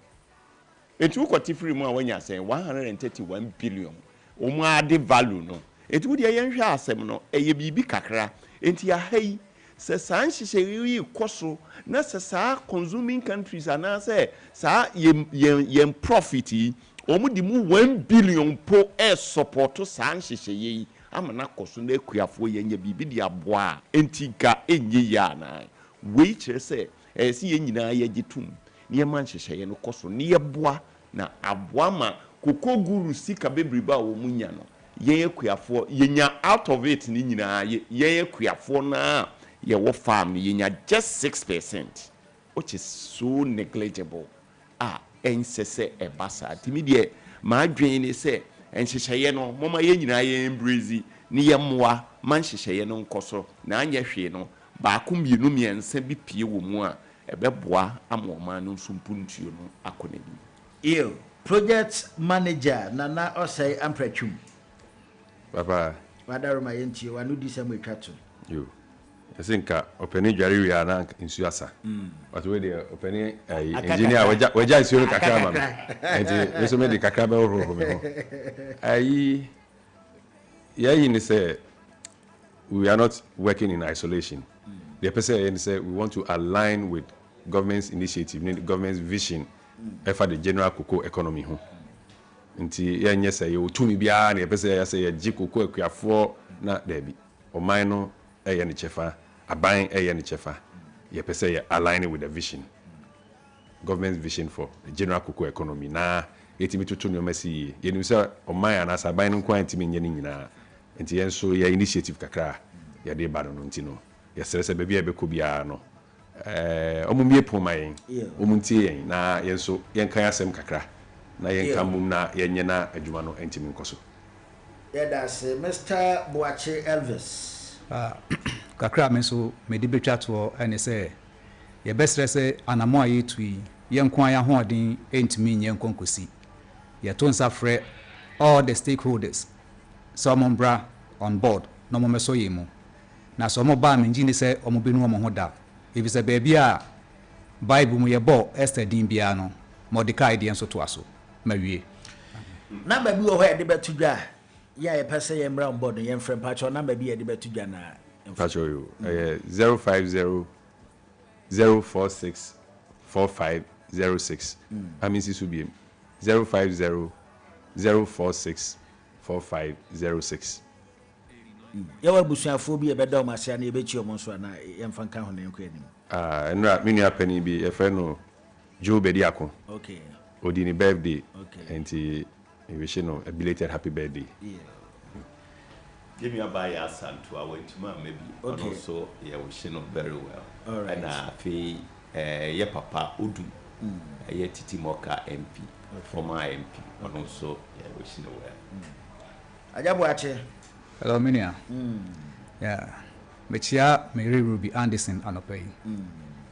etu kwati free mu a wanya say 131 billion o mu ade value no etu de yen hwɛ asɛm no bibi kakra enti ya hai sɛ saa nhyehyɛyi kɔso na sɛ saa consuming countries anaasɛ saa yɛn profit yi ɔmo di mu 1 billion po support saa nhyehyɛyi ama na kɔso na akuafoɔ yɛnyɛ biribi de aboa enti ga enye ya na wei kyerɛ sɛ ɛsi yɛn nyinaa yɛgye tum ne yɛma nhyehyɛyi no kɔso ne yɛboa na aboa ma koko guru sika bebrebe a wɔn mu nya no yɛn akuafoɔ yɛnya out of it ne nyinaa yɛn akuafoɔ na your farm you just 6%, which is so negligible. Ensese e basa. Timidie, my drain is say, and shishayeno, mama yen breezy, near moi, man shishayeno coso, nanya sheno, bakum yunumi and sembi piu moi, a bebois, a more manum sumpuntuno, aconemi. Ew, project manager, Nana or say Amprechum. Papa, Madame, my auntie, I knew this and we cut to you. I think opening jari we are in Suasa. But we the opening engineer we just you kakra man. And we so made the kakra be ro me. You say we are not working in isolation. The person say we want to align with government's initiative, government's vision for the general cocoa economy ho. Nti yenye say you tumi bia na person say ye cocoa akuafo na debi. O man no eye ni chefa aban eye ni chefa ye pese ye aligning with the vision, government's vision for the general cocoa economy na etimi tutu no masi ye nim se o man na sa aban no kwa ntimi nye ni nyina enti yen so ye initiative kakra ye de ba no nti no ye sere be bia be ko bia no omumie pomayen omuntie yen na yen so yen kan asem kakra na yen kan mum na yen nye na adwuma no ntimi nkoso. Yeah, that's Mr. Boache Elvis. Kakra me so me di betwa to ene se ye besre se anamo aye tui ye nko aya hoden entimi nye nkonkosi ye to nsa frɛ all the stakeholders so omombra on board no mo meso ye mu na so mo ba me ngini se omo benu mo ho da ebi se ba bia bible mu ye bo Esther din bia no Mordecai de enso to aso mawie na ba bi wo ho ye de betudwa ya ye pese ye mra on board ye mfrem pacho number bi ye de betudwa na pacho you 050 046 4506 amisi subiem 050 046 4506 ya wa busuafo bi ye beda o masia na ye bechi o monso na ye mfa nka ho na enko anim enra mini apani bi ye fe no Joe Bediako. Okay. Odini birthday. Okay. And he wish you a belated happy birthday. Yeah. Give me a buy a son to our to maybe. Okay. And also, yeah, we should know very well. All right. And I feel, yeah, Papa Udu, yeah, Titi Moka MP, former MP, and also, yeah, we should know well. Ajabuache. Hello, Minia. Yeah. Mechia Mary Ruby Anderson Anopay.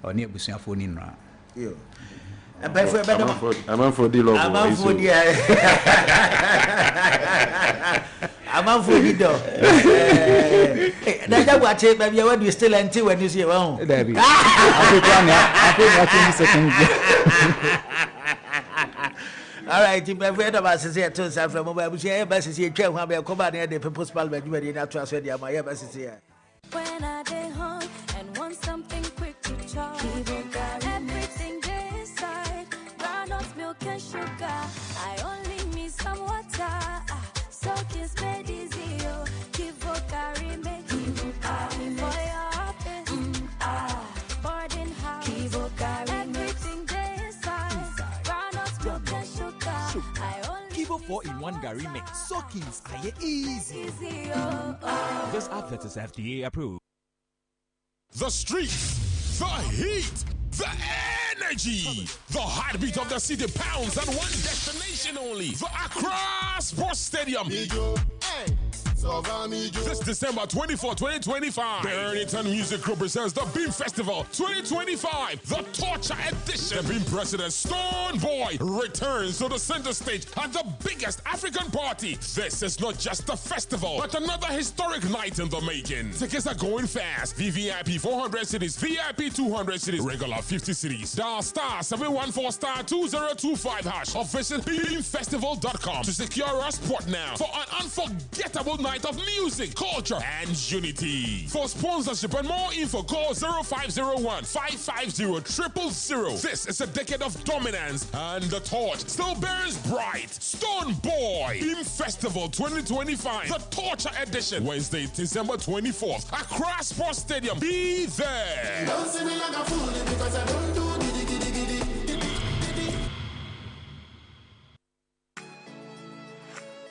Or near Busia for Ninra. Yo. I'm for the logo. I'm for the I'm for the door. Ajabuache, baby, what do you still until when you see around? There be. I all right, if I've read about Cecilia Tonsa from Mobile, she best see a chair when we are coming near the People's Parliament, you are not trusted. My best here. When I get home and want something quick to chop, everything they inside, groundnuts, milk and sugar. I only need some water, soak is made easy. Kivo carry make Kivo carry for your office, boarding house. Kivo carry everything they inside, groundnuts, milk and sugar. I only Kivo 4-in-1 Gary mix. Soakings are easy. This advert is FDA approved. The streets, the heat, the energy, the heartbeat of the city pounds at one destination only. The Accra Sports Stadium. This December 24, 2025, the Errington Music Group presents the Beam Festival 2025, the Torture Edition. The Beam President Stone Boy returns to the center stage at the biggest African party. This is not just a festival, but another historic night in the making. Tickets are going fast. VVIP 400 cities, VIP 200 cities, regular 50 cities. Dial star 714*2025 hash or visit beamfestival.com to secure a spot now for an unforgettable night of music, culture, and unity. For sponsorship and more info, call 0501-550-000. This is a decade of dominance, and the torch still burns bright. Stone Boy Beam Festival 2025, the Torture Edition, Wednesday, December 24th, Accra Sports Stadium. Be there. Don't see me like a fool because I don't do giddy giddy giddy.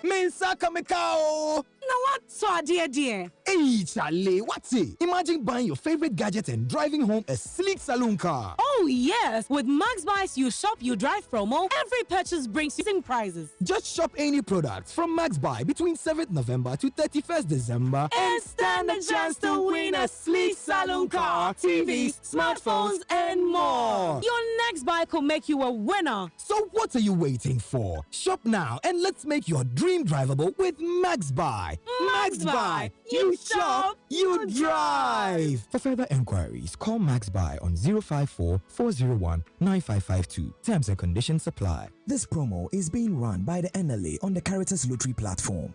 Mensaka Mekao! Now what so dear? Hey, Charlie, what's it? Imagine buying your favorite gadget and driving home a sleek saloon car. Oh, yes. With Max Buys You Shop You Drive promo, every purchase brings you prizes. Just shop any products from Max Buy between 7th November to 31st December and stand a chance to win a sleek saloon car, TVs, smartphones, and more. Your next buy could make you a winner. So what are you waiting for? Shop now and let's make your dream drivable with Max Buy. Max Buy. You shop, you drive. For further enquiries, call Max Buy on 054-401-9552. Terms and conditions apply. This promo is being run by the NLA on the Caritas Lottery platform.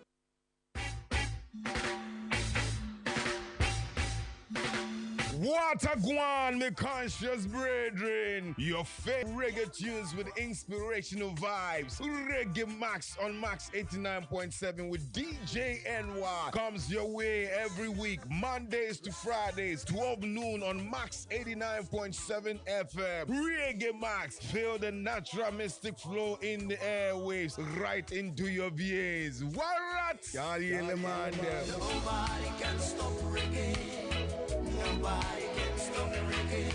What a guan, me conscious brethren. Your favorite reggae tunes with inspirational vibes. Reggae Max on Max 89.7 with DJ NY comes your way every week, Mondays to Fridays, 12 noon on Max 89.7 FM. Reggae Max, feel the natural mystic flow in the airwaves right into your ears. What? Nobody can stop reggae. Nobody can stop reggae.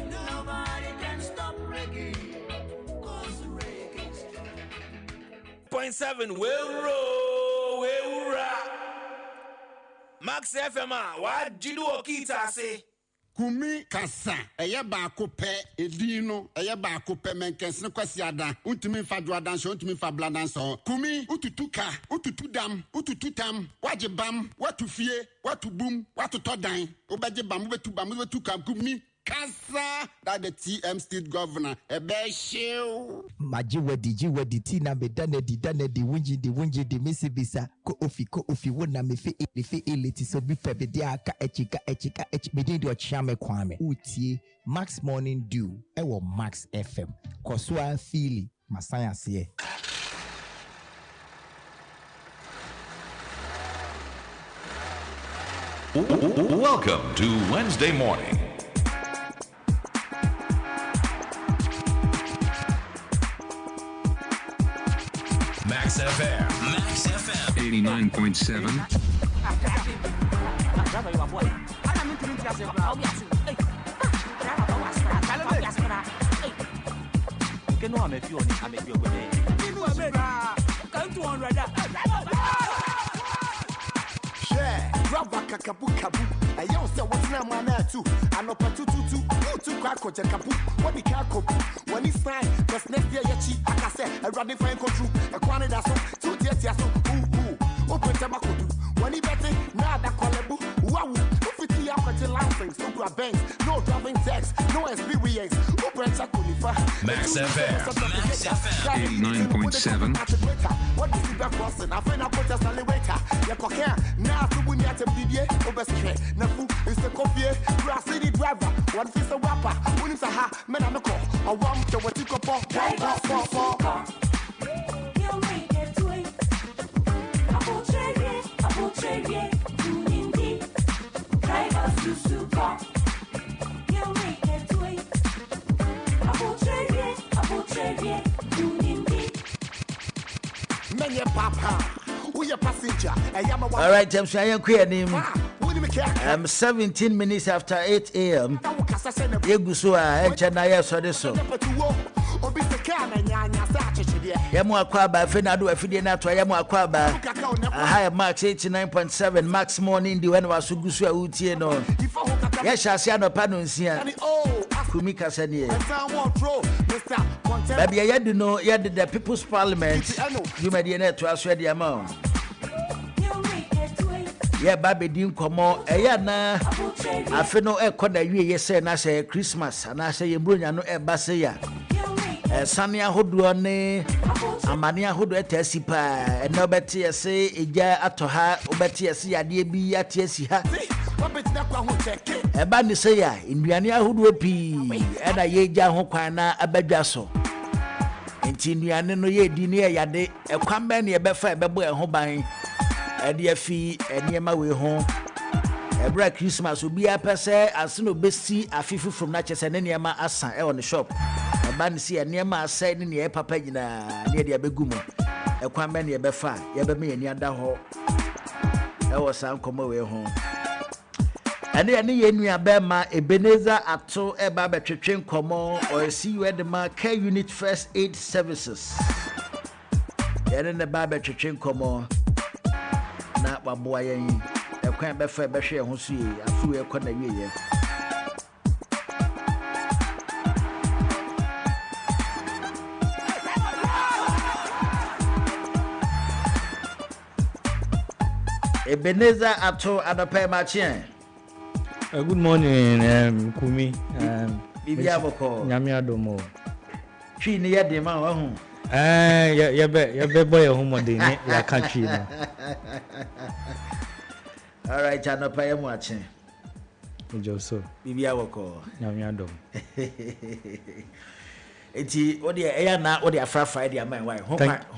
Nobody can stop reggae. 'Cause reggae's 0.7 will rock. Max FM, what do you Okita say? Kumi kasa eye baako pɛ edin no eye baako pɛ menkɛnsene kwasi ada untumi fa duadan so untumi fa bladan so kumi ututu ka ututu dam ututu tam waje bam watu fie watu bum watu todan obaje bam betu kam kumi kasa that the TM state governor ebe shew maji wedi tina me dane di winji di misi bisa ko ofi wona me fe eleti so bi fe be dia aka echika me di ochame kwame utie Max Morning Dew ewo Max FM kosua fili masaya se. Welcome to Wednesday morning. Max FM. 89.7. Que no ame fioni ame fioni. kabu kabu. I yell say what's now my man too. I know pa two crack or kabu. What the car cobu? When it's fine, just next year yachi. Like I said, I run the fine control. A quantity that's so 2 years so open tobacco. When he betting, now that callable. Wow, 50 hours license, no grab banks, no driving tax, no experience. Open Chakulifa. Max FM. 89.7. What is the crossing? I find out what just elevator. Ya cocker, now to win at a BDA, Obeske, Nafu, Mr. Coffee, Grass City driver, one piece of rapper, when it's a ha, man, I'm a call, a one to what you call pop. All right, James, I am queer. 17 minutes after 8 a.m. Yegusua and Chanaya Sodeso. Yamu Aquaba, Fenado, Fidena, Yamu Aquaba, a higher max 89.7, max morning, the one was Sugusua Utieno. Yes, I see no panunsia. Kumika Sani. Baby, I do know, you had the People's Parliament. You made the net to us ready amount. Yeah, baby, dim komo. Na afe no e koda wie yese na say Christmas na say yembronya no e base ya. Sane ahodo ne amane ahodo etasi pa. Na obeti yese eja atoha obeti yese yade bi atiasi ha. Eba ni say ya nduane ahodo pi na yeja ho kwan na abadwa so. Enti nduane no ye di ne yade ekwan ba ne e befa e bebo e ho ban. Edia fi eniema we ho ebra Christmas obi apese asino besi afifu from na chese ne niema asan e on shop eba ne si eniema asai ne ne papa nyina ne dia begumu ekwan be ne e befa ye be me ani ada ho e wo san komo we ho ene ye nua be ma Ebenezer ato e ba betwetwe nkomo or see you at the ma care unit first aid services ene ne ba betwetwe nkomo na baboa yen ekwan befa behwe ho so yi afu e kɔ na wiye Ebenezer ato adapa machien. Good morning, Kumi. Bibia boko. Nyame adomo. Twi ne yede ma wa hu. You boy home de ya country no. All right, chano pa yemu ache. Joso. Bibia boko. Nyame adom. Eti odi eya na odi afrafa dia man why ho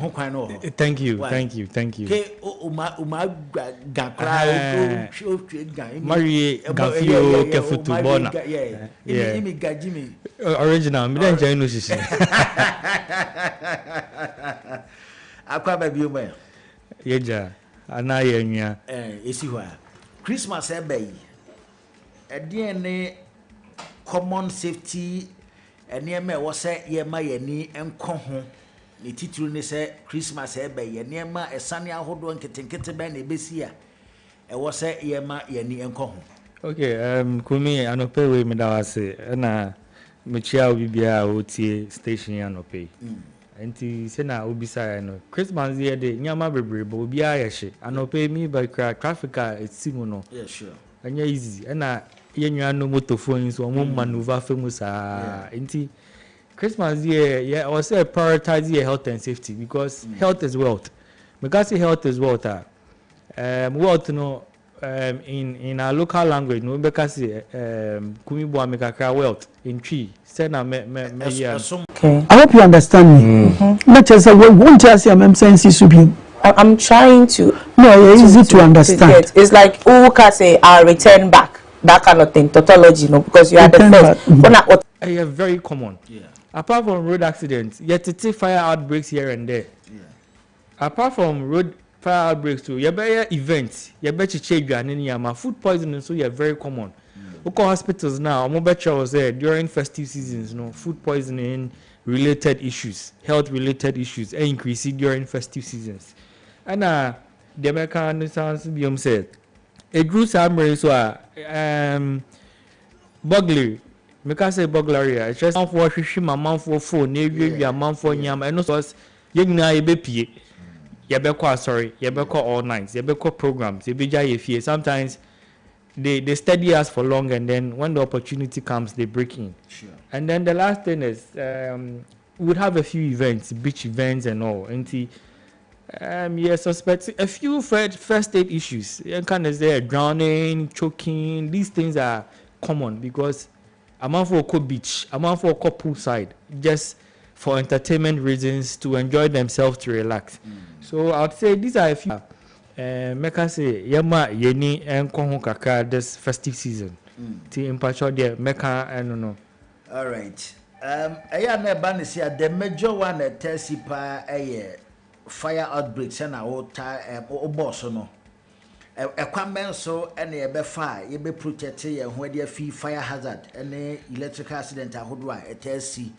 kwan no. Thank you. Ke uma gakra o gan. Marie Gafio ke football na. Yeah. Imi gajimi. Original, me den join no sisi. Akwa ba bi o ma. Yeja, ana ye nwa. Esi ho a. Christmas e bayi. Edien ne common safety eniema wo se ye ma yani enko ho ne tituru ne se Christmas e be ye eniema esane ahodo nketenkete be na ebesi a e wo se ye ma yani enko ho. Okay, Kumi anope we me da wase na me chia obibia otie station anope. Enti se na obisa no Christmas ye de nyama bebre bo obia ye hye anope mi ba traffic etimu no. Yeah, sure. Anya easy na yenwa no motophone so mo maneuver famous enti Christmas year I was say prioritize your health and safety because health is wealth. Because health is wealth wealth no in our local language no because kumi bo amekakra wealth in tree say na me okay, I hope you understand me. Not just won't just say I'm saying subi. I'm trying to. No, it's easy to understand. It's like who can say I'll return back, that kind of thing, tautology, because you are the first. It's very common. Yeah. Apart from road accidents, yet to fire outbreaks here and there. Yeah. Apart from road fire outbreaks too, you better events, you better change your food poisoning, so you're very common. Local hospitals now, I'm better was there during festive seasons, food poisoning related issues, health related issues, increasing during festive seasons. And the American Science Biome said, a group summary so burglary make I say burglary it's just for shishi my man for phone na man for nyam and no was yegna ye be pie ye be call sorry ye be call all nights ye be call programs ye be ja ye fie sometimes they study us for long and then when the opportunity comes they break in. Sure. And then the last thing is we would have a few events, beach events and all. And suspect a few first aid issues. Kind of there drowning, choking. These things are common because I'm on for a beach, I'm on for a poolside, just for entertainment reasons to enjoy themselves to relax. So I'd say these are a few. Meka say yama yeni enko kakra this festive season. Ti impacho there meka I don't know. All right. Aya na ba ne sia the major one that tells you fire outbreaks na water boss no. Equipment so and ye be fire ye be protect ye ho dey fi fire hazard and electrical accident ahodo a tells you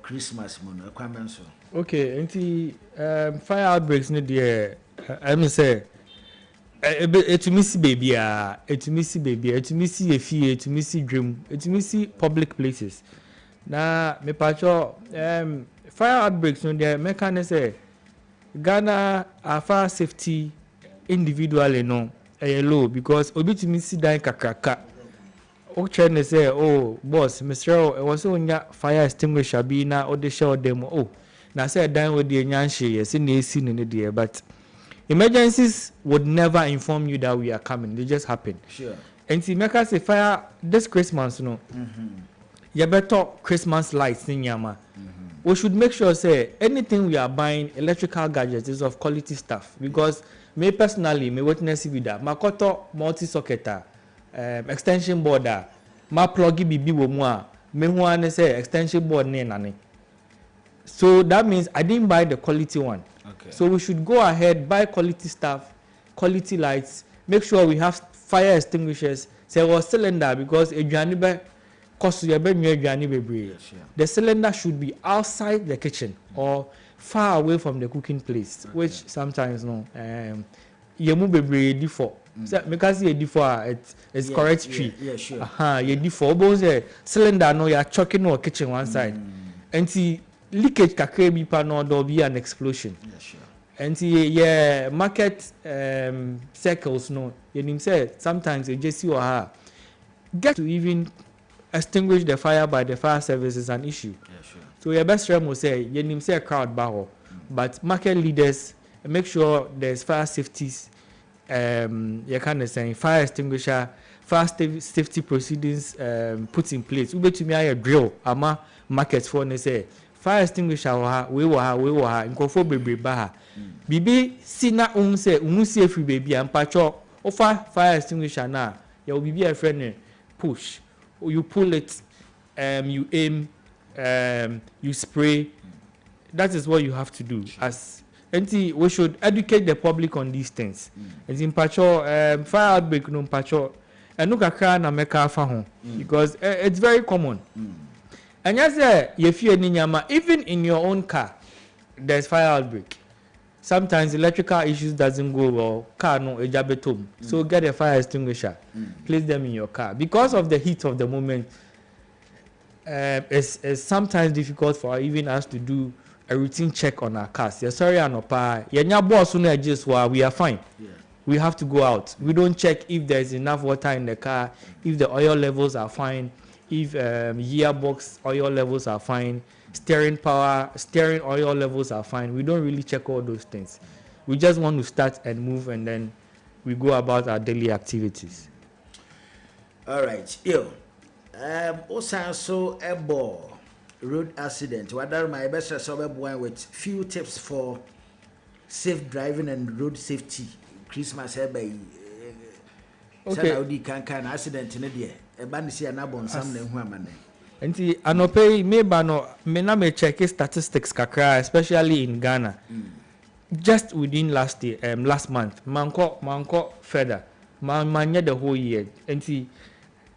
Christmas moon equipment so. Okay, anti fire outbreaks no there I mean say it miss baby it miss a fee it miss dream it miss public places na me pacho fire outbreaks no there mechanic say Ghana fire safety individually no low because obi to miss dan kakaka o train say oh boss Mr. was on fire extinguisher be na o de show them oh na say dan we dey nyanhye yes na esi ne dey but emergencies would never inform you that we are coming. They just happen. Sure. And see, make us say fire this Christmas, you know. You better Christmas lights in Yama. We should make sure say anything we are buying electrical gadgets is of quality stuff because me personally me witness with that. Makoto multi-socketer, extension boarder, ma pluggy bibi wo mo me ho an say extension board ne nane. So that means I didn't buy the quality one. Okay. So we should go ahead, buy quality stuff, quality lights, make sure we have fire extinguishers. Say our cylinder because the cylinder should be outside the kitchen or far away from the cooking place, okay. Which sometimes no yemu bebre default. Because you default it's correct tree. Yeah, sure. You default because cylinder no you are chucking no kitchen one side. And see leakage kakre bi pa no there be an explosion. Yeah, sure. And yeah, market circles no you say sometimes you just see or her get to even extinguish the fire by the fire service is an issue. Yeah, sure. So your best friend will say you say crowd baho, but market leaders make sure there's fire safeties you can say fire extinguisher, fire safety proceedings put in place. We bet to me a drill ama markets for ne say fire extinguisher we were nkofo bebre ba bibi sina say unsi every baby and pacho offer fire extinguisher na you will be a friend push you pull it you aim you spray. That is what you have to do as we should educate the public on these things. As in pacho fire outbreak no pacho and no kakra na meka fa ho because it's very common. And yes, even in your own car, there's fire outbreak. Sometimes electrical issues doesn't go well. Car no ejabetum. So get a fire extinguisher. Place them in your car. Because of the heat of the moment, it's sometimes difficult for even us to do a routine check on our cars. Yeah, sorry, Anopa. We are fine. Yeah. We have to go out. We don't check if there's enough water in the car, if the oil levels are fine. If gearbox oil levels are fine, steering oil levels are fine. We don't really check all those things. We just want to start and move and then we go about our daily activities. All right. Also ebo road accident. What are my best with few tips for safe driving and road safety? Christmas by okay. Can accident in the ebanisi anabon sam na hu amane enti anope me ba no me na me check statistics kakra especially in Ghana just within last month manko further manya the whole year enti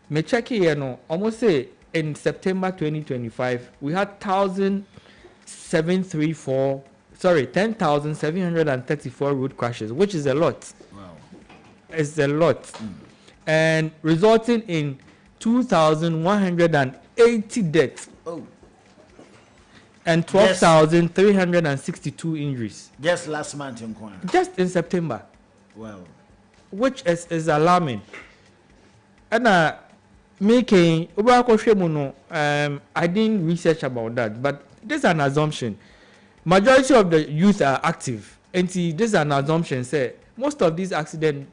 me check here no almost say in September 2025 we had 10,734 road crashes, which is a lot. Wow. is a lot, and resulting in 2,180 deaths. Oh. And 12,362 injuries. Just last month in Kwan. Just in September. Wow. Which is alarming. And making I didn't research about that, but this is an assumption. Majority of the youth are active. And see, this is an assumption. Say most of these accidents,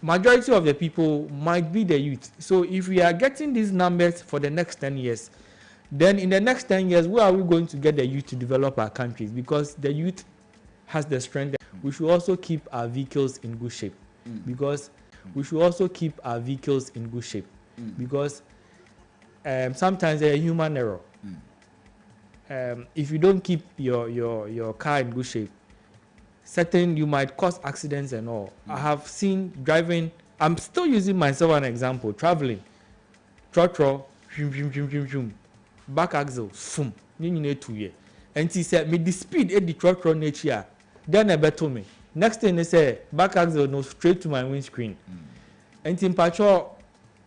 majority of the people might be the youth. So if we are getting these numbers for the next 10 years, then in the next 10 years, where are we going to get the youth to develop our countries? Because the youth has the strength. We should also keep our vehicles in good shape. Because we should also keep our vehicles in good shape. Because sometimes there's a human error. If you don't keep your car in good shape, you might cause accidents and all. I have seen driving, I'm still using myself as an example, traveling. Trotro, back axle, fum, you need 2 years. And he said, me the speed at the trotro nature, then I bet to me. Next thing they say, back axle no straight to my windscreen. And in patrol,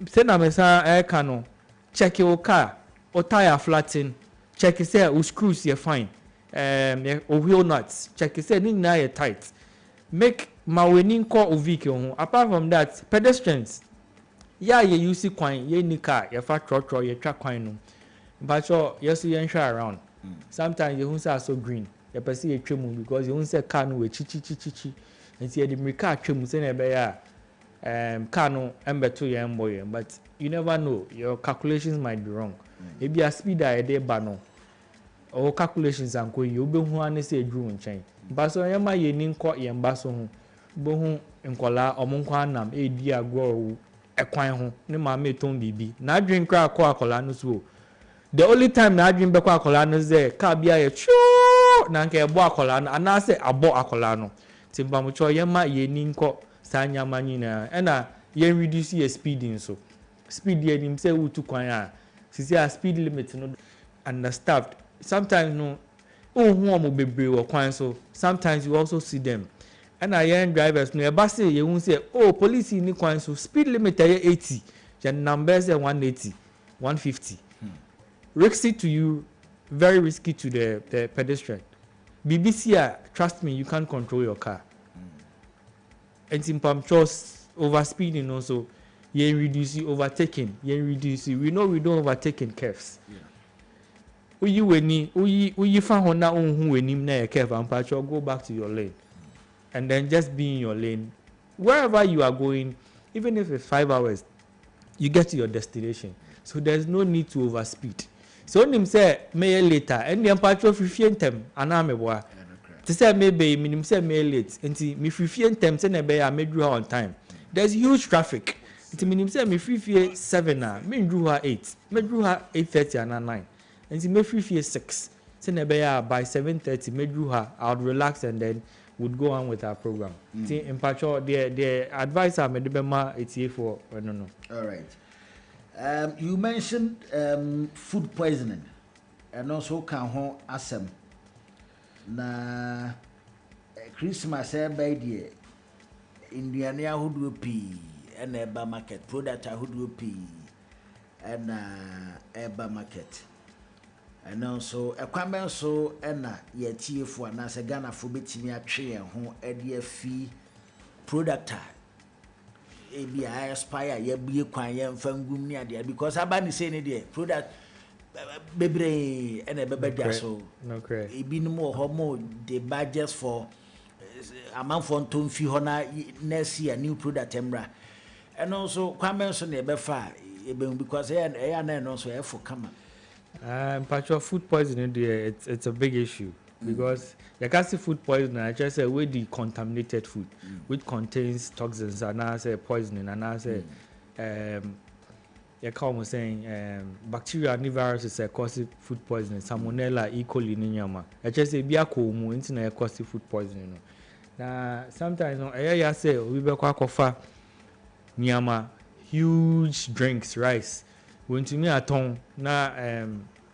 send a message air cano, check your car, or tire flatten, check it say, or screws you're fine, or wheel nuts, check it say, now you're tight. Make my winning call of vehicle. Apart from that, pedestrians, yeah, you see coin, you need car, your fat trotro, your track coin. But yes, you ain't sure around. Sometimes you are so green. You perceive a trim because you won't say canoe with chi. And see the car trim say a canoe ember to your boy. But you never know, your calculations might be wrong. Maybe a speed a day bano or calculations and go you be one say drew and chain. But so I may nin court yen basso bohun and cola or monquanam a dear grow a quine no mamma ton bibi. Not drink crack cola no so. The only time na dream bekwa akola no ze ka bia ye chu na nke ebo akola no ana se abo akola no timba mo cho ye ma ye ni nko sanya manyi na e na ye reduce ye speeding so speed ye nim say wutu kwan a sisi a speed limit no understaffed sometimes no ohun omo bebre wo kwan so sometimes you also see them and young drivers no e ba say ye hu say oh police ni kwan so speed limit ye 80 your numbers 180 150 risky to you, very risky to the pedestrian. BBC, trust me, you can't control your car. And in punctures, overspeeding also, you reduce you overtaking, you reduce you. We know we don't overtake in curves. You found on who when him near a curve and patrol, go back to your lane. And then just be in your lane. Wherever you are going, even if it's 5 hours, you get to your destination. So there's no need to overspeed. So him say may later and the patrol fifiantem anameboa. To say maybe minim say may late and me fifiantem say be I made on time. There's huge traffic. It minim say me fifie 7 na me drew her 8. Me drew her 8:30 and 9. And me fifie 6. Say be by 7:30 me drew her I would relax and then would go on with our program. In patrol the advice I made be ma ETA for no. All right. You mentioned food poisoning and also can home asem. Na Christmas by the Indiana who do pee and Eba market product who do pee and Eba market. And also a comment so and ye tea for an as a Ghana for betting a tree and home a dear fee product. Ebi I aspire ye be kwan ye mfangum ni ade because abani say ni de product bebre and e bebe so no correct ebi no mo ho mo the budget for amount for ton fi ho na next year new product emra and also kwamen so na e be fa because e na no so e for kama patrol food poisoning there it's a big issue. Because you can see food poisoning, I just say with the contaminated food, which contains toxins and I say poisoning and I say you come saying bacteria and viruses cause food poisoning, salmonella, E. coli, ninyama. I just say be a cool into na cause food poisoning. Now sometimes I say we be kofa nyama huge drinks rice when to me at home na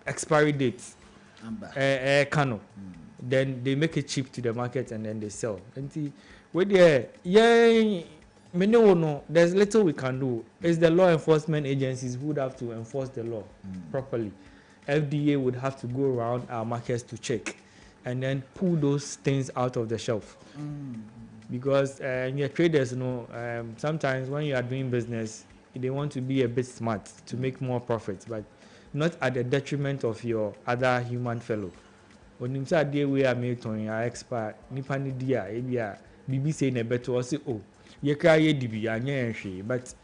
expiry dates. Cano. Then they make it cheap to the market and then they sell. And where they no, there's little we can do. It's the law enforcement agencies who would have to enforce the law properly. FDA would have to go around our markets to check and then pull those things out of the shelf. Because your traders sometimes when you are doing business, they want to be a bit smart to make more profits, but not at the detriment of your other human fellow. When you say we are made on your expert, Nipani dia, ebia, BB say ne better or say, oh, you cry DB, but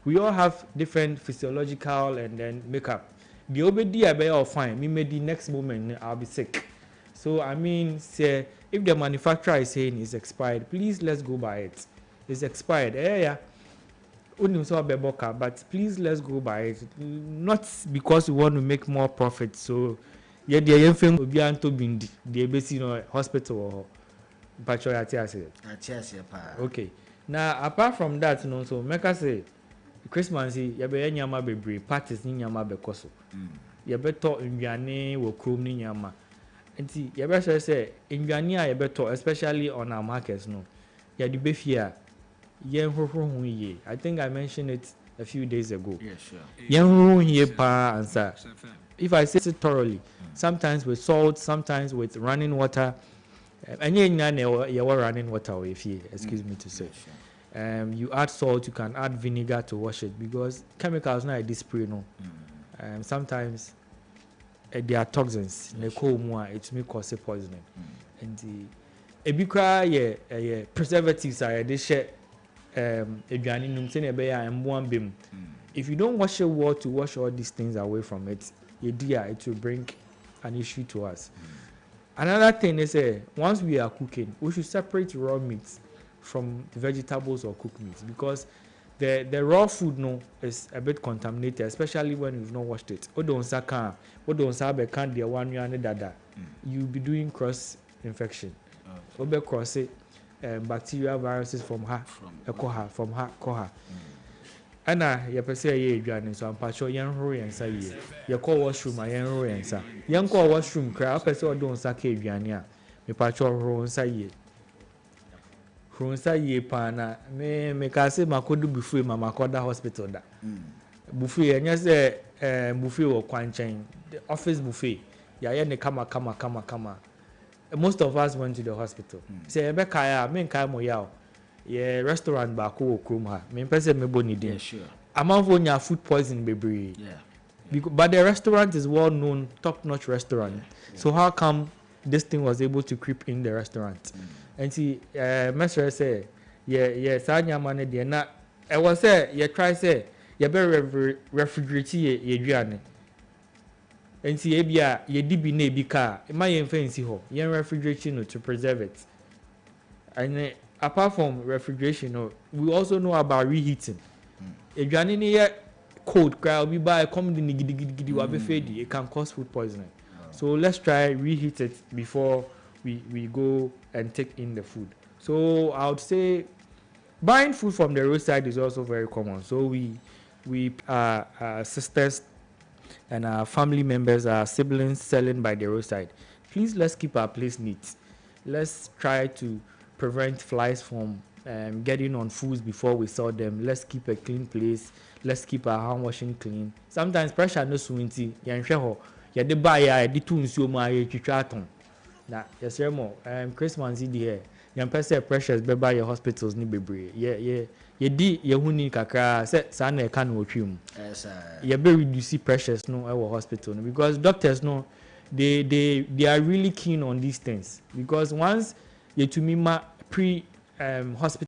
we all have different physiological and then makeup. The obedia be all fine. Me maybe next moment I'll be sick. So I mean, say if the manufacturer is saying it's expired, please let's go by it. It's expired. Yeah. But please let's go by it. Not because we want to make more profit. So yeah, the young will be anto bindi the ABC hospital or okay. Now apart from that, so make us say Christmas you be nyama bebre parties ni nyama be koso. You beto nduane wo krom ni nyama. Enti you be say nduane a you beto especially on our markets no. You dey be fear. I think I mentioned it a few days ago. Yeah, sure. Answer. If I say it thoroughly, sometimes with salt, sometimes with running water. And you running water if you excuse me to say. You add salt, you can add vinegar to wash it because chemicals now this spray no. Sometimes there are toxins. It may cause poisoning. And the preservatives are this shit. If you don't wash it well to wash all these things away from it, it will bring an issue to us. Another thing is once we are cooking, we should separate raw meats from the vegetables or cooked meats because the raw food is a bit contaminated, especially when you've not washed it. You'll be doing cross infection. Cross it. Bacteria, viruses from her, from her. And you say, yeah, so I'm patcho young roy and say, you call washroom, my young roy and say, young call washroom, crap, I saw don't sake Viania, me patcho roan say, ye pana, me say, my could be free, Mamma Coda Hospital. Buffet, and yes, buffet or quanchain, the office buffet, ya, come. Most of us went to the hospital. Say, Becca, men Kamoyao, yeah, restaurant Baku Krumha, men person me boni din. Sure. Among your food poisoning baby. Yeah. But the restaurant is well known, top notch restaurant. Yeah. So how come this thing was able to creep in the restaurant? And see, Master say, yeah, Sanya money dear na. I was say, you try say, you better refrigerate ye. And see, ebia ye dibi ne bi car. My fancy ho. Ye refrigeration to preserve it. And apart from refrigeration, we also know about reheating. If you are in a cold crowd, we buy a common it can cause food poisoning. So let's try reheat it before we go and take in the food. So I would say buying food from the roadside is also very common. So we sisters and our family members, our siblings selling by the roadside. Please let's keep our place neat. Let's try to prevent flies from getting on foods before we sell them. Let's keep a clean place. Let's keep our hand washing clean. Sometimes pressure no swinty. Ya de buy ya de tu nsuo ma ya twitwa ton. Na yes mo Christmas here. Yan pese pressures be buy your hospitals ni bebre. Ye di ye huni kakra se sa na e ka no twim. Yes sir. Ye be reduce pressures no our hospital no because doctors no they are really keen on these things because once ye to me ma pre hospital